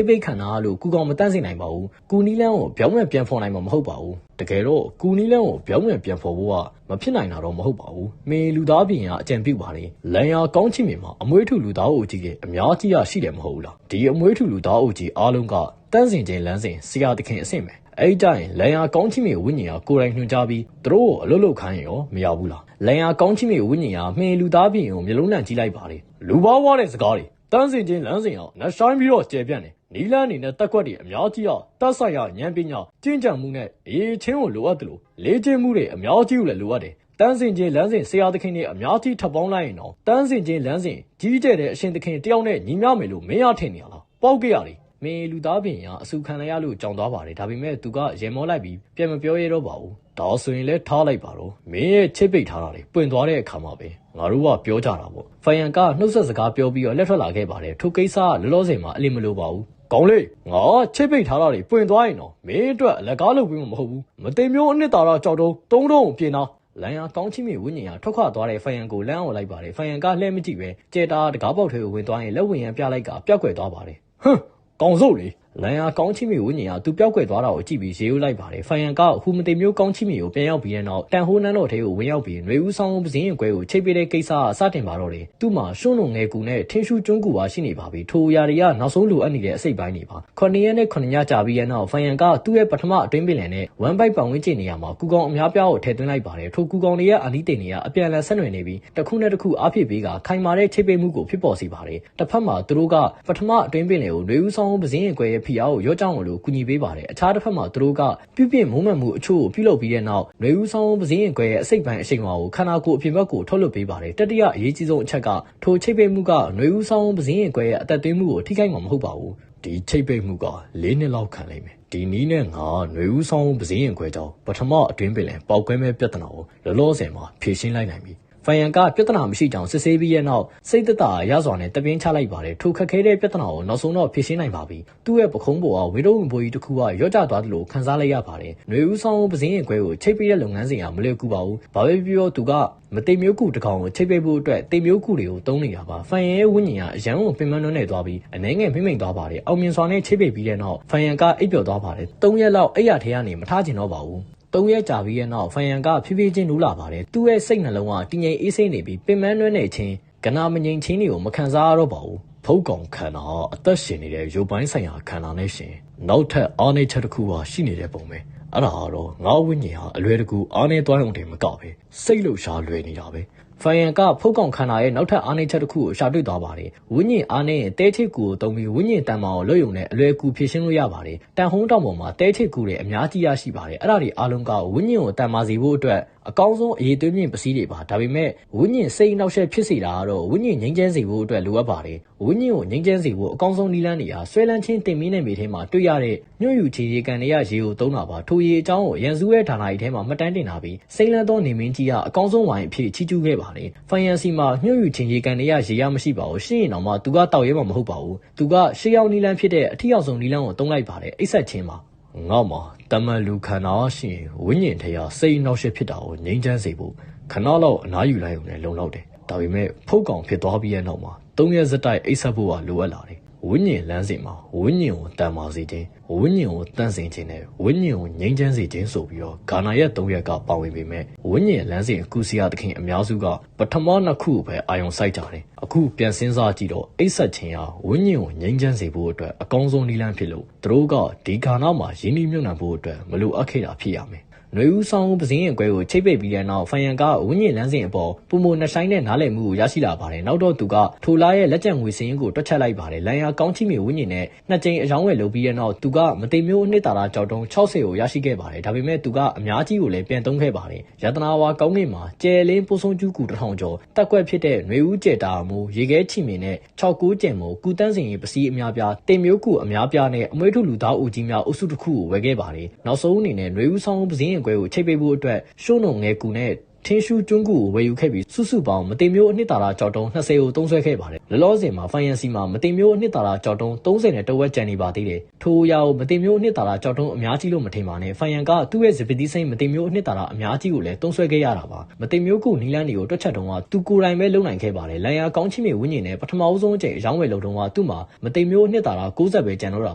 တ်ပိတ်ခံတာလို့ကူကောင်မတန့်စင်နိုင်ပါဘူးကူနီလန်းကိုပြောင်းပြန်ပြန်ဖော်နိုင်မှာမဟုတ်ပါဘူးတကယ်တော့ကူနီလန်းကိုပြောင်းပြန်ဖော်ဖို့ကမဖြစ်နိုင်တာတော့မဟုတ်ပါဘူးမင်းလူသားပြင်ကအကြံပြုပါလေလန်ယာကောင်းချင်းမြေမှာအမွေးထုလူသားအုပ်ကြီးကအများကြီးရှိတယ်မဟုတ်ဘူးလားဒီအမွေးထုလူသားအုပ်ကြီးအားလုံးကတန့်စင်ခြင်းလမ်းစဉ်ဆရာသခင်အဆင့်ပဲအဲ့တိုင်းလန်ယာကောင်းချင်းမြေဝိညာဉ်ကကိုယ်တိုင်ညွှန်ကြားပြီးသူတို့ကိုအလုပ်လုပ်ခိုင်းရောမရဘူးလားလန်ယာကောင်းချင်းမြေဝိညာဉ်ကမှင်လူသားပြင်ကိုမျိုးလုံးလန့်ကြီးလိုက်ပါလေလူဘာဝတဲ့စကားတွေတန်းစင်ချင်းလမ်းစဉ်အောင်နှဆိုင်ပြီးတော့ကျေပြန့်တယ်နီလန်းအနေနဲ့တက်ကွက်တွေအများကြီးတက်ဆိုင်ရဉာဏ်ပညာကျင့်ကြံမှုနဲ့အေးချင်းကိုလိုအပ်တယ်လို့လေးကျင့်မှုတွေအများကြီးကိုလည်းလိုအပ်တယ်တန်းစင်ချင်းလမ်းစဉ်ဆရာသခင်တွေအများကြီးထပ်ပေါင်းလိုက်ရင်တော့တန်းစင်ချင်းလမ်းစဉ်ကြီးကျယ်တဲ့အရှင်သခင်တယောက်နဲ့ညီမျှမယ်လို့မင်းရထင်နေရလားပေါက်ကြရတယ်မင်းလူသားပြင်ကအဆူခံလိုက်ရလို့ကြောင်သွားပါတယ်ဒါပေမဲ့သူကရေမောလိုက်ပြီးပြန်မပြောရတော့ပါဘူးဒါဆိုရင်လည်းထားလိုက်ပါတော့မင်းရဲ့ချစ်ပိတ်ထားတာတွေပွင့်သွားတဲ့အခါမှာပဲငါတို့ကပြောကြတာပေါ့ဖိုင်ယန်ကနှုတ်ဆက်စကားပြောပြီးတော့လက်ထွက်လာခဲ့ပါတယ်ထိုကိစ္စကလောလောဆယ်မှာအလင်းမလို့ပါဘူးကောင်းလေငါချစ်ပိတ်ထားတာတွေပွင့်သွားရင်တော့မင်းအတွက်အလက်ကားလုပ်ပြီးမှမဟုတ်ဘူးမသိမျိုးအနှစ်သာရကြောက်တုံးသုံးတုံးပြင်တော့လန်ယာကောင်းချင်းမြေဝိညာဉ်ကထွက်ခွာသွားတဲ့ဖိုင်ယန်ကိုလမ်းအောင်လိုက်ပါတယ်ဖိုင်ယန်ကလှည့်မကြည့်ပဲကြဲတာတကားပေါက်ထဲကိုဝင်သွားရင်လက်ဝင်ရန်ပြလိုက်ကပျောက်ကွယ်သွားပါတယ်ဟမ်ကောင်းစို့လေလန်ယာကောင်းချင်းမြေဝိညာဉ်ကသူပျောက်ကွယ်သွားတာကိုကြည့်ပြီးရေဦးလိုက်ပါတယ်ဖိုင်ယန်ကဟူမတိမျိုးကောင်းချင်းမြေကိုပြန်ရောက်ပြီးတဲ့နောက်တန်ဟိုးနန်းတော်ထဲကိုဝင်ရောက်ပြီးຫນွေဦးဆောင်ပစင်းရင်ကွဲကိုချိတ်ပေးတဲ့ကိစ္စအစတင်ပါတော့တယ်သူ့မှာရှုံးလုံးငယ်ကူနဲ့ထင်းရှူးကျွန်းကူပါရှိနေပါပြီထိုအရာတွေကနောက်ဆုံးလိုအပ်နေတဲ့အစိတ်ပိုင်းတွေပါ9ရက်နဲ့9ညကြာပြီးတဲ့နောက်ဖိုင်ယန်ကသူ့ရဲ့ပထမအတွင်းပင်လယ်နဲ့ဝမ်ပိုက်ပောင်ဝင်းကျင်နေရာမှာကူကောင်အများပြားကိုထည့်သွင်းလိုက်ပါတယ်ထိုကူကောင်တွေရဲ့အာနီးတင်တွေကအပြန်အလှန်ဆက်နွယ်နေပြီးတစ်ခုနဲ့တစ်ခုအားဖြစ်ပြီးကခိုင်မာတဲ့ချိတ်ပေးမှုကိုဖြစ်ပေါ်စေပါတယ်တစ်ဖက်မှာသူတို့ကပထမအတွင်းပင်လယ်ကိုຫນွေဦးဆောင်ပစင်းရင်ကွဲရဲ့ဖိအားကိုရော့ကြောင်းလို့ကူညီပေးပါတယ်အခြားတစ်ဖက်မှာသူတို့ကပြုပြင်မုံမှန်မှုအချို့ကိုပြုလုပ်ပြီးတဲ့နောက်ຫນွေဦးဆောင်ပစင်းရင်ကွဲရဲ့အစိတ်ပိုင်းအရှိန်အဝါကိုခန္ဓာကိုယ်အပြင်ဘက်ကိုထုတ်လွှတ်ပေးပါတယ်တတိယအရေးကြီးဆုံးအချက်ကထိုချိတ်ပေးမှုကຫນွေဦးဆောင်ပစင်းရင်ကွဲရဲ့အသက်သွင်းမှုကိုထိခိုက်မှာမဟုတ်ပါဘူးဒီချိတ်ပေးမှုက4နှစ်လောက်ခံလိမ့်မယ်ဒီနီးနဲ့ငါຫນွေဦးဆောင်ပစင်းရင်ခွဲကြောင်းပထမအတွင်းပင်လယ်ပေါက်ကွဲမဲ့ပြဿနာကိုလောလောဆယ်မှာဖြေရှင်းလိုက်နိုင်ပြီဖိုင်ယန်ကပြဿနာမရှိကြောင်းစစ်ဆေးပြီးရဲ့နောက်စိတ်သက်သာရစွာနဲ့တပင်းချလိုက်ပါတယ်ထိုခက်ခဲတဲ့ပြဿနာကိုနောက်ဆုံးတော့ဖြေရှင်းနိုင်ပါပြီသူ့ရဲ့ပခုံးပေါ်ကဝေဒုံဝင်ပိုးကြီးတစ်ခုကရော့ကျသွားတယ်လို့ခန်းစားလိုက်ရပါတယ်ຫນွေဦးဆောင်ပစင်းရင်ခွဲကိုချိတ်ပေးတဲ့လုပ်ငန်းစဉ်ကမလွယ်ကူပါဘူးဘာပဲပြောသူကမတိမျိုးကူတစ်ကောင်ကိုချိတ်ပေးဖို့အတွက်တိမျိုးကူတွေကိုတုံးနေတာပါဖိုင်ယန်ရဲ့ဝိညာဉ်ကအရန်ကိုပင်မနှွန်းနေသွားပြီးအနေငယ်မိမ့်သွားပါတယ်အောင်မြင်စွာနဲ့ချိတ်ပေးပြီးတဲ့နောက်ဖိုင်ယန်ကအိပ်ပျော်သွားပါတယ်3ရက်လောက်အိပ်ရထဲကနေမထားချင်တော့ပါဘူး3ရက်ကြာပြီးတဲ့နောက်ဖိုင်ယန်ကဖြည်းဖြည်းချင်းနူးလာပါတယ်သူ့ရဲ့စိတ်နှလုံးကတည်ငြိမ်အေးဆေးနေပြီးပင်မနှွန်းနေခြင်းကနာမငြိမ်ခြင်းတွေကိုမခံစားရတော့ပါဘူးဖုတ်ကောင်ခန္ဓာအသက်ရှင်နေတဲ့ရုပ်ပိုင်းဆိုင်ရာခန္ဓာနဲ့ရှင်နောက်ထပ်အားနည်းချက်တစ်ခုပါရှိနေတဲ့ပုံပဲအဲ့ဒါကတော့ငါဝိညာဉ်ဟာအလွယ်တကူအားနည်းသွားအောင်တင်မကပဲစိတ်လှုပ်ရှားလွယ်နေတာပဲဖိုင်ယန်ကဖုတ်ကောင်ခန္ဓာရဲ့နောက်ထပ်အားနည်းချက်တစ်ခုကိုရှာတွေ့သွားပါတယ်ဝိညာဉ်အားနည်းရင်တဲချိတ်ကူကိုတုံးပြီးဝိညာဉ်တန်မာကိုလွတ်ယုံနဲ့အလွယ်ကူဖြည့်ရှင်းလို့ရပါတယ်တန်ဟုံးတောင်ပေါ်မှာတဲချိတ်ကူတွေအများကြီးရရှိပါတယ်အဲ့ဒါတွေအားလုံးကဝိညာဉ်ကိုတန်မာစေဖို့အတွက်အကောင်းဆုံးအရေးသွင်းမြင့်ပစည်းတွေပါဒါပေမဲ့ဝိညာဉ်စိတ်နှောက်ယှက်ဖြစ်စေတာကတော့ဝိညာဉ်ငြိမ်းချမ်းစေဖို့အတွက်လိုအပ်ပါတယ်ဝိညာဉ်ကိုငြိမ်းချမ်းစေဖို့အကောင်းဆုံးနည်းလမ်းတွေဟာဆွဲလန်းခြင်းတင်မင်းနဲ့မြေထဲမှာတွေ့ရတဲ့ညှို့ယူချေရေကန်တွေကရေကိုသုံးတာပါထိုရေအကြောင်းကိုရန်စုရဲ့ဌာနကြီးထဲမှာမှတ်တမ်းတင်ထားပြီးစိမ့်လန်းသောနေမင်းကြီးကအကောင်းဆုံးဝိုင်အဖြစ်ချီးကျူးခဲ့ပါတယ်ဖိုင်ယန်စီမှာညှို့ယူခြင်းရေကန်တွေကရေရမရှိပါဘူးရှင်းရင်တော့မှသူကတောက်ရဲမှာမဟုတ်ပါဘူးသူကရှေးရောက်နည်းလမ်းဖြစ်တဲ့အထီရောက်ဆုံးနည်းလမ်းကိုသုံးလိုက်ပါတယ်အိတ်ဆက်ခြင်းမှာငေါ့မှာတမန်လူခန္ဓာရှိရင်ဝိညာဉ်ထဲကစိတ်နှောက်ယှက်ဖြစ်တာကိုငြိမ်းချမ်းစေဖို့ခဏလောက်အနားယူလိုက်ုံနဲ့လုံလောက်တယ်ဒါပေမဲ့ဖုတ်ကောင်ဖြစ်သွားပြီးတဲ့နောက်မှာ3ရက်စတိုက်အိတ်ဆက်ဖို့ကလိုအပ်လာတယ်ဝိညာဉ်လမ်းစဉ်မှာဝိညာဉ်ကိုတန်မာစေခြင်းဝိညာဉ်ကိုတန့်စင်ခြင်းနဲ့ဝိညာဉ်ကိုငြိမ်းချမ်းစေခြင်းဆိုပြီးတော့ဂါနာရဲ့3ရက်ကပါဝင်ပေမဲ့ဝိညာဉ်လမ်းစဉ်ကုစီယာသခင်အများစုကပထမ2ခုပဲအာယုံစိုက်ကြတယ်အခုပြန်စဉ်းစားကြည့်တော့အိတ်ဆက်ခြင်းဟာဝိညာဉ်ကိုငြိမ်းချမ်းစေဖို့အတွက်အကောင်းဆုံးနည်းလမ်းဖြစ်လို့သူတို့ကဒီဂါနာမှာယဉ်ကျေးမြုပ်နှံဖို့အတွက်မလိုအပ်ခဲ့တာဖြစ်ရမယ်ຫນွေဦးဆောင်ပစင်းရင်ကွဲကိုချိတ်ပိတ်ပြီးတဲ့နောက်ဖိုင်ယန်ကဝိညာဉ်လမ်းစဉ်အပေါ်ပုံမနှဆိုင်တဲ့နားလည်မှုကိုရရှိလာပါတယ်နောက်တော့သူကထိုလာရဲ့လက်ကျန်ငွေစင်းကိုတွက်ချက်လိုက်ပါတယ်လန်ယာကောင်းချီမြေဝိညာဉ်နဲ့2ကြိမ်အယောင်းဝယ်လုပ်ပြီးတဲ့နောက်သူကမတိမ်မျိုးအနှစ်သာရကြောက်တုံး60ကိုရရှိခဲ့ပါတယ်ဒါပေမဲ့သူကအများကြီးကိုလည်းပြန်သုံးခဲ့ပါတယ်ရတနာဝါကောင်းကင်မှာကျယ်လင်းပိုးဆုံးကျူးကူ1000ကျော်တက်ကွက်ဖြစ်တဲ့ຫນွေဦးကျဲတာမူရေခဲချီမင်နဲ့69ကျင်မို့ကူတန်းစင်ရေးပစည်းအများပြားတင်မျိုးကူအများပြားနဲ့အမွေးထုလူသားဦးကြီးများအုပ်စုတစ်ခုကိုဝယ်ခဲ့ပါတယ်နောက်ဆုံးအနေနဲ့ຫນွေဦးဆောင်ပစင်းရင်ကွဲကိုချိတ်ပိတ်ဖို့အတွက်ရှုံးုံငယ်ကူနဲ့ ထင်းရှူးကျွန်းကူကိုဝယ်ယူခဲ့ပြီးစုစုပေါင်းမတင်မျိုးအနှစ်သာရကြောက်တုံး20ကိုသုံးစွဲခဲ့ပါတယ်လောလောဆယ်မှာဖိုင်ယန်စီမှာမတင်မျိုးအနှစ်သာရကြောက်တုံး30နဲ့တဝက်ကျန်နေပါသေးတယ်ထိုအရာကိုမတင်မျိုးအနှစ်သာရကြောက်တုံးအများကြီးလို့မထင်ပါနဲ့ဖိုင်ယန်ကသူ့ရဲ့စပစ်တီးစိမ့်မတင်မျိုးအနှစ်သာရအများကြီးကိုလည်းသုံးစွဲခဲ့ရတာပါမတင်မျိုးကိုနီလန်းတွေကိုတွက်ချက်တုံးကသူကိုယ်တိုင်ပဲလုံနိုင်ခဲ့ပါတယ်လန်ယာကောင်းချီမြေဝင်းကျင်နဲ့ပထမအဆုံးအကြိမ်အယောင်းဝယ်လုံတုံးကသူ့မှာမတင်မျိုးအနှစ်သာရ60ပဲကျန်တော့တာ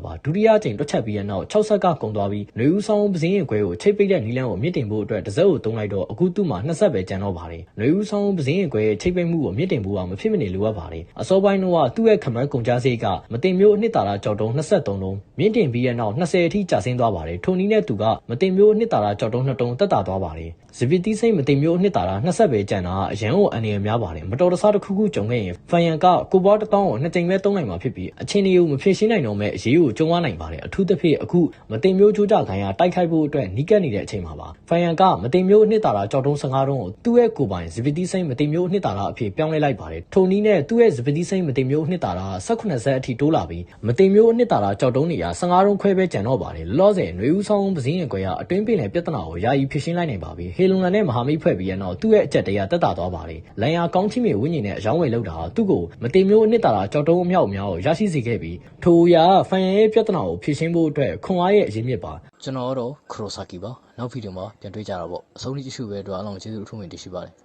ပါဒုတိယအကြိမ်တွက်ချက်ပြီးတဲ့နောက်60ကကုန်သွားပြီးနှွေဦးဆောင်ပစင်းရင်ခွဲကိုချိတ်ပိတ်တဲ့နီလန်းကိုမြင့်တင်ဖို့အတွက်တစ်စက်ကိုသုံးလိုက်တော့အခုသူ့မှာ20ပဲကျန်တော့ပါတယ်နှွေဦးဆောင်ပစင်းရင်ခွဲရဲ့ချိတ်ပိတ်မှုကိုမြင့်တင်ဖို့ကမဖြစ်မနေလိုအပ်ပါတယ်အစောပိုင်းတော့သူ့ရဲ့ခမန်းကုန်ကြစိတ်ကမတင်မျိုးအနှစ်သာရကြောက်တုံး23လုံးမြင့်တင်ပြီးတဲ့နောက်20အထိကျဆင်းသွားပါတယ်ထိုနည်းနဲ့သူကမတင်မျိုးအနှစ်သာရကြောက်တုံး2တုံးတက်တာသွားပါတယ်စပစ်တီးစိမ့်မတင်မျိုးအနှစ်သာရ20ပဲကျန်တာအရန်ကိုအန်ရများပါတယ်မတော်တဆတစ်ခုခုကြုံခဲ့ရင်ဖိုင်ယန်ကကိုဘော1000ကို2ကြိမ်ပဲသုံးနိုင်မှာဖြစ်ပြီးအချင်းတွေကိုမဖြေရှင်းနိုင်တော့မဲ့အရေးကိုကျုံသွားနိုင်ပါတယ်အထူးသဖြင့်အခုမတင်မျိုးချိုးကြခိုင်းရတိုက်ခိုက်ဖို့အတွက်နီးကပ်နေတဲ့အချိန်မှာပါဖိုင်ယန်ကမတင်မျိုးအနှစ်သာရကြောက်တုံး15တုံးကိုသူ့ရဲ့ကိုပိုင်စပစ်တီးစိမ့်မတင်မျိုးအနှစ်သာရအဖြစ်ပြောင်းလဲလိုက်ပါတယ်ထိုနည်းနဲ့သူ့ရဲ့စပစ်တီးစိမ့်မတင်မျိုးအနှစ်သာရ18ဆက်အထိတိုးလာပြီးမတင်မျိုးအနှစ်သာရကြောက်တုံးတွေက15တုံးခွဲပဲကျန်တော့ပါတယ်လောလောဆယ်နှွေဦးဆောင်ပစင်းရင်ခွဲကအတွင်းပင်လယ်ပြဿနာကိုယာယီဖြေရှင်းလိုက်နိုင်ပါပြီဟေလုံလန်နဲ့မဟာမိတ်ဖွဲ့ပြီးတဲ့နောက်သူ့ရဲ့အကြက်တရားတက်တာသွားပါတယ်လန်ယာကောင်းချီမြေဝင်းကျင်နဲ့အယောင်းဝယ်လောက်တာသူ့ကိုမတင်မျိုးအနှစ်သာရကြောက်တုံးအမြောက်အများကိုရရှိစေခဲ့ပြီးထိုအရာဖိုင်ယန်ရဲ့ပြဿနာကိုဖြေရှင်းဖို့အတွက်ခွန်အားရဲ့အရင်းမြစ်ပါကျွန်တော်တော့ခရိုဆာကီပါနောက်ဗီဒီယိုမှာပြန်တွေ့ကြတာပေါ့အဆုံးထိကြည့်ရှုပဲအတွက်အားလုံးကျေးဇူးအထူးတင်ရှိပါတယ်